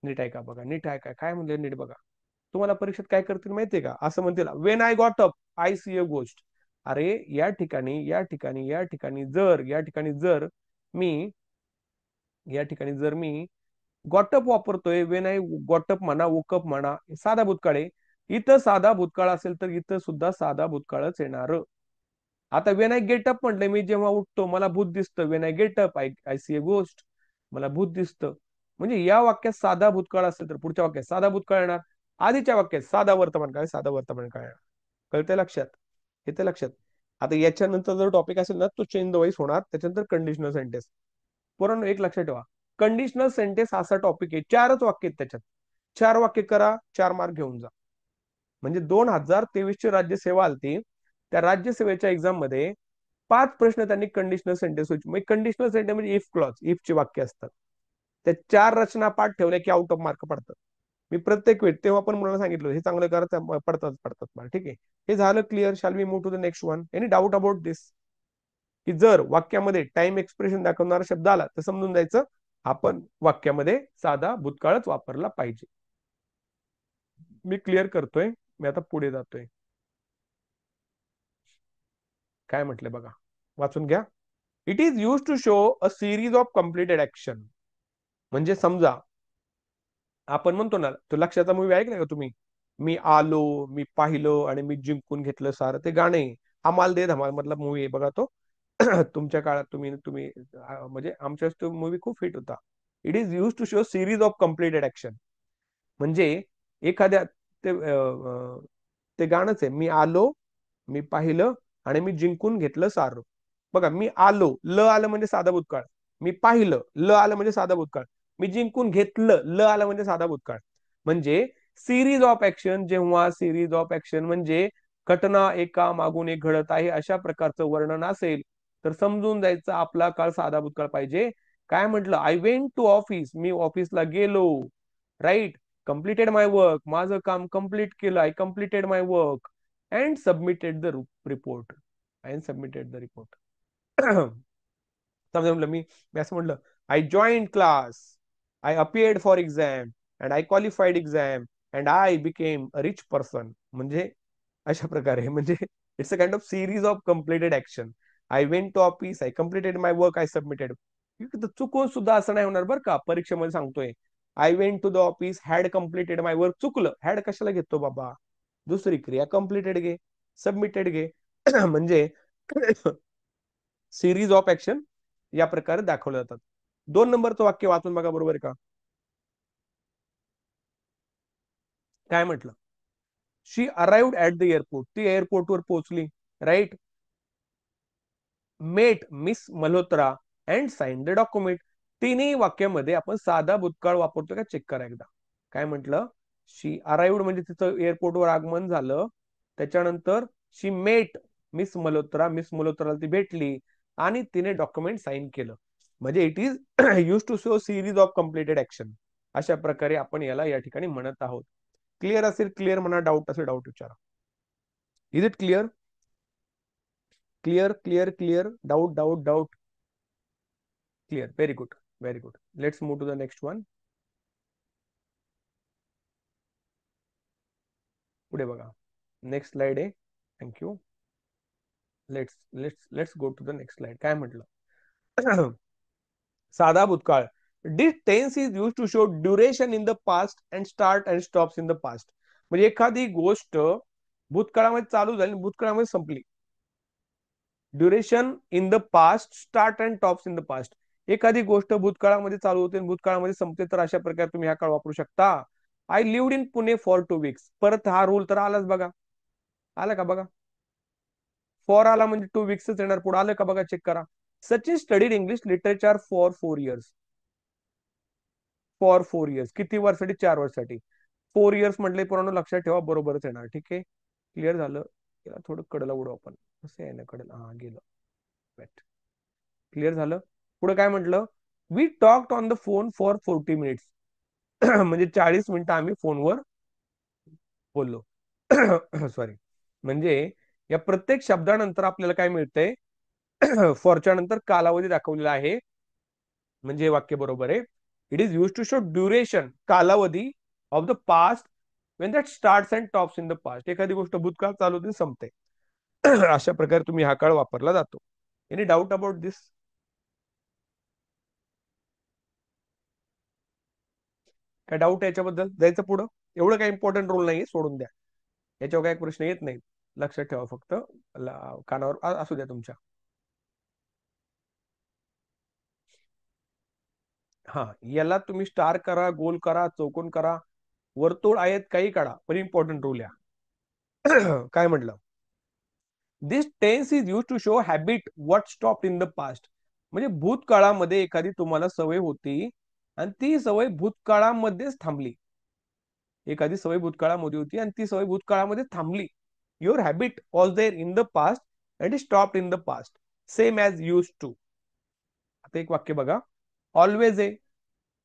नीट आहे का बघा, नीट आहे का, काय म्हणलं नीट बघा. तुम्हाला परीक्षेत काय करतील माहितीये का? असं म्हणतील, when I got up I see a ghost. अरे या ठिकाणी, या ठिकाणी, या ठिकाणी जर, या ठिकाणी जर मी, या ठिकाणी जर मी गॉटअप वापरतोय, वेन आय गॉटअप म्हणा, वोकअप म्हणा, साधा भूतकाळ आहे. इथं साधा भूतकाळ असेल तर इथं सुद्धा साधा भूतकाळच येणार. आता वेन आय गेटअप म्हटलं, मी जेव्हा उठतो मला भूत दिसतं. When I get up I I see a ghost, मला भूत दिसतं. म्हणजे या वाक्यात साधा भूतकाळ असेल तर पुढच्या वाक्यात साधा भूतकाळ येणार. आधीच्या वाक्यात साधा वर्तमान काळ, साधा वर्तमान काळ येणार. कळतंय? लक्षात येते? लक्षात. आता याच्यानंतर जर टॉपिक असेल ना, तो चेंज द वाईस होणार. त्याच्यानंतर कंडिशनल सेंटेन्स. परंतु एक लक्षात ठेवा, कंडिशनल सेंटेन्स असा टॉपिक आहे, 4च वाक्य आहेत त्याच्यात. 4 वाक्य करा, 4 मार्क घेऊन जा. म्हणजे 2023 ची राज्यसेवा आलती. त्या राज्यसेवेच्या एक्झाम मध्ये 5 प्रश्न त्यांनी कंडिशनल सेंटेन्स होते. म्हणजे कंडिशनल सेंटेन्स म्हणजे इफ क्लॉज, इफ ची वाक्य असतात. त्या 4 रचना पाठ ठेवल्या की आउट ऑफ मार्क पडतात. मी प्रत्येक वेळ तेव्हा पण मुलांना सांगितलं हे चांगलं करा, पडतात पडतात मला. ठीक आहे, हे झालं clear. Shall we move to the next one? Any doubt about this? की जर वाक्यामध्ये टाइम एक्सप्रेशन दाखवणारा शब्द आला तर समजून जायचं आपण वाक्यामध्ये साधा भूतकाळच वापरला पाहिजे. मी क्लिअर करतोय. मी आता पुढे जातोय. काय म्हटलंय बघा, वाचून घ्या. It is use to show a series of completed action. म्हणजे समजा आपण म्हणतो ना, तो लक्षाचा मूवी ऐकलाय का तुम्ही? मी आलो, मी पाहिलं आणि मी जिंकून घेतलं सारं. ते गाणे हमाल दे धमाल मधला मूवी आहे बघा तो. तुमच्या काळात तुम्ही तुम्ही म्हणजे आमच्या तो मूवी खूप हिट होता. It is use to show series of completed action. म्हणजे एखाद्या ते ते गाणंच आहे, मी आलो, मी पाहिलं आणि मी जिंकून घेतलं सारं. बघा, मी आलो, ल आलं म्हणजे साधा भूतकाळ. मी पाहिलं, ल आलं म्हणजे साधा भूतकाळ. मी जिंकून घेतलं, ल आलं म्हणजे साधा भूतकाळ. म्हणजे सिरीज ऑफ ऍक्शन, जेव्हा सिरीज ऑफ ऍक्शन म्हणजे घटना एका मागून एक घडत आहे अशा प्रकारचं वर्णन असेल तर समजून जायचं आपला काळ साधा भूतकाळ पाहिजे. काय म्हटलं? आय वेंट टू ऑफिस, मी ऑफिसला गेलो. राईट. कम्प्लिटेड माय वर्क, माझं काम कम्प्लीट केलं. I completed my work and submitted the report. And submitted the report. समजा म्हटलं मी असं म्हटलं, I join class, I appeared for exam and I qualified exam and I became a rich person. म्हणजे अशा प्रकारे, म्हणजे it's a kind of series of completed action. I went to office, I completed my work, I submitted. चुकून सुद्धा असं नाही होणार बरं का, परीक्षेमध्ये सांगतोय. I went to the office, had completed my work. चुकलं, हॅड कशाला घेतो बाबा? दुसरी क्रिया कम्प्लिटेड घे, सबमिटेड घे. म्हणजे सिरीज ऑफ ऍक्शन या प्रकारे दाखवले जातात. 2 नंबरचं वाक्य वाचून बघा, बरोबर आहे का? काय म्हटलं? She arrived at the airport, ती एअरपोर्टवर पोहोचली. Right. Met miss Malhotra and sign the document. तिन्ही वाक्यामध्ये आपण साधा भूतकाळ वापरतो का चेक करा एकदा. काय म्हटलं? शी अराइव्ड म्हणजे तिचं एअरपोर्टवर आगमन झालं. त्याच्यानंतर she met miss Malhotra, miss मल्होत्राला ती भेटली आणि तिने डॉक्युमेंट साइन केलं. म्हणजे it is use to show series of completed action. अशा प्रकारे आपण याला या ठिकाणी म्हणत आहोत. क्लिअर असेल क्लिअर म्हणा, डाऊट असेल डाऊट विचारा. Is it clear? Clear clear clear. Doubt doubt doubt. Clear. Very good, very good. Let's move to the next one. पुढे बघा, नेक्स्ट स्लाइड आहे. Thank you. Let's go to the next slide. काय म्हटलं? साधा भूतकाळ. This tense is use to show duration in the past and start and stops in the past. म्हणजे एखादी गोष्ट भूतकाळामध्ये चालू झाली, भूतकाळामध्ये संपली. Duration in the past, start and tops in the past. एखादी गोष्ट भूतकाळामध्ये चालू होते भूतकाळामध्ये संपते, तर अशा प्रकारे तुम्ही हा काळ वापरू शकता. I lived in Pune for 2 weeks. परत हा रूल तर आलाच बघा. आला का बघा? फॉर आला म्हणजे 2 वीक्सच येणार. पुढे आलं का बघा, चेक करा. Sachin studied English literature for 4 years. For 4 years किती वर्षासाठी? 4 वर्षासाठी. 4 इयर्स म्हटले पुराण लक्षात ठेवा, बरोबरच येणार. ठीक आहे, क्लिअर झालं. याला थोडं कडला उडू आपण. कसं आहे ना कडला, हा गेलं. क्लिअर झालं. पुढे काय म्हटलं? We talked on the phone for 40 minutes. म्हणजे 40 मिनिटं आम्ही फोनवर बोललो. सॉरी. म्हणजे या प्रत्येक शब्दानंतर आपल्याला काय मिळतंय? फॉरच्या नंतर कालावधी दाखवलेला आहे. म्हणजे हे वाक्य बरोबर आहे. It is use to show duration, कालावधी of the past when that starts and tops in the past. एखादी गोष्ट भूतकाळ चालू होती संपते. अशा प्रकारे तुम्ही हा काळ वापरला जातो. एनी डाऊट अबाउट दिस? काय डाऊट याच्याबद्दल? जायचं पुढं? एवढं काही इम्पॉर्टंट रोल नाही, सोडून द्या. याच्यावर काही प्रश्न येत नाही. लक्षात ठेवा फक्त. कानावर असू द्या तुमच्या. हा, याला तुम्ही स्टार करा, गोल करा, चौकोन करा, वर्तुळ आहेत, काही काढा, पण इम्पॉर्टंट रूल या. काय म्हटलं? This tense is use to show habit what stop in the past. म्हणजे भूतकाळामध्ये एखादी तुम्हाला सवय होती आणि ती सवय भूतकाळामध्येच थांबली. एखादी सवय भूतकाळामध्ये होती आणि ती सवय भूतकाळामध्ये थांबली. Your habit was there in the past and it stop in the past, same as use to. आता एक वाक्य बघा. ऑलवेज आहे.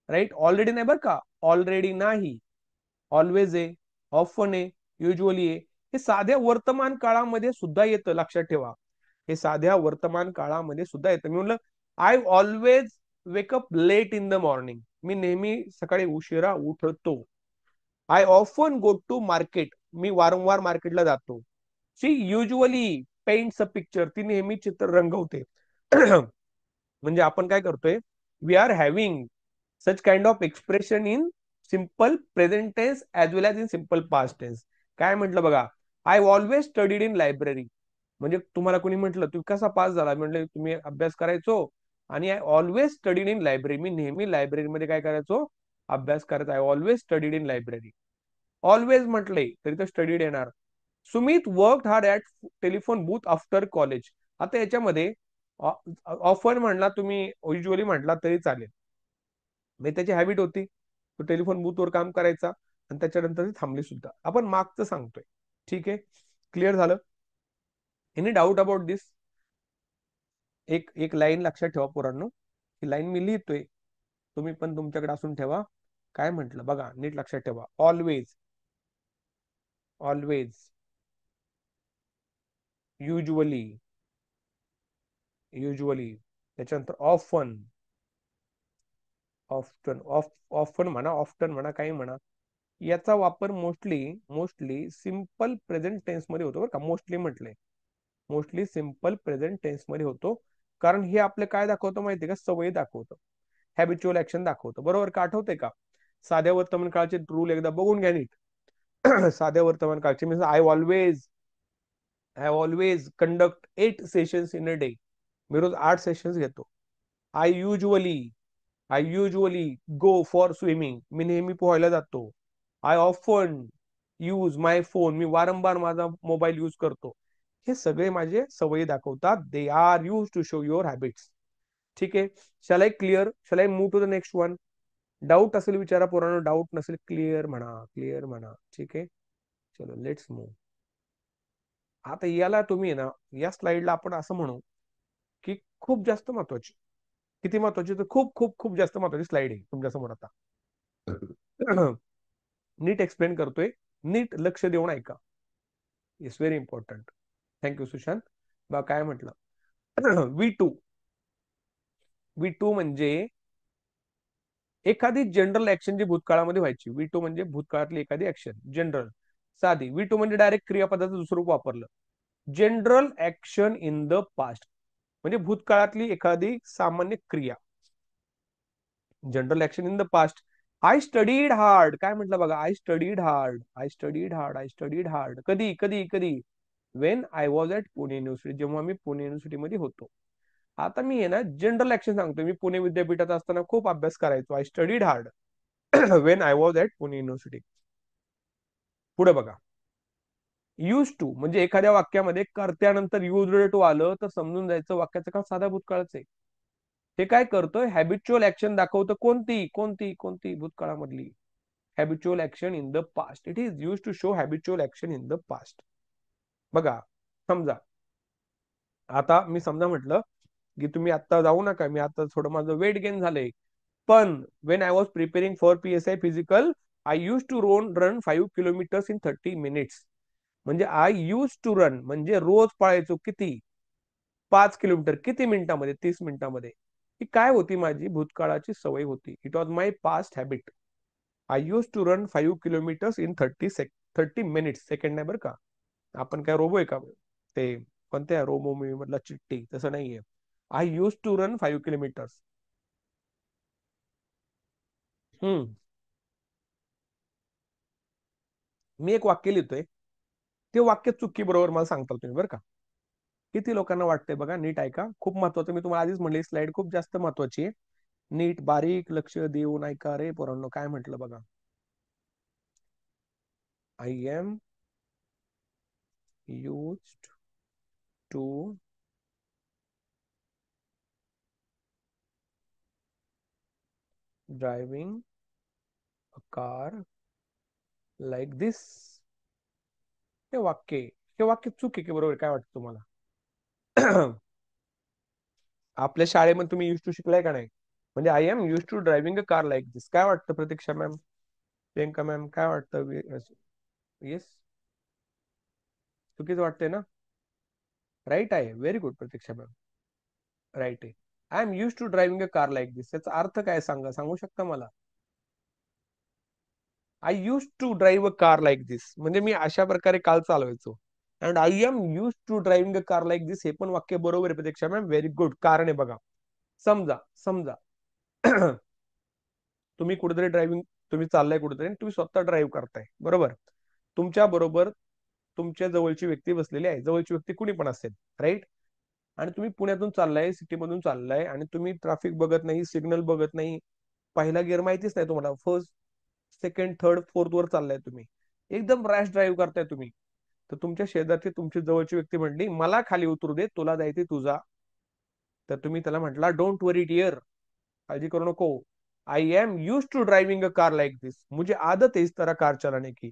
राईट. ऑलरेडी नाही बरं का, ऑलरेडी नाही. ऑलवेज आहे, ऑफन आहे, युजली आहे. हे साध्या वर्तमान काळामध्ये सुद्धा येतं, लक्षात ठेवा. हे साध्या वर्तमान काळामध्ये सुद्धा येतं. मी म्हणलं I always wake up late in the morning. मी नेहमी सकाळी उशिरा उठतो. I often go to market. मी वारंवार मार्केटला जातो. She usually paints a picture. ती नेहमी चित्र रंगवते. म्हणजे आपण काय करतोय, we are having such kind of expression in simple present tense as well as in simple past tense. काय म्हटलं बघा, I always studied in library. म्हणजे तुम्हाला कोणी म्हटलं तुम्ही कसा पास झाला, म्हटलं तुम्ही अभ्यास करायचो. आणि I always studied in library. मी नेहमी लायब्ररीमध्ये काय करायचो, अभ्यास करायचो. I always studied in library. Always म्हटले तरी तर स्टडीड येणार. Sumit work hard at telephone booth after college. आता याच्यामध्ये ऑफर म्हणला तुम्ही, युजली म्हटला तरी चालेल. म्हणजे त्याची हॅबिट होती, तो टेलिफोन बूथवर काम करायचा आणि त्याच्यानंतर थांबली सुद्धा. आपण मागचं सांगतोय. ठीक आहे, क्लिअर झालं? एनी डाऊट अबाउट दिस? एक एक लाईन लक्षात ठेवा पोरांनो, ही लाईन मी लिहितोय, तुम्ही पण तुमच्याकडे असून ठेवा. काय म्हटलं बघा, नीट लक्षात ठेवा. ऑलवेज, ऑलवेज, युजली, युजली, त्याच्यानंतर ऑफन, ऑफ्टन, ऑफन म्हणा, ऑफ्टन म्हणा, काही म्हणा. याचा वापर mostly mostly simple present tense मध्ये होतो बरं का. मोस्टली म्हटलंय, मोस्टली सिम्पल प्रेझेंट टेन्स मध्ये होतो. कारण हे आपले काय दाखवतं माहितीये का, सवयी दाखवतं, हॅबिच्युअल ऍक्शन दाखवतं. बरोबर का? आठवते का? साध्या वर्तमान काळाचे रूल एकदा बघून घ्या नीट. साध्या वर्तमान काळचे म्हणजे I always conduct 8 sessions in a day. मी रोज 8 सेशन्स घेतो. I usually I usually go for swimming. मी नेहमी पोहायला जातो. I often use my phone. मी वारंवार माझा मोबाईल यूज करतो. हे सगळे माझे सवयी दाखवतात. They are use to show your habits. ठीक आहे, shall I clear, shall I move to the next one? Doubt असेल विचारा पोरांनो, डाऊट नसेल क्लिअर म्हणा, क्लिअर म्हणा. ठीक आहे, चलो लेट्स मूव. आता याला तुम्ही ना, या स्लाइडला आपण असं म्हणू की खूप जास्त महत्वाची. किती महत्वाची? तर खूप खूप खूप जास्त महत्वाची स्लाइड आहे तुमच्या समोर आता. नीट एक्सप्लेन करतोय, नीट लक्ष देऊन ऐका. It's very important. Thank you Sushant. बा काय म्हटलं, V2 म्हणजे एखादी जनरल ऍक्शन जी भूतकाळामध्ये व्हायची. V2 म्हणजे भूतकाळातली एखादी ऍक्शन, जनरल, साधी. V2 म्हणजे डायरेक्ट क्रियापदाचं दुसरं रूप वापरलं. General action in the past म्हणजे भूतकाळातली एखादी सामान्य क्रिया. General action in the past. I studied hard. काय म्हटलं बघा, I studied hard, I studied hard, I studied hard. कधी कधी कधी? Wien I was at Pune university. जेव्हा मी पुणे युनिव्हर्सिटीमध्ये होतो. आता मी आहे ना जनरल ऍक्शन सांगतो. मी पुणे विद्यापीठात असताना खूप अभ्यास करायचो. I studied hard Wien I was at Pune university. पुढे बघा, यूज टू म्हणजे एखाद्या वाक्यामध्ये कर्त्यानंतर युज टू आलं तर समजून जायचं वाक्याचं काम साधा भूतकाळच आहे. हे काय करतोय, हॅबिच्युअल ऍक्शन दाखवतं. कोणती कोणती कोणती? भूतकाळामधली habitual action in the past. It is use to show habitual action in the past. बघा, समजा आता मी समजा म्हटलं की तुम्ही आता जाऊ नका, मी आता थोडं माझं वेट गेन झालंय. पण when I was preparing for PSI physical, I use to run 5 kilometres in 30 minutes. म्हणजे आय यूज टू रन म्हणजे रोज पळायचो. किती? 5 किलोमीटर. किती मिनिटामध्ये? 30 मिनिटामध्ये. ही काय होती? माझी भूतकाळाची सवय होती. It was my past habit. I use to run 5 kilometres in 30 minutes. Second नाही बरं का. आपण काय रोबो आहे का? ते कोणत्या रोबो मूवी मधला चिट्टी तसं नाहीये. I use to run 5 kilometres. मी एक वाक्य लिहितोय, ते वाक्य चुकी बरोबर मला सांगता तुम्ही बरं का. किती लोकांना वाटतंय बघा, नीट ऐका. खूप महत्वाचं, मी तुम्हाला आधीच म्हणले स्लाइड खूप जास्त महत्वाची आहे. नीट बारीक लक्ष देऊन ऐका रे पोरांनो. काय म्हटलं बघा, I am use to driving a car like this. हे वाक्य, हे वाक्य चूक आहे की बरोबर? काय वाटतं तुम्हाला? आपल्या शाळेमध्ये तुम्ही यूज टू शिकलाय का नाही? म्हणजे I am use to driving a car like this. काय वाटतं प्रतीक्षा मॅम? प्रियंका मॅम काय वाटतं? येस, चुकीचं वाटतंय ना? राईट आहे, very good Pratiksha ma'am, right आहे. I am use to driving a car like this, याचा अर्थ काय सांगा, सांगू शकता मला? I use to drive a car like this म्हणजे मी अशा प्रकारे कार चालवायचो. And I am use to driving a car like this, हे पण वाक्य बरोबर आहे प्रतीक्षा मॅम, व्हेरी गुड. कारण आहे बघा, समजा समजा तुम्ही कुठेतरी ड्रायव्हिंग, तुम्ही चाललाय कुठेतरी आणि तुम्ही स्वतः ड्राईव्ह करताय, बरोबर? तुमच्या बरोबर तुमच्या जवळची व्यक्ती बसलेली आहे, जवळची व्यक्ती कुणी पण असेल, राईट? आणि तुम्ही पुण्यातून चाललाय, सिटीमधून चाललाय आणि तुम्ही ट्रॅफिक बघत नाही, सिग्नल बघत नाही, पहिला गिअर माहितीच नाही तुम्हाला, फर्स्ट सेकंड थर्ड फोर्थ वर चाललाय तुम्ही, एकदम रॅश ड्राईव्ह करताय तुम्ही. तर तुमच्या शेजारची तुमची जवळची व्यक्ती म्हणली मला खाली उतरू दे, तुला जायचे तुझा. तर तुम्ही त्याला म्हटला डोंट वरी डिअर, काळजी करू नको, I am use to driving a car like this, मुझे आदत है इस तरह कार चलाने की.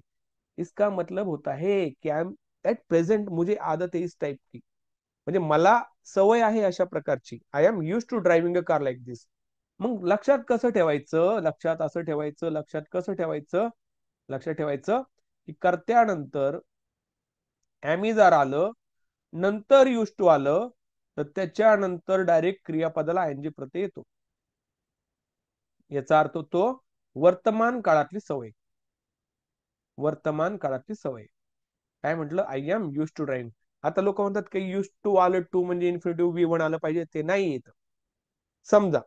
इसका मतलब होता है कि आई एम एट प्रेझेंट, मुझे आदत है इस टाइप की, म्हणजे मला सवय आहे अशा प्रकारची. I am use to driving a car like this. मग लक्षात कसं ठेवायचं, लक्षात असं ठेवायचं, लक्षात कसं ठेवायचं, लक्षात ठेवायचं की कर्त्यानंतर ॲमी जर आलं, नंतर यूज टू आलं, तर त्याच्यानंतर डायरेक्ट क्रियापदाला आयएनजी प्रत्यय येतो. याचा अर्थ तो वर्तमान काळातली सवय, वर्तमान काळातली सवय. काय म्हटलं? I am use to driving. आता लोक म्हणतात की यूज टू आलं, टू म्हणजे इन्फिनिटिव्ह वी वन आलं पाहिजे, ते नाही येत. समजा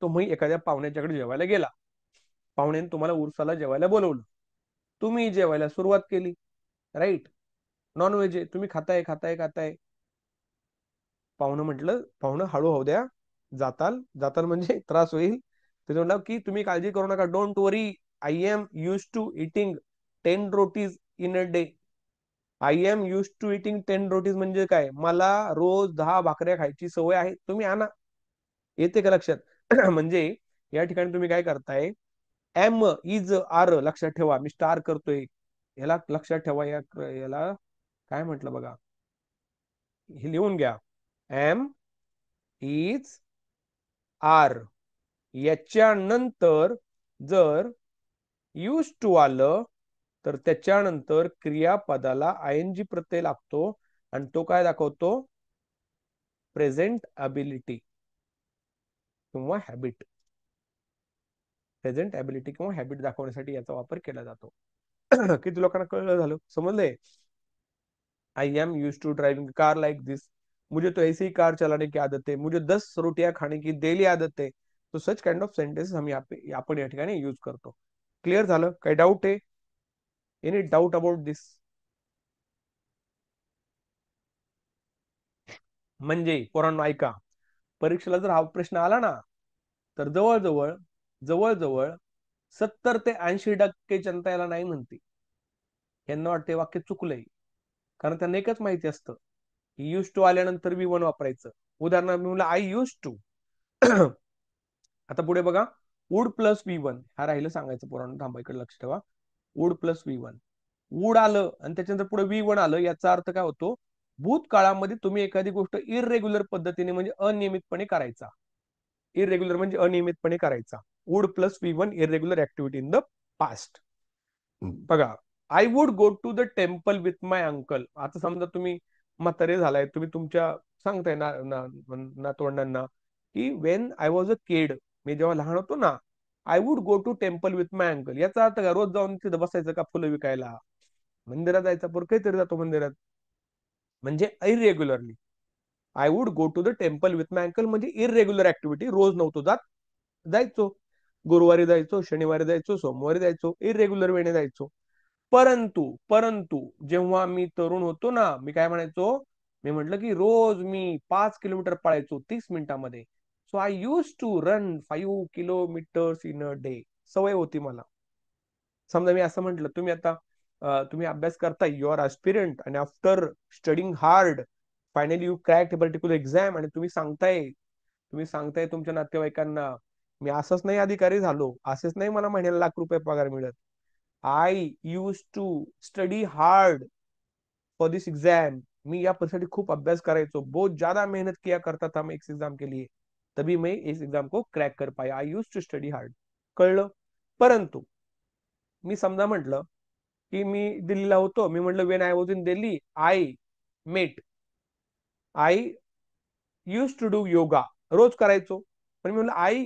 तुम्ही एखाद्या पाहुण्याच्याकडे जेवायला गेला, पाहुण्याने तुम्हाला उरसाला जेवायला बोलवलं, तुम्ही जेवायला सुरुवात केली, राईट? नॉनव्हेज आहे, तुम्ही खाताय खाताय खाताय, पाहुणं म्हटलं, पाहुणं हळू होऊ द्या, जाताल जाताल म्हणजे त्रास होईल. ते म्हणलं की तुम्ही काळजी करू नका, don't worry, I am use to eating 10 rotis in a day. I am use to eating 10 rotis म्हणजे काय? मला रोज 10 भाकऱ्या खायची सवय आहे, तुम्ही आणा. येते का लक्षात? म्हणजे या ठिकाणी तुम्ही काय करताय, एम इज आर लक्षात ठेवा, मी स्टार करतोय, याला लक्षात ठेवा, याला काय म्हटलं बघा, हे लिहून घ्या. एम इज आर, याच्यानंतर जर यूज टू आलं, तर त्याच्यानंतर क्रियापदाला आयएनजी प्रत्यय लागतो आणि तो काय दाखवतो? प्रेझेंट अबिलिटी किंवा हॅबिट. प्रेझेंट ॲबिलिटी किंवा हॅबिट दाखवण्यासाठी याचा वापर केला जातो. किती लोकांना कळलं, झालं, समजलंय? I am use to driving car like this, मुझे तो ऐसी ही कार चलाने की आदत है, मुझे 10 रोटियां खाने की डेली आदत है. तो सच काइंड ऑफ सेंटेन्स हम यहाँ पे आपण या ठिकाणी यूज करतो. क्लिअर झालं? काही डाऊट आहे? एनी डाऊट अबाउट दिस? म्हणजे पोरांनो ऐका, परीक्षेला जर हा प्रश्न आला ना, तर जवळजवळ जवळजवळ 70 ते 80% जनता याला नाही म्हणते. यांना वाटते वाक्य चुकलंय, कारण त्यांना एकच माहिती असतं, यूज टू आल्यानंतर वी वन वापरायचं. उदाहरणार्थ मी म्हणलं आय यूज टू, आता पुढे बघा, वुड प्लस वी वन, हा राहिलं सांगायचं पोरांनो, थांबा इकडे लक्ष ठेवा. Would plus V one, would आलं आणि त्याच्यानंतर पुढे वी वन आलं, याचा अर्थ काय होतो? भूतकाळामध्ये तुम्ही एखादी गोष्ट इरेग्युलर पद्धतीने म्हणजे अनियमितपणे करायचा. इरेग्युलर म्हणजे अनियमितपणे करायचा. Would plus V one, irregular activity in the past. बघा, I would go to the temple with my uncle. आता समजा तुम्ही म्हातारे झालाय, तुम्ही तुमच्या सांगताय नातवंडांना की when I was a kid, मी जेव्हा लहान होतो ना, I would go to temple with my uncle. याचा अर्थ का रोज जाऊन तिथं बसायचं का फुलं विकायला? मंदिरात जायचा, पर काहीतरी जातो मंदिरात, म्हणजे irregularly. I would go to the temple with my uncle म्हणजे इरेग्युलर ऍक्टिव्हिटी, रोज नव्हतो जात, जायचो, गुरुवारी जायचो, शनिवारी जायचो, सोमवारी जायचो, इरेग्युलर वेने जायचो. परंतु परंतु जेव्हा मी तरुण होतो ना, मी काय म्हणायचो, मी म्हटलं की रोज मी 5 किलोमीटर पळायचो 30 मिनिटांमध्ये. So I use to run 5 kilometres in a day, सवय होती मला. समजा मी असं म्हटलं, तुम्ही आता तुम्ही अभ्यास करताय, यू आर ऍस्पिरंट, आणि after studying hard finally you cracked particular exam, आणि तुम्ही सांगताय तुमच्या नातेवाईकांना, मी असंच नाही अधिकारी झालो, असेच नाही मला महिन्याला लाख रुपये पगार मिळत. I use to study hard for this exam, मी या परीक्षेसाठी खूप अभ्यास करायचो, बहुत ज्यादा मेहनत किया करता था मैं इस एग्जाम के लिए, तभी मैं इस एग्जाम को क्रैक कर पाया, आई यूज टू स्टडी हार्ड. कळलं? परंतु मी समजा म्हटलं की मी दिल्लीला होतो, मी म्हटलं when I was in Delhi I met I use to do yoga, रोज करायचो. पण मी म्हणलं आय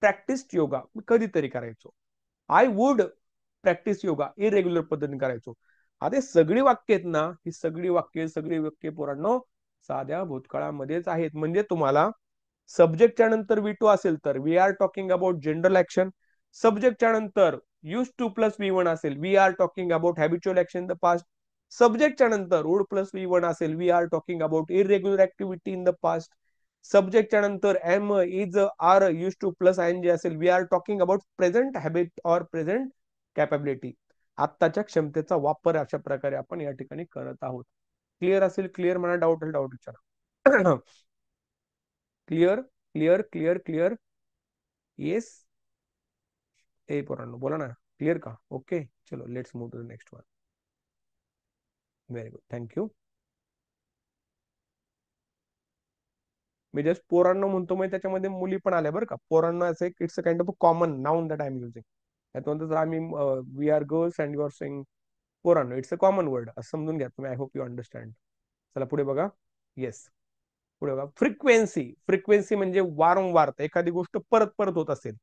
प्रॅक्टिस योगा, मी कधीतरी करायचो. I would practice yoga, irregular पद्धतीने करायचो. आता हे सगळी वाक्य आहेत ना, ही सगळी वाक्य पोरांनो साध्या भूतकाळामध्येच आहेत. म्हणजे तुम्हाला सब्जेक्टच्या नंतर V2 असेल तर we are talking about general action. सब्जेक्टच्या नंतर यूज टू प्लस V1 असेल, we are talking about habitual action in the past. सब्जेक्टच्या नंतर वुड प्लस V1 असेल, we are talking about irregular activity in the past. सब्जेक्टच्या नंतर am is are use to plus ING असेल, we are talking about present habit or present capability. आत्ताच्या क्षमतेचा वापर अशा प्रकारे आपण या ठिकाणी करत आहोत. क्लिअर असेल क्लिअर, मला डाऊट विचारा. Clear clear clear clear. Yes ए पोरांनो बोला ना, क्लिअर का? ओके चलो let's move to the next one. Very good, thank you. मी जस्ट पोरांनो म्हणतो, मग त्याच्यामध्ये मुली पण आल्या बरं का. पोरांनो असं एक it's a kind of a common noun that I am using. त्याच्यानंतर आम्ही we are girls and you are saying पोरांनो, इट्स अ कॉमन वर्ड असं समजून घ्या तुम्ही. I hope you understand. चला पुढे बघा. येस पुढे बघा. फ्रिक्वेन्सी. फ्रिक्वेन्सी म्हणजे वारंवार, एखादी गोष्ट परत परत होत असेल.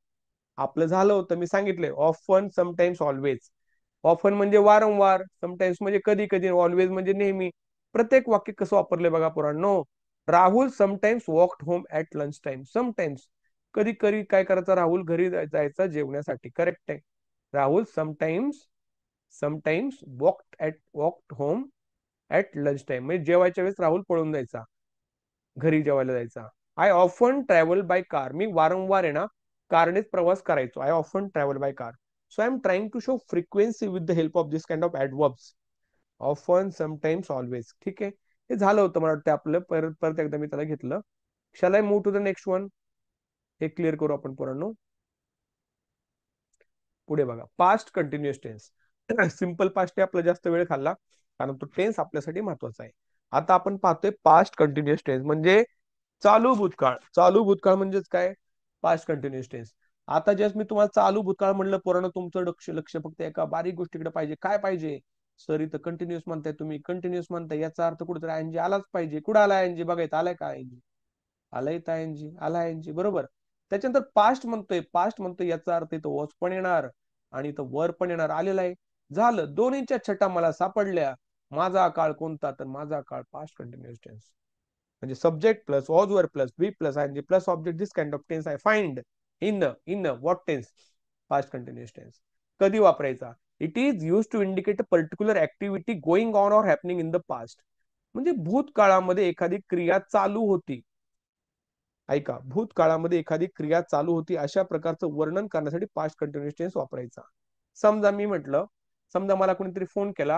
आपलं झालं होतं, मी सांगितलंय ऑफन समटाइम्स ऑलवेज. ऑफन म्हणजे वारंवार, समटाइम्स म्हणजे कधी कधी, ऑलवेज म्हणजे नेहमी. प्रत्येक वाक्य कसं वापरलंय बघा पोरांनो. Rahul sometimes walked home at lunch time. Sometimes कधी कधी काय करायचं, राहुल घरी जायचा जेवण्यासाठी. करेक्ट आहे. Rahul sometimes sometimes walked home at lunch time, म्हणजे जेवायच्या वेळेस राहुल पळून जायचा, घरी जेवायला जायचा. I often travel by car. मी वारंवार आहे ना कारनेच प्रवास करायचो. I often travel by car. So I am trying to show frequency with the help of this kind of adverbs. Often sometimes always. ठीक आहे, हे झालं होतं मला वाटतं आपलं. परत परत एकदा मी त्याला घेतलं. Shall I move to the next one. हे क्लिअर करू आपण पोरांनो. पुढे बघा. Past continuous tense. Simple past आपला जास्त वेळ खाल्ला, कारण तो टेन्स आपल्यासाठी महत्वाचा आहे. आता आपण पाहतोय पास्ट कंटिन्युअस टेन्स म्हणजे चालू भूतकाळ. चालू भूतकाळ म्हणजेच काय? Past continuous tense. आता जस्ट मी तुम्हाला चालू भूतकाळ म्हणलं पोरांनो, तुमचं लक्ष लक्ष फक्त एका बारीक गोष्टीकडे पाहिजे. काय पाहिजे? सर इथं कंटिन्युअस म्हणताय तुम्ही, कंटिन्युअस म्हणताय याचा अर्थ कुठेतरी ING आलाच पाहिजे. कुठं आला ING बघायचं, आलाय का ING? आलाय ING, आला ING बरोबर. त्याच्यानंतर पास्ट म्हणतोय याचा अर्थ इथं वॉच पण येणार आणि इथं वर पण येणार. आलेला आहे. झालं, दोन्हीच्या छटा मला सापडल्या. माझा काळ कोणता? तर माझा काळ पास्ट कंटिन्युअस टेन्स. म्हणजे subject plus was were plus V plus ING plus object. This kind of tense I find in what tense? Past continuous tense. कधी वापरायचा? It is use to indicate a particular activity going on or happening in the past. म्हणजे भूतकाळामध्ये एखादी क्रिया चालू होती. ऐका, भूतकाळामध्ये एखादी क्रिया चालू होती अशा प्रकारचं वर्णन करण्यासाठी पास्ट कंटिन्युअस टेन्स वापरायचा. समजा मी म्हटलं, समजा मला कोणीतरी फोन केला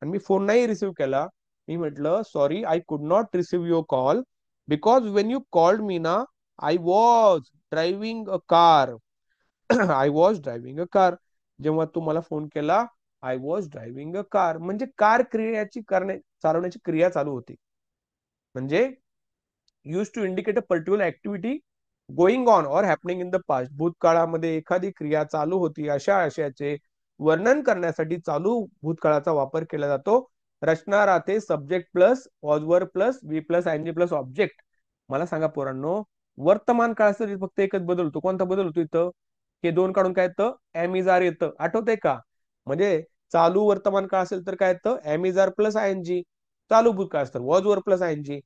आणि मी फोन नाही रिसिव्ह केला. मी म्हटलं sorry I could not receive your call because when you called me ना I was driving a car. I was driving a car. जेव्हा तू मला फोन केला, I was driving a car, म्हणजे कार क्रियाची चालवण्याची क्रिया चालू होती. म्हणजे use to indicate a particular activity going on or happening in the past. भूतकाळामध्ये एखादी क्रिया चालू होती अशा आशयाचे वर्णन करण्यासाठी चालू भूतकाळाचा वापर केला जातो. रचना राहते subject plus वॉजवर plus V plus ING plus object. मला सांगा पोरांनो, वर्तमान काळासाठी फक्त एकच बदलतो. कोणता बदलतो इथं? हे दोन काढून काय येतं? एम इज आर येतं. आठवतंय का? म्हणजे चालू वर्तमान काळ असेल तर काय येतं? Am is are plus ING. चालू भूतकाळ असेल वॉजवर प्लस ING.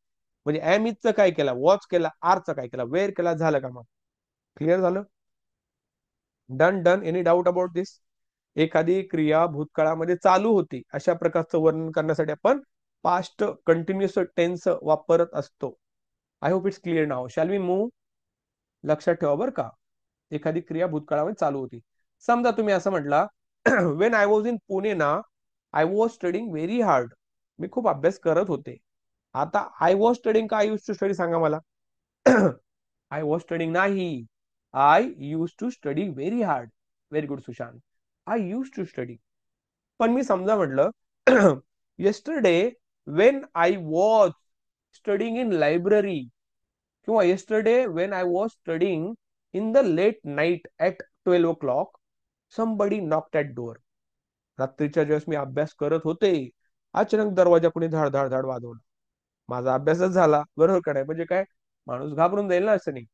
म्हणजे एम इजचं काय केला? वॉच केला. आरचं काय केला? वेअर केला. झालं का? मग क्लिअर झालं. Done done. Any doubt about this? एखादी क्रिया भूतकाळामध्ये चालू होती अशा प्रकारचं वर्णन करण्यासाठी आपण पास्ट कंटिन्युअस टेन्स वापरत असतो. I hope it's clear now. Shall we move? लक्षात ठेवा बरं का. एखादी क्रिया भूतकाळामध्ये चालू होती. समजा तुम्ही असं म्हटला, when I was in Pune ना I was studying very hard. मी खूप अभ्यास करत होते. आता आय वॉज स्टडिंग का आय यूज टू स्टडी सांगा मला. आय वॉज स्टडिंग नाही, I use to study very hard. Very good Sushant. I use to study. पण मी समजा म्हटलं yesterday when I was studying in library, किंवा yesterday when I was studying in the late night at 12 o'clock. Somebody knocked at door. रात्रीच्या ज्यावेळेस मी अभ्यास करत होते, अचानक दरवाजा कोणी धाड धाड धाड वाजवला. माझा अभ्यासच झाला, बरोबर का नाही? म्हणजे काय, माणूस घाबरून जाईल ना, असं नाही.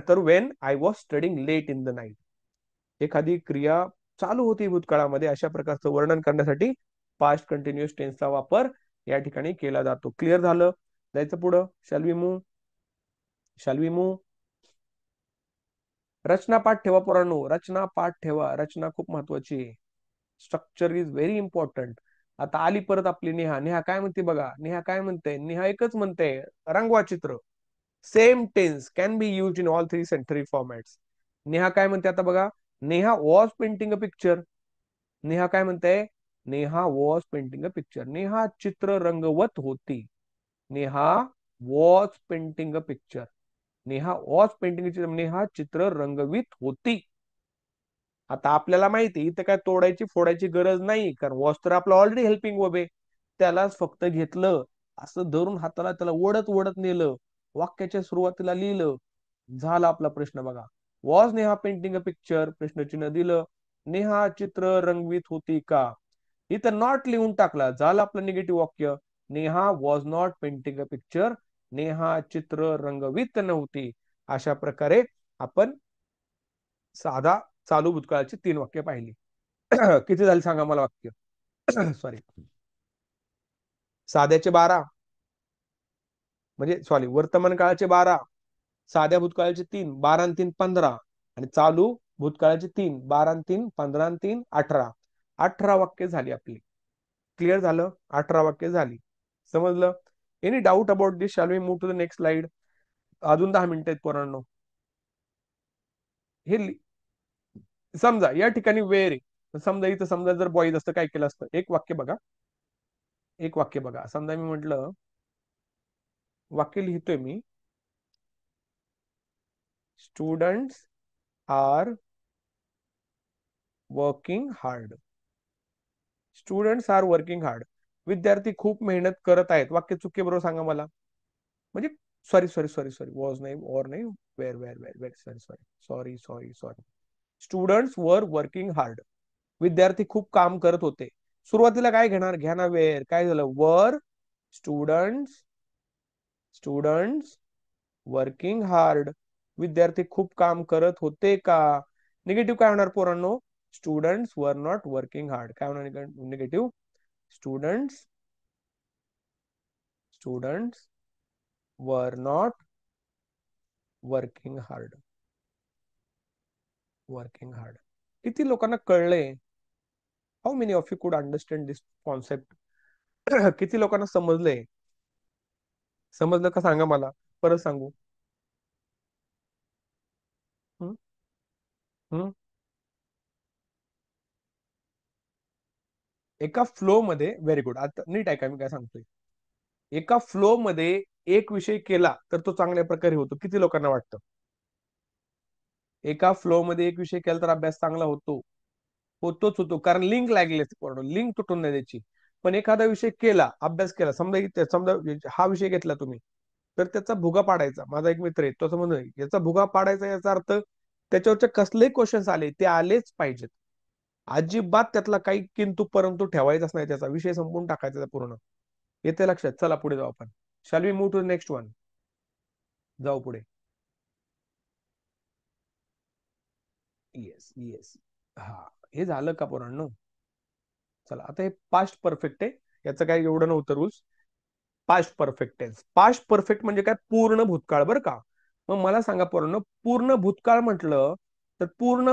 तर when I was studying late in the night, एखादी क्रिया चालू होती भूतकाळामध्ये, अशा प्रकारचं वर्णन करण्यासाठी पास्ट कंटिन्युअस टेन्सचा वापर या ठिकाणी केला जातो. क्लिअर झालं? जायचं पुढं. Shall we move? Shall we move? रचना पाठ ठेवा पोरांनो, रचना पाठ ठेवा. रचना खूप महत्वाची आहे. Structure is very important. आता आली परत आपली नेहा. नेहा काय म्हणते बघा, नेहा काय म्हणते? नेहा एकच म्हणते, रंगवा चित्र. Same tense can be use in all three sentence formats. Neha काय म्हणते आता बघा, Neha was painting a picture. Neha काय म्हणते? Neha was painting a picture. Neha चित्र रंगवत होती. Neha was painting a picture. Neha was painting, Neha चित्र रंगवीत होती. आता आपल्याला माहिती इथं काय तोडायची फोडायची गरज नाही, कारण वॉज तर आपलं ऑलरेडी हेल्पिंग वर्ब आहे. त्यालाच फक्त घेतलं, असं धरून हाताला त्याला ओढत ओढत नेलं, वाक्याच्या सुरुवातीला लिहिलं, झाला आपला प्रश्न बघा. Was Neha painting a picture, प्रश्नचिन्ह दिलं. नेहा चित्र रंगवीत होती का? इथं नॉट लिहून टाकला, झालं आपलं निगेटिव्ह वाक्य. Neha was not painting a picture. Neha चित्र रंगवीत नव्हती. अशा प्रकारे आपण साधा चालू भूतकाळाची 3 वाक्य पाहिली. किती झाली सांगा मला वाक्य? सॉरी, साध्याचे 12, म्हणजे सॉरी वर्तमान काळाचे 12, साध्या भूतकाळाचे 3, 12 आणि 3 15, आणि चालू भूतकाळाचे 3, 12 आणि 3 15 आणि 3 18. 18 वाक्य झाली आपली. क्लिअर झालं? 18 वाक्य झाली. समजलं? Any doubt about this? Shall we move to the next slide? अजून 10 मिनिटं आहेत पोरांनो. हे समजा या ठिकाणी वेर आहे, समजा इथं समजा जर बॉईज असतं काय केलं असतं? एक वाक्य बघा, एक वाक्य बघा. समजा मी म्हटलं, वाक्य लिहितोय मी, students are working hard. Students are working hard. विद्यार्थी खूप मेहनत करत आहेत. वाक्य चुकी बरोबर सांगा मला. म्हणजे sorry sorry sorry sorry, was नाही, और नाही, were were were were, sorry sorry sorry sorry sorry. Students were working hard. विद्यार्थी खूप काम करत होते. सुरुवातीला काय घेणार? घ्या ना वेर. काय झालं? वर स्टुडंट्स, स्टुडंट्स वर्किंग हार्ड. विद्यार्थी खूप काम करत होते का? निगेटिव्ह काय होणार पोरांनो? Students were not working hard. काय होणार negative? Students, students were not working hard. Working hard. किती लोकांना कळलंय? हाऊ मेनी ऑफ यू कुड अंडरस्टँड दिस कॉन्सेप्ट? किती लोकांना समजलंय? समजलं का सांगा मला, परत सांगू? हम्म? हम्म? एका फ्लो मध्ये, व्हेरी गुड, आता नीट ऐका मी काय सांगतोय. एका फ्लो मध्ये एक विषय केला तर तो चांगल्या प्रकारे होतो. किती लोकांना वाटतं? एका फ्लो मध्ये एक विषय केला तर अभ्यास चांगला होतो. होतोच होतो, कारण लिंक लागली, लिंक तुटून नाही द्यायची. पण एखादा विषय केला, अभ्यास केला, समजा समजा हा विषय घेतला तुम्ही, तर त्याचा भुगा पाडायचा. माझा एक मित्र आहे, तो असं म्हणतोय, याचा भुगा पाडायचा, याचा अर्थ त्याच्यावरचे कसलेही क्वेश्चन्स आले ते आलेच पाहिजेत. अजिबात त्यातला काही किंतु परंतु ठेवायचाच नाही, त्याचा विषय संपून टाकायचा पूर्ण. येते लक्षात? चला पुढे जाऊ आपण. Shall we move to next one? जाऊ पुढे. Yes yes. हा, हे झालं का पोरांनो? चला आता हे पास्ट परफेक्ट आहे, याचं काय एवढं नव्हतं rules. Past perfect tense. Past perfect म्हणजे काय? पूर्ण भूतकाळ, बरं का? मग मला सांगा पोरांनो, पूर्ण भूतकाळ म्हटलं तर पूर्ण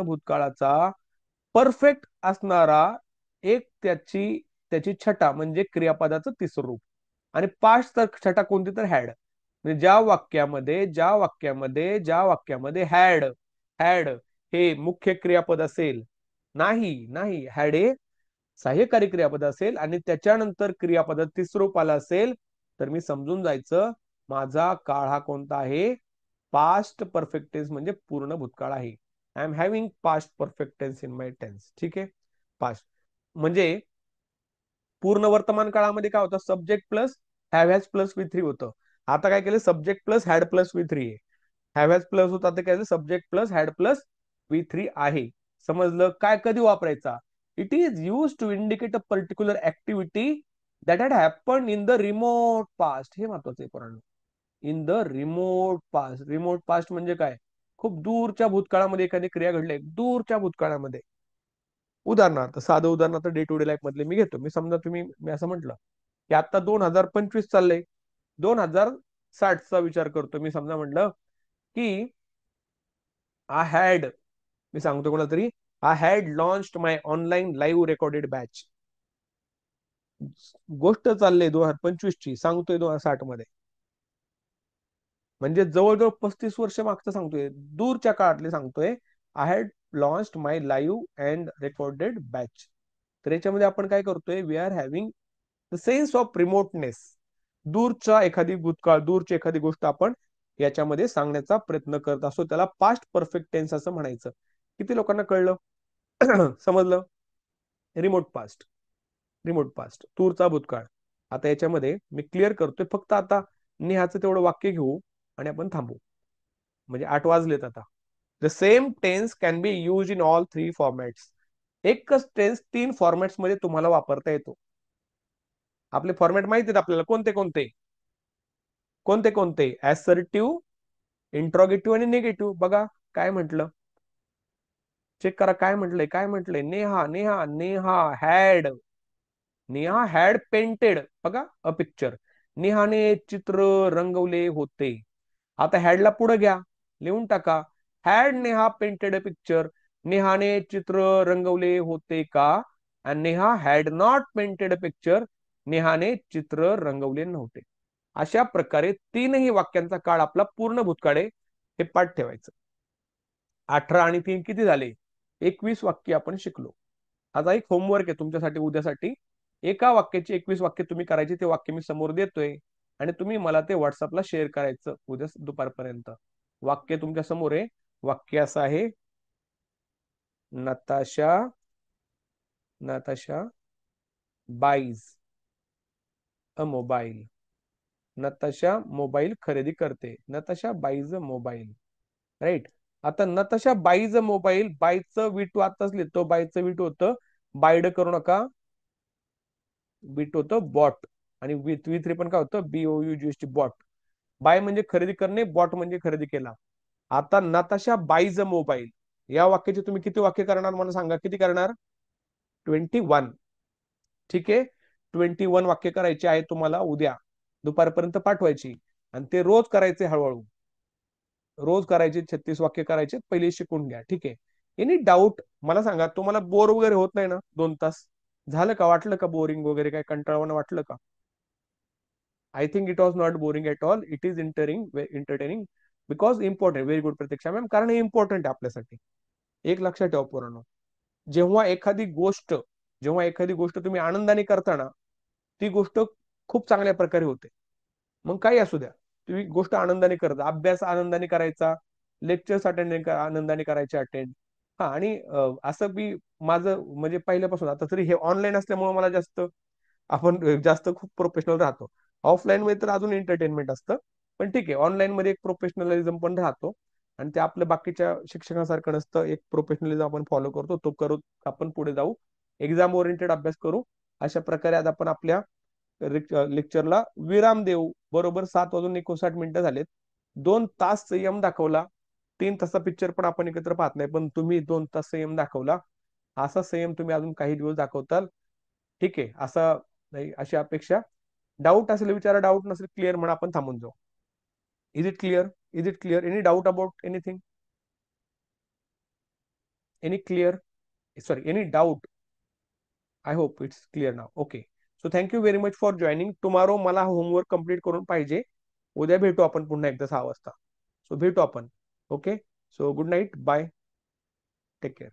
भूतकाळाचा परफेक्ट असणारा एक त्याची त्याची छटा म्हणजे क्रियापदाचं तिसरं रूप. आणि पास्ट तर छटा कोणती? तर हॅड. म्हणजे ज्या वाक्यामध्ये हॅड, हॅड हे मुख्य क्रियापद असेल, नाही नाही, हॅड हे सहाय्यकारी क्रियापद असेल आणि त्याच्यानंतर क्रियापद तिसरं रूप आलं असेल, तर मी समजून जायचं माझा काळ हा कोणता आहे? पास्ट परफेक्ट टेन्स, म्हणजे पूर्ण भूतकाळ आहे. I am having past perfect tense in my tense. ठीक आहे? पास्ट म्हणजे पूर्ण वर्तमान काळामध्ये काय होतं? Subject plus have has plus V three होतं. आता काय केलं? Subject plus had plus V three आहे. हॅव हॅज प्लस होता ते काय subject plus had plus V3 आहे. समजलं काय कधी वापरायचा. It is use to indicate a particular activity that had happen in the remote past. हे महत्वाचं आहे पोरांनो. In the remote past. Remote past म्हणजे काय, खूप दूरच्या भूतकाळामध्ये एखादी क्रिया घडली, दूरच्या भूतकाळामध्ये. उदाहरणार्थ साधं उदाहरणार्थ डे टू डे लाईफ मधले मी घेतो. मी समजा मी असं म्हटलं की आता 2025 चाललंय, 2060चा विचार करतो. मी समजा म्हटलं की आय हॅड, मी सांगतो कोणाला तरी, I had launched my online live recorded batch. गोष्ट चालली 2025 ची, सांगतोय 2060 मध्ये. म्हणजे जवळजवळ 35 वर्ष मागचं सांगतोय, दूरच्या काळातले सांगतोय. I had launched my live and recorded batch. तर याच्यामध्ये आपण काय करतोय, we are having the sense of remoteness. दूरच्या एखादी भूतकाळ, दूरची एखादी गोष्ट आपण याच्यामध्ये सांगण्याचा प्रयत्न करत असतो. त्याला पास्ट परफेक्ट टेन्स असं म्हणायचं. किती लोकांना कळलं? समजलं? रिमोट पास्ट, रिमोट पास्ट, दूरचा भूतकाळ. आता याच्यामध्ये मी क्लिअर करतोय. फक्त आता नेहाचं तेवढं वाक्य घेऊ आणि आपण थांबू. म्हणजे 8 वाजलेत आता. The same tense can be use in all 3 formats. एकच टेन्स 3 फॉर्मॅट्स मध्ये तुम्हाला वापरता येतो. आपले फॉर्मॅट माहिती आहेत आपल्याला, कोणते कोणते कोणते कोणते असर्टिव्ह, इंट्रॉगेटिव्ह आणि निगेटिव्ह. बघा काय म्हटलं, चेक करा काय म्हटलंय. काय म्हटलंय, Neha Neha Neha had, Neha had painted, बघा अ पिक्चर. नेहाने चित्र रंगवले होते. आता हॅडला पुढे घ्या, लिहून टाका. Had Neha painted a picture. नेहाने चित्र रंगवले होते का? आणि Neha had not painted a picture. नेहाने चित्र रंगवले नव्हते. अशा प्रकारे तीनही वाक्यांचा काळ आपला पूर्ण भूतकाळ आहे, हे पाठ ठेवायचं. 18 आणि 3 किती झाले? 21 वाक्य आपण शिकलो. आता एक होमवर्क आहे तुमच्यासाठी उद्यासाठी. एका वाक्याची 21 वाक्य तुम्ही करायची. ते वाक्य मी समोर देतोय आणि तुम्ही मला ते व्हॉट्सअपला शेअर करायचं उद्या दुपारपर्यंत. वाक्य तुमच्या समोर आहे. वाक्य असं आहे, नताशा नताशा बाईज अ मोबाईल. नताशा मोबाईल खरेदी करते. नताशा बाईज अ मोबाईल. राईट. आता नताशा बाईज अ मोबाईल, बायचं विटू आताच लिहितो, बायचं विटू होतं बायड करू नका, विट होतं बॉट. आणि V3 पण काय होतं, BOUGST बॉट. बाय म्हणजे खरेदी करणे, बॉट म्हणजे खरेदी केला. आता नताशा बाईज अ मोबाईल, या वाक्याचे तुम्ही किती वाक्य करणार मला सांगा, किती करणार? 21. ठीक आहे. 21 वाक्य करायचे आहे तुम्हाला उद्या दुपारपर्यंत पाठवायची. आणि ते रोज करायचे, हळूहळू रोज करायचे. 36 वाक्य करायचे, पहिले शिकून घ्या. ठीक आहे. एनी डाऊट मला सांगा. तुम्हाला बोर वगैरे होत नाही ना 2 तास? झालं का? वाटलं का बोरिंग वगैरे, काय कंटाळवाणं वाटलं का? I think it was not boring at all. It is entertaining because important. Very good Pratiksha ma'am. कारण हे इम्पॉर्टंट आहे आपल्यासाठी. एक लक्षात ठेवा पोरांनो, जेव्हा एखादी गोष्ट तुम्ही आनंदाने करताना, ती गोष्ट खूप चांगल्या प्रकारे होते. मग काही असू द्या, तुम्ही गोष्ट आनंदाने करता. अभ्यास आनंदाने करायचा, लेक्चर्स अटेंड आनंदाने करायचे अटेंड. हा. आणि असं बी माझं म्हणजे पहिल्यापासून, आता तरी हे ऑनलाईन असल्यामुळे मला जास्त, आपण जास्त खूप प्रोफेशनल राहतो. ऑफलाईन मध्ये तर अजून एंटरटेनमेंट असतं. पण ठीक आहे, ऑनलाईन मध्ये एक प्रोफेशनलिझम पण राहतो. आणि ते आपल्या बाकीच्या शिक्षकांसारखं नसतं. एक प्रोफेशनलिझम आपण फॉलो करतो, तो करू आपण पुढे जाऊ, एक्झाम ओरिएंटेड अभ्यास करू. अशा प्रकारे आज आपण आपल्या लेक्चरला विराम देऊ. बरोबर 7:59 झालेत. 2 तास संयम दाखवला. 3 तासचा पिक्चर पण आपण एकत्र पाहत नाही, पण तुम्ही 2 तास संयम दाखवला. असा संयम तुम्ही अजून काही दिवस दाखवताल. ठीक आहे, असा नाही अशी अपेक्षा. डाऊट असेल विचारा, डाऊट नसेल क्लिअर म्हणा, आपण थांबून जाऊ. Is it clear? Is it clear? Any doubt about anything? Any clear? Sorry, any doubt? I hope it's clear now. Okay. So thank you very much for joining. Tomorrow मला homework complete करून पाहिजे. उद्या भेटू आपण पुन्हा एकदा 6 वाजता. सो भेटू आपण. Okay. So good night, bye, take care.